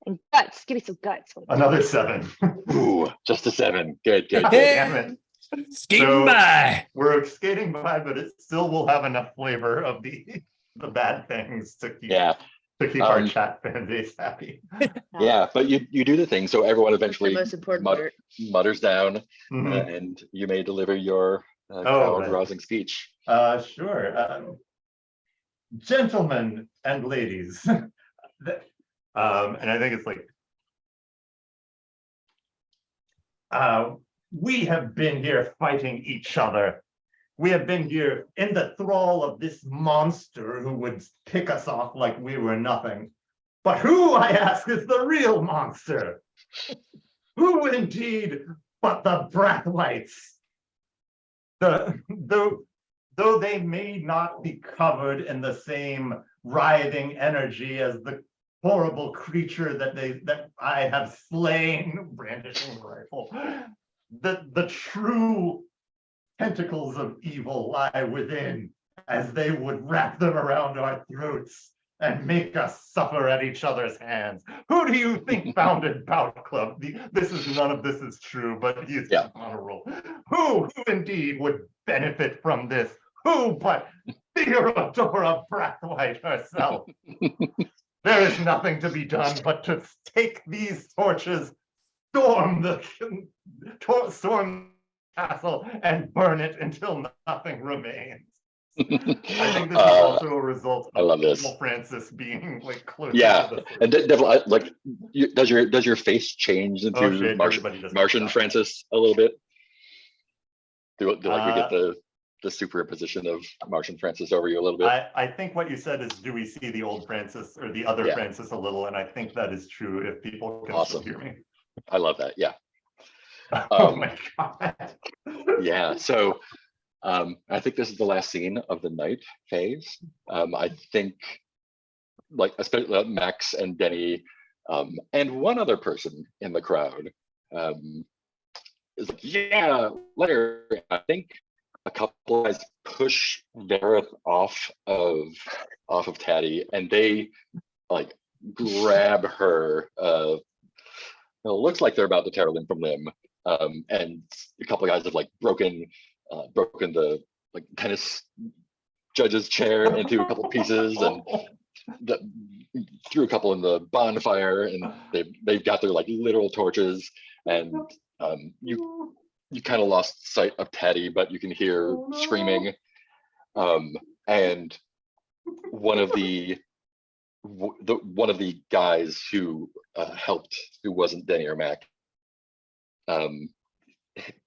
And guts. Give me some guts. Another 7. Ooh, just a 7. Good, good, good. Damn it. Skating So- by. We're skating by, but it still will have enough flavor of the bad things to keep Yeah, our Um, chat fan base happy. yeah, but you do the thing, so everyone That's the eventually most important mut- part. mutters down, Mhm. and you may deliver your Oh, crowd-rousing speech. Sure. Gentlemen and ladies. And I think it's like, we have been here fighting each other. We have been here in the thrall of this monster who would pick us off like we were nothing. But who, I ask, is the real monster? Who indeed but the Brathwaites? Though they may not be covered in the same writhing energy as the horrible creature that I have slain, brandishing the rifle, the true tentacles of evil lie within, as they would wrap them around our throats and make us suffer at each other's hands. Who do you think founded Bout Club? None of this is true, but he's Yeah. on a roll. Who indeed would benefit from this? Who but Theodora Brathwaite herself? There is nothing to be done but to take these torches, storm the castle, and burn it until nothing remains. I think this is also a result I of love this. Evil Francis being like close Yeah, to the and Devil, like, does your face change into Oh, shit, Martian everybody just Francis a little bit? Do like we get Uh, the superimposition of Martian Francis over you a little bit? I think what you said is, do we see the old Francis or the other Yeah. Francis a little? And I think that is true if people can Awesome. still hear me. I love that. Yeah, Oh Um, my God. yeah. So I think this is the last scene of the night phase. I think, like, especially Max and Denny, and one other person in the crowd is like, yeah, later. I think a couple guys push Vareth off of Taddy, and they like grab her. It looks like they're about to tear limb from limb, and a couple guys have like broken the like tennis judge's chair into a couple pieces, and threw a couple in the bonfire, and they've got their like literal torches, and you kind of lost sight of Teddy, but you can hear Oh, no. screaming, and one of the guys who helped, who wasn't Denny or Mac, kind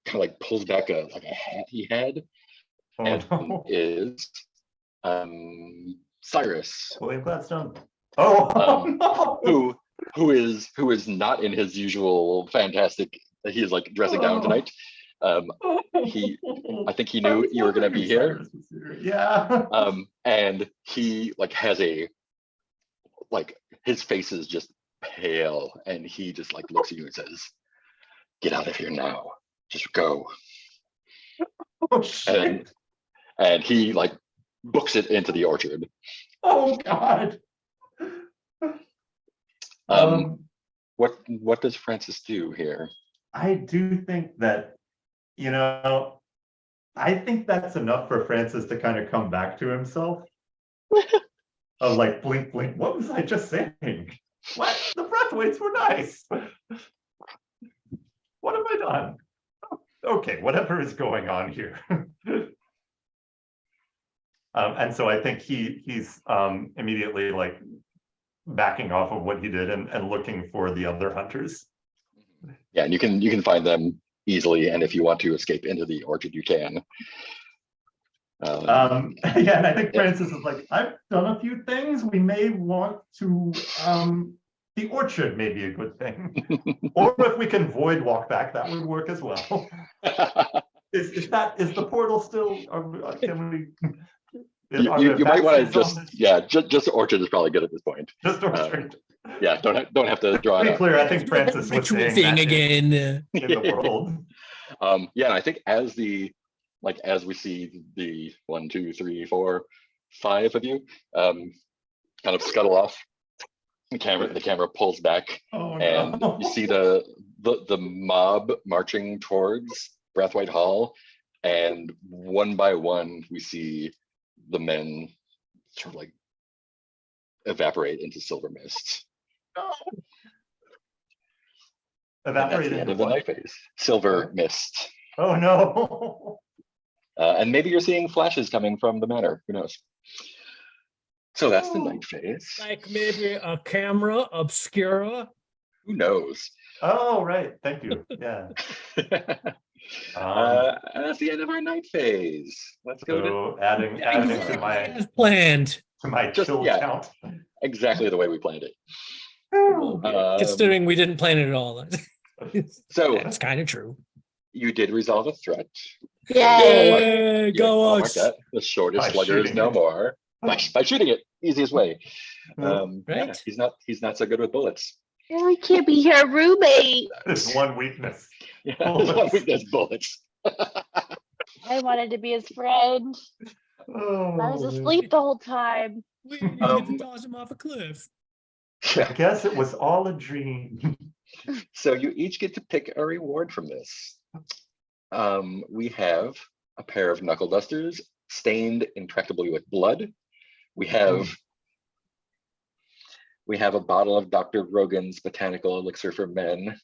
of like pulls back a hat he had, Oh, and no. is Cyrus, William Gladstone. Oh, no. who is not in his usual fantastic. He is like dressing down tonight. I think he knew you were gonna be here. Yeah. And he like has like his face is just pale, and he just like looks at you and says, "Get out of here now. Just go." Oh, shit. And he like books it into the orchard. Oh, God. What does Francis do here? I do think that, I think that's enough for Francis to kind of come back to himself. Of like, blink, blink, what was I just saying? What? The Brathwaites were nice. what have I done? Okay, whatever is going on here. And so I think he's immediately like backing off of what he did and looking for the other hunters. Yeah, and you can find them easily, and if you want to escape into the orchard, you can. Yeah, and I think Francis is like, I've done a few things. We may want to the orchard may be a good thing. Or if we can void walk back, that would work as well. Is the portal still can we You might want to just orchard is probably good at this point. just orchard. Yeah, don't have to draw To it be out. clear, I think Francis was Ritual saying thing that again. in the world. Yeah, and I think as we see the 1, 2, 3, 4, 5 of you kind of scuttle off, the camera pulls back, Oh and no. you see the mob marching towards Brathwaite Hall, and one by one we see the men sort of like evaporate into silver mist. And that's Evaporate the end into of the what? night phase. Silver mist. Oh no. And maybe you're seeing flashes coming from the manor. Who knows? So that's the night phase. Like maybe a camera obscura. Who knows? Oh right, thank you. Yeah. And that's the end of our night phase. Let's go to So adding to my As planned. chill yeah. count. exactly the way we planned it. Considering we didn't plan it at all. So That's kind of true. you did resolve a threat. Yay! Yeah, Go I'll mark us. that. The shortest By slugger is shooting no it. more. By shooting it, easiest way. Yeah, Right? he's not so good with bullets. We can't be your roommate. There's one weakness. Yeah, his one weakness, bullets. I wanted to be his friend. Oh, I was asleep the whole time. We need to toss him off a cliff. I guess it was all a dream. So you each get to pick a reward from this. We have a pair of knuckle dusters stained intractably with blood. We have a bottle of Dr. Rogan's botanical elixir for men.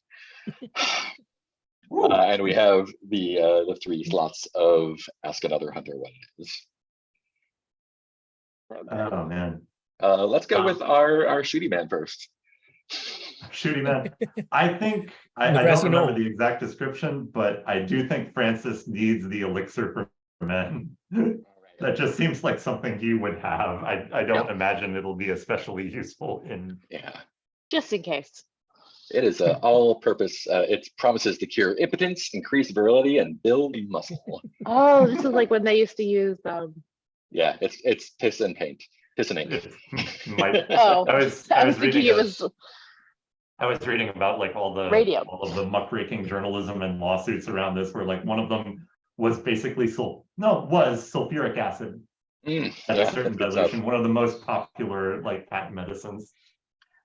And we have the 3 slots of ask another hunter what it is. Oh man. Let's go with our shooty man first. Shooting man. I think I The don't grassy remember knoll. the exact description, but I do think Francis needs the elixir for men. That just seems like something he would have. I don't imagine it'll be especially useful in. Yeah, Just in case. it is all-purpose. It promises to cure impotence, increase virility, and build muscle. Oh, this is like when they used to use Yeah, it's piss and paint, piss and ink. It might. Oh, I was thinking reading it was I was reading about like all Radio. of the muckraking journalism and lawsuits around this, where like one of them was basically sulfuric acid at a certain that's good stuff. dilution, one of the most popular like patent medicines.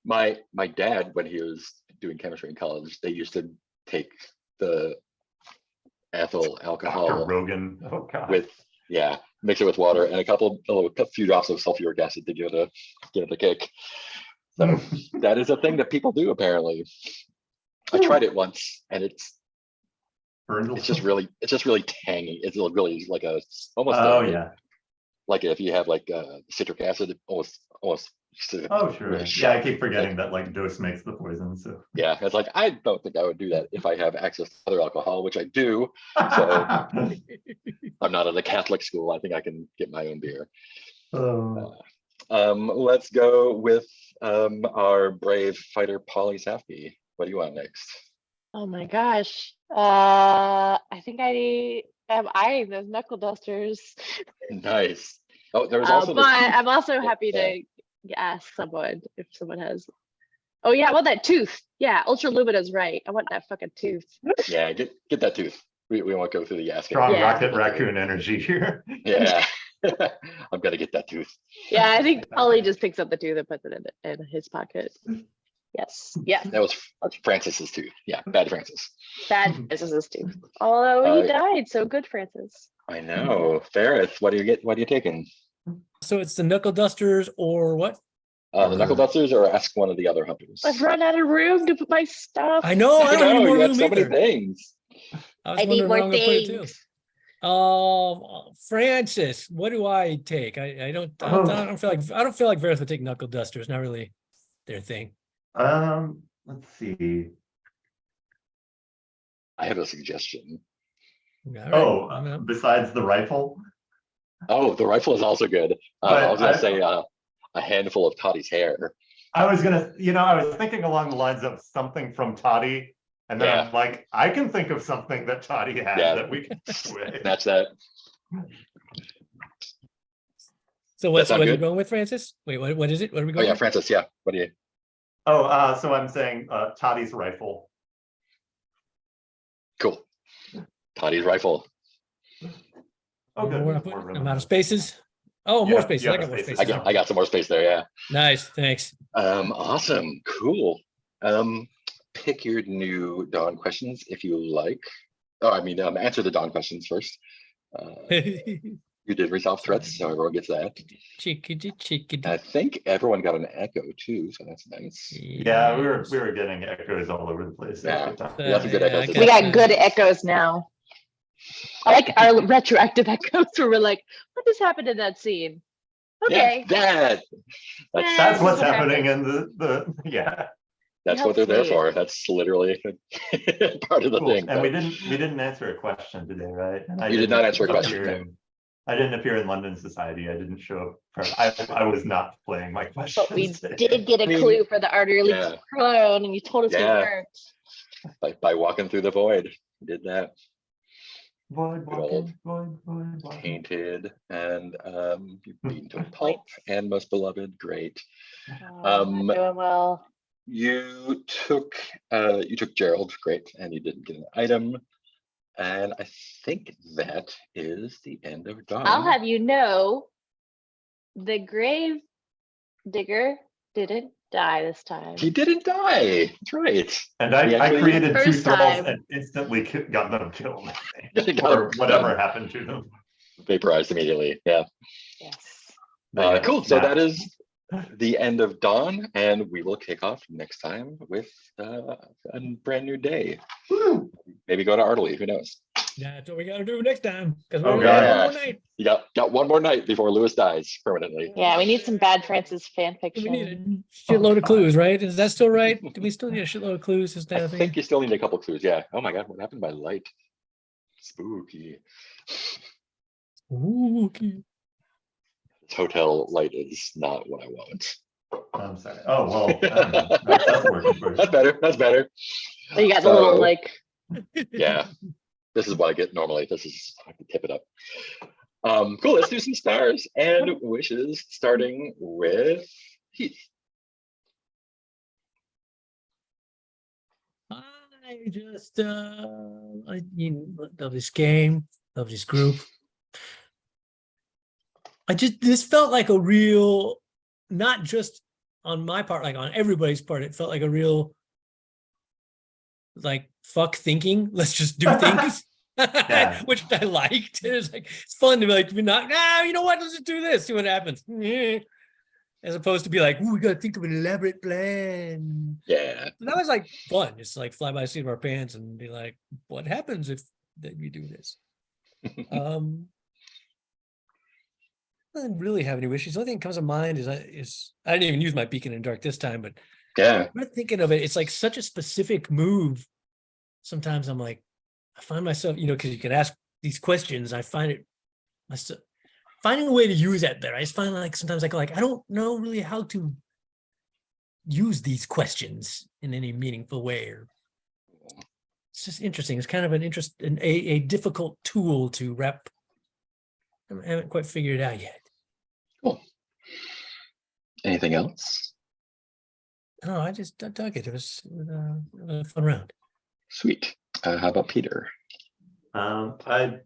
My dad, when he was doing chemistry in college, they used to take the ethyl Dr. alcohol Rogan. Oh god. mix it with water and a few drops of sulfuric acid to give it a kick. So that is a thing that people do apparently. I tried it once and it's just really tangy. It's really like almost like if you have like citric acid, almost. Oh sure. Yeah, I keep forgetting that like dose makes the poison. So yeah, it's like I don't think I would do that if I have access to other alcohol, which I do. So I'm not at a Catholic school. I think I can get my own beer. Oh. Let's go with our brave fighter, Polly Safke. What do you want next? Oh my gosh. I think I am eyeing those knuckle dusters. Nice. Oh, there's also But I'm also happy to ask someone if someone has. Oh yeah, I want that tooth. Yeah, Ultra Lumina's right. I want that fucking tooth. yeah, get that tooth. We won't go through the asking. Strong Yeah. rocket raccoon energy here. Yeah. I'm gonna get that tooth. Yeah, I think Ollie just picks up the tooth and puts it in his pocket. Yes. Yeah. That was Francis's tooth. Yeah, bad Francis. Bad Francis's tooth. Although he Uh, died, so good Francis. I know. Ferris, what are you taking? So it's the knuckle dusters or what? The knuckle dusters, or ask one of the other hunters. I've run out of room to put my stuff. I know, I I don't have any know, more you had room so many either. things. I was I need wondering more where I'm gonna put it too. things. Francis, what do I take? I don't feel like Verith would take knuckle dusters, not really their thing. Let's see. I have a suggestion. All right, Oh, I'm up. besides the rifle? Oh, the rifle is also good. But I was gonna I- say a handful of Toddy's hair. I was thinking along the lines of something from Toddy. And then Yeah. I'm like, I can think of something that Toddy had Yeah. that we can do with. Match that. So what sound are you good? going with, Francis? Wait, what is it? What are we Oh going yeah, with? Francis. Yeah. What do you? Oh, so I'm saying Toddy's rifle. Cool. Toddy's rifle. Oh, good. More we up- have more room I'm in out of there. spaces. Oh, more Yeah, spaces. you I have got more spaces. spaces. I got some more space there. Yeah. Nice, thanks. Awesome. Cool. Pick your new Dawn questions if you like. Oh, I mean, answer the Dawn questions first. You did resolve threats, so everyone gets that. Chickadee, chickadee. I think everyone got an echo too, so that's nice. Yeah, we Yes. were getting echoes all over the place. Yeah. At the time. We got some good Yeah, echoes I today. We guess, got good echoes now. I like our retroactive echoes where we're like, what just happened in that scene? Okay. Yeah, that's That's what's what happening in the yeah. that's what they're there Helps me. for. That's literally part of the Cool. thing. And so. we didn't answer a question today, right? And You did not didn't answer a question, appear no. I didn't appear in London Society. I didn't show up. I was not playing my questions. But we today. did get a I mean, clue for the artery yeah. prone, and you told us we Yeah. weren't. By walking through the void, you did that. Void Good old walking, void walking. Painted and you've beaten to a pulp and most beloved. Great. Oh, I'm doing well. You took Gerald, great, and you didn't get an item. And I think that is the end of Dawn. I'll have you know, the grave digger didn't die this time. He didn't die. That's right. And He I actually- created two First thralls time. and instantly got them killed. Got Or them whatever done. happened to them. Vaporized immediately. Yeah. Yes. But yeah, Cool. So yeah. that is the end of Dawn, and we will kick off next time with a brand new day. Woo! Maybe go to Artley. Who knows? That's what we gotta do next time. Because Oh, we're God. one more night. You got one more night before Lewis dies permanently. Yeah, we need some bad Francis fan We fiction. need a shitload of clues, right? Is that still right? Do we still need a shitload of clues? Is that I a thing? think you still need a couple clues. Yeah. Oh my God, what happened by light? Spooky. Ooh, okay. This hotel light is not what I want. I'm sorry. Oh, well, that's working for you. That's better. That's better. So you got the little So- like, Yeah. This is what I get normally. This is, I can tip it up. Cool. Let's do some stars and wishes, starting with Heath. I just love this game, love this group. This felt like a real, not just on my part, like on everybody's part, it felt like a real like fuck thinking. Let's just do things. Yeah. Which I liked. It's fun to be like, you know what? Let's just do this, see what happens. As opposed to be like, ooh, we gotta think of an elaborate plan. Yeah. So that was like fun. Just like fly by the seat of our pants and be like, what happens if that we do this? I didn't really have any wishes. The only thing that comes to mind is I didn't even use my beacon in dark this time, but Yeah. I'm not thinking of it. It's like such a specific move. Sometimes I'm like, I find myself, because you can ask these questions. I find it myself finding a way to use that there. I just find like sometimes I go like, I don't know really how to use these questions in any meaningful way. Or it's just interesting. It's kind of a difficult tool to wrap. I haven't quite figured it out yet. Cool. Anything else? No, I dug it. It was a fun round. Sweet. How about Peter? I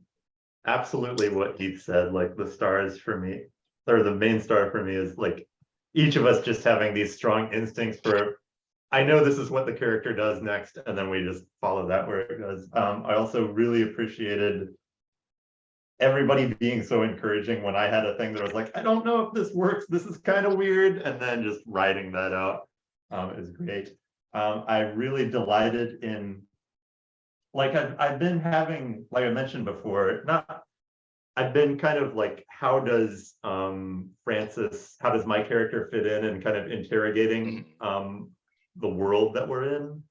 absolutely what Heath said, like the stars for me, or the main star for me is like each of us just having these strong instincts for, I know this is what the character does next, and then we just follow that where it goes. I also really appreciated everybody being so encouraging when I had a thing that I was like, I don't know if this works, this is kind of weird, and then just writing that out is great. I really delighted in, like I've been having, like I mentioned before, I've been kind of like, how does Francis, how does my character fit in, and kind of interrogating the world that we're in.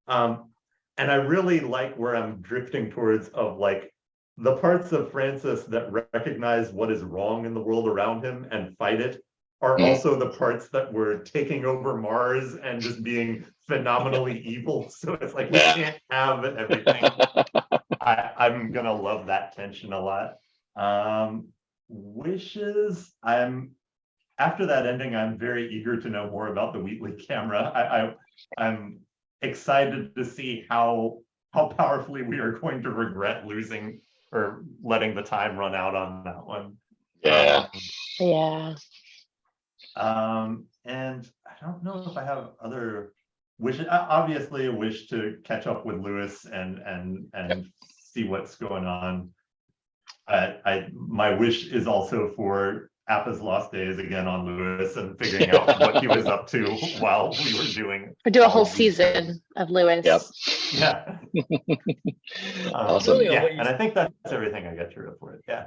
And I really like where I'm drifting towards, of like the parts of Francis that recognize what is wrong in the world around him and fight it are also the parts that were taking over Mars and just being phenomenally evil. So it's like, we can't have everything. I'm gonna love that tension a lot. Wishes, after that ending, I'm very eager to know more about the Wheatley camera. I'm excited to see how powerfully we are going to regret losing or letting the time run out on that one. Yeah. Yeah. And I don't know if I have other wishes. Obviously, a wish to catch up with Lewis and see what's going on. My wish is also for Appa's Lost Days again on Lewis and figuring out what he was up to while we were doing. Or do a all whole of these things. season of Lewis. Yep. Yeah. Awesome. Really, Yeah, what you and I think that's everything I got to report. Yeah.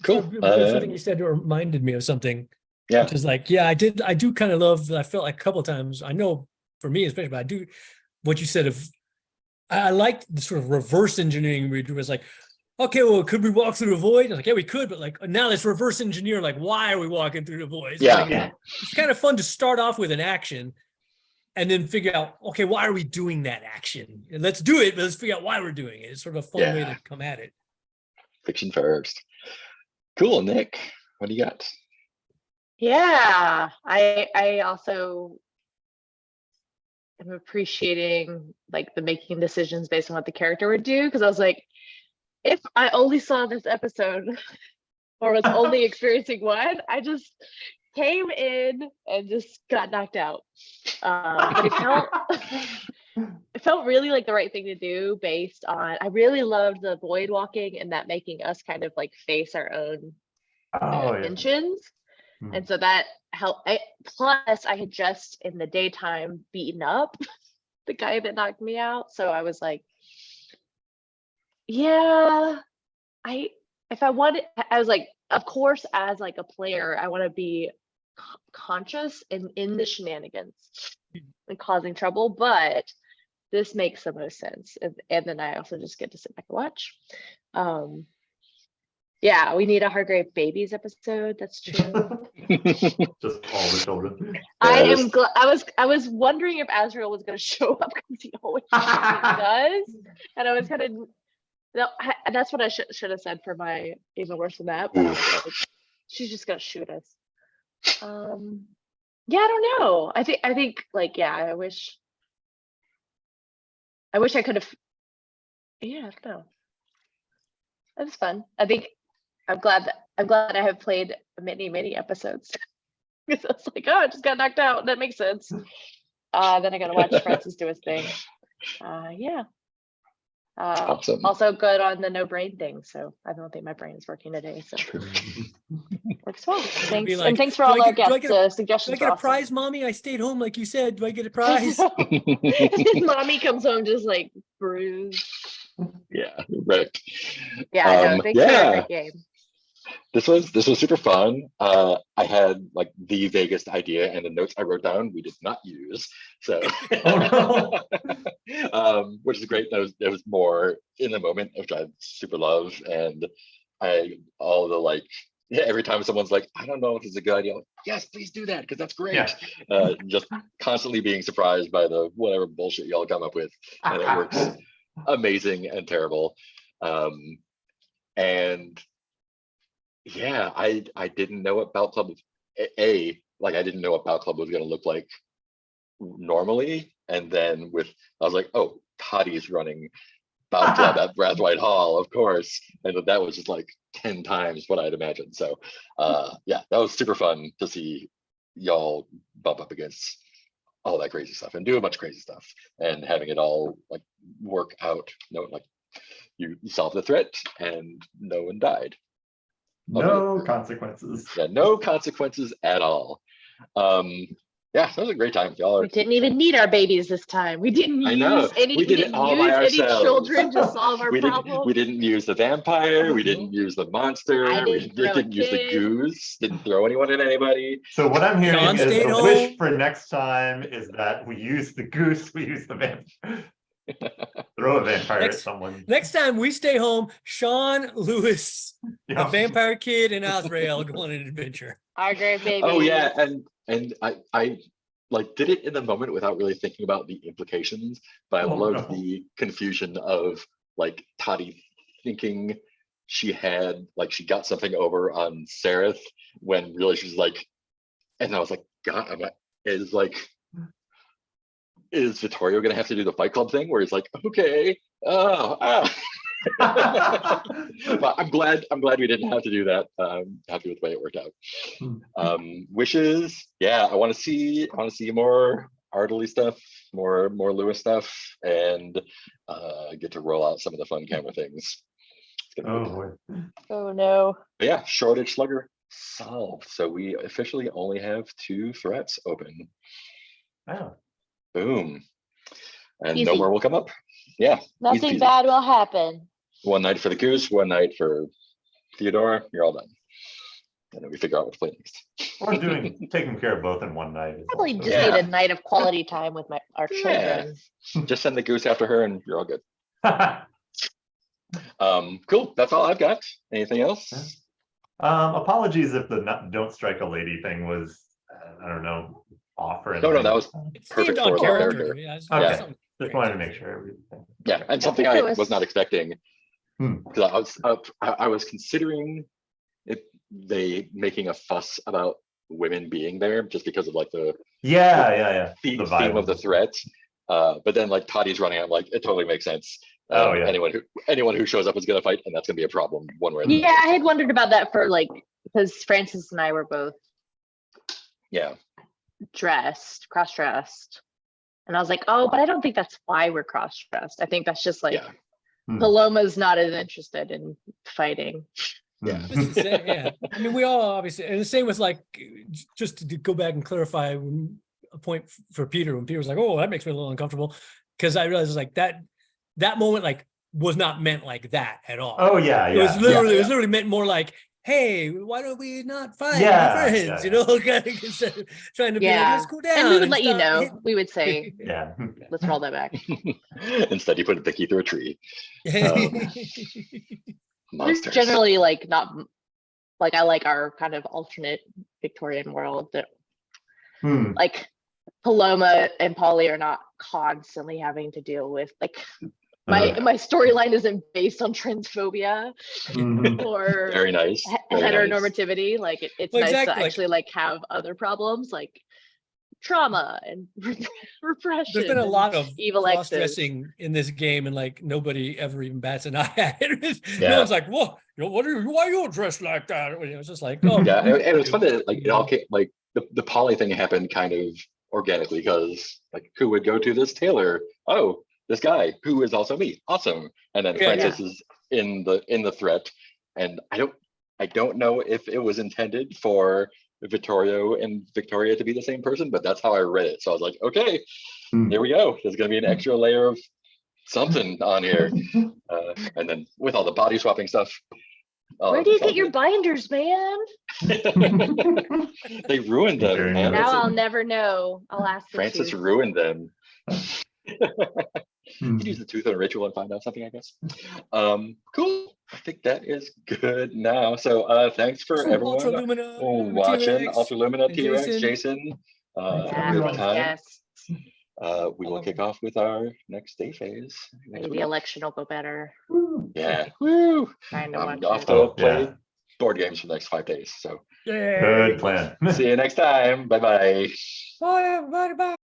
Cool. Something you said reminded me of something. Yeah. Which is like, yeah, I do kind of love, I felt like a couple of times, I know for me especially, but I do what you said of, I liked the sort of reverse engineering we do. It's like, okay, well, could we walk through the void? I was like, yeah, we could, but like now let's reverse engineer, like, why are we walking through the void? So Yeah. like, it's kind of fun to start off with an action and then figure out, okay, why are we doing that action? And let's do it, but let's figure out why we're doing it. It's sort of a fun way Yeah. to come at it. Fiction first. Cool, Nick. What do you got? Yeah. I also am appreciating like the making decisions based on what the character would do, because I was like, if I only saw this episode or was only experiencing one, I just came in and just got knocked out. But it felt really like the right thing to do based on, I really loved the void walking and that making us kind of like face our own Oh, yeah. intentions. Hmm. And so that helped. Plus, I had just in the daytime beaten up the guy that knocked me out. So I was like, yeah, if I wanted, I was like, of course, as like a player, I want to be conscious and in the shenanigans and causing trouble, but this makes the most sense. And then I also just get to sit back and watch. Yeah, we need a Hargrave Babies episode. That's true. Just all the children. I was wondering if Azrael was going to show up because he always does, and I was kind of no. That's what I should have said for my even worse than that. But I was like, she's just going to shoot us. Yeah, I don't know. I think like, yeah, I wish I could have. Yeah, I don't know. That was fun. I think I'm glad I have played many episodes. Because I was like, oh, I just got knocked out. That makes sense. Then I got to watch Francis do his thing. Yeah. Awesome. Also good on the no brain thing. So I don't think my brain is working today. So works well. Thanks. like, And thanks for all our guests. Do Suggestions. I get a prize, Mommy? I stayed home like you said. Do I get a prize? Mommy comes home just like bruised. Yeah, right. Yeah, no, thanks for a great game. This was super fun. I had like the vaguest idea, and the notes I wrote down we did not use. So, which is great. That was more in the moment, which I super love, and all the like. Yeah, every time someone's like, I don't know if it's a good idea, I'm like, yes, please do that because that's great. Yeah. Just constantly being surprised by the whatever bullshit y'all come up with, and it works amazing and terrible. And yeah, I didn't know what Bout Club was. I didn't know what Bout Club was going to look like normally, and then I was like, oh, Toddy's running Bout Club at Brathwaite Hall, of course, and that was just like 10 times what I'd imagined. So yeah, that was super fun to see y'all bump up against all that crazy stuff and do a bunch of crazy stuff, and having it all like work out, like you solved the threat and no one died. No consequences. Yeah, no consequences at all. Yeah, that was a great time. Y'all We are, didn't even need our babies this time. We didn't I know. use any. We We did it didn't all use by any ourselves. children to solve our we problem. didn't use the vampire. We didn't use the monster. I We didn't throw a didn't use the kid. goose. Didn't throw anyone at anybody. So what I'm hearing Sean is stayed the wish home. for next time is that we use the goose, we use the vampire. Throw a vampire at Next- someone. Next time we stay home, Sean, Lewis, the Yeah. vampire kid, and Azrael go on an adventure. Our great baby. Oh yeah, and I like did it in the moment without really thinking about the implications, but I Oh, loved no. the confusion of like Toddy thinking she she got something over on Sereth when really she's like, and I was like, God, is Vittorio gonna have to do the Fight Club thing where he's like, okay, but I'm glad we didn't have to do that. Happy with the way it worked out. Wishes, yeah, I want to see more Ardley stuff, more Lewis stuff, and get to roll out some of the fun camera things. It's gonna be Oh, good. boy. Oh no. But yeah, Shortage Slugger solved. So we officially only have 2 threats open. Wow. Boom. And no Easy. more will come up. Yeah. Nothing peasy. bad will happen. One night for the goose, one night for Theodora. You're all done. And then we figure out what to play next. Or taking care of both in one night. is Probably also- just Yeah. need a night of quality time with our Yeah. children. Just send the goose after her and you're all good. Cool. That's all I've got. Anything else? Apologies if the don't strike a lady thing was, I don't know, off or No, that was It's Perfect themed on for the character. character. Yeah, it's Okay. something just wanted to make sure. Everything. yeah, and something think I it was- was not expecting. Hmm. Because I was considering they making a fuss about women being there just because of like the Yeah. theme The of the violence. threat. But then like Toddy's running, I'm like, it totally makes sense. Oh, yeah. Anyone who shows up is gonna fight, and that's gonna be a problem one way or the Yeah, other. I had wondered about that for because Francis and I were both Yeah, cross-dressed. And I was like, oh, but I don't think that's why we're cross-dressed. I think that's just like yeah. Paloma's not as interested in fighting. Yeah. It's the same, yeah. I mean, we all obviously, and the same with just to go back and clarify a point for Peter, when Peter was like, oh, that makes me a little uncomfortable. Because I realized that moment was not meant like that at all. Oh yeah. It was Yeah. literally, it was literally meant more like, hey, why don't we not fight? Yeah, We're friends, yeah, you know, kind of instead of trying to be like, Yeah. let's go down. And we would let you stop know. hitting." We would say, Yeah. let's roll that back. Instead, you put a Vicky through a tree. There's Monsters. generally not I like our kind of alternate Victorian world that Hmm. Paloma and Polly are not constantly having to deal with my storyline isn't based on transphobia Mhm. or Very nice. Very nice. heteronormativity. It's Well, nice exactly, to actually have other problems like trauma and repression. There's been a and lot of evil exes. cross-dressing in this game, and nobody ever even bats an eye at it. Yeah. No one's like, "Whoa, why are you dressed like that?" It's just like, "Oh, Yeah, and it was fun that it all came the Polly thing happened kind of organically because who would go to this tailor? Oh, this guy who is also me. Awesome. And then Yeah, Francis is in the threat, and I don't know if it was intended for Vittorio and Victoria to be the same person, but that's how I read it. So I was like, okay, Hmm. here we go. There's gonna be an extra layer of something on here, and then with all the body swapping stuff. Where do you get your binders, man? They ruined them, Very man. nice. Now That's I'll it. never know. I'll ask the Francis truth. ruined them. Hmm. Could use the tooth on a ritual and find out something, I guess. Cool. I think that is good now. So thanks for everyone Ultra Lumina, watching. T-Rex, Ultra Lumina, and T-Rex, Jason. Jason. Thanks, Yeah, everyone. thanks, Time. guys. We will kick off with our next day phase. Maybe the election will go better. Yeah. Woo. Trying to I'm watch off it. to Oh, play yeah. board games for the next 5 days. So Yay. Good plan. see you next time. Bye-bye. Bye, everybody. Bye.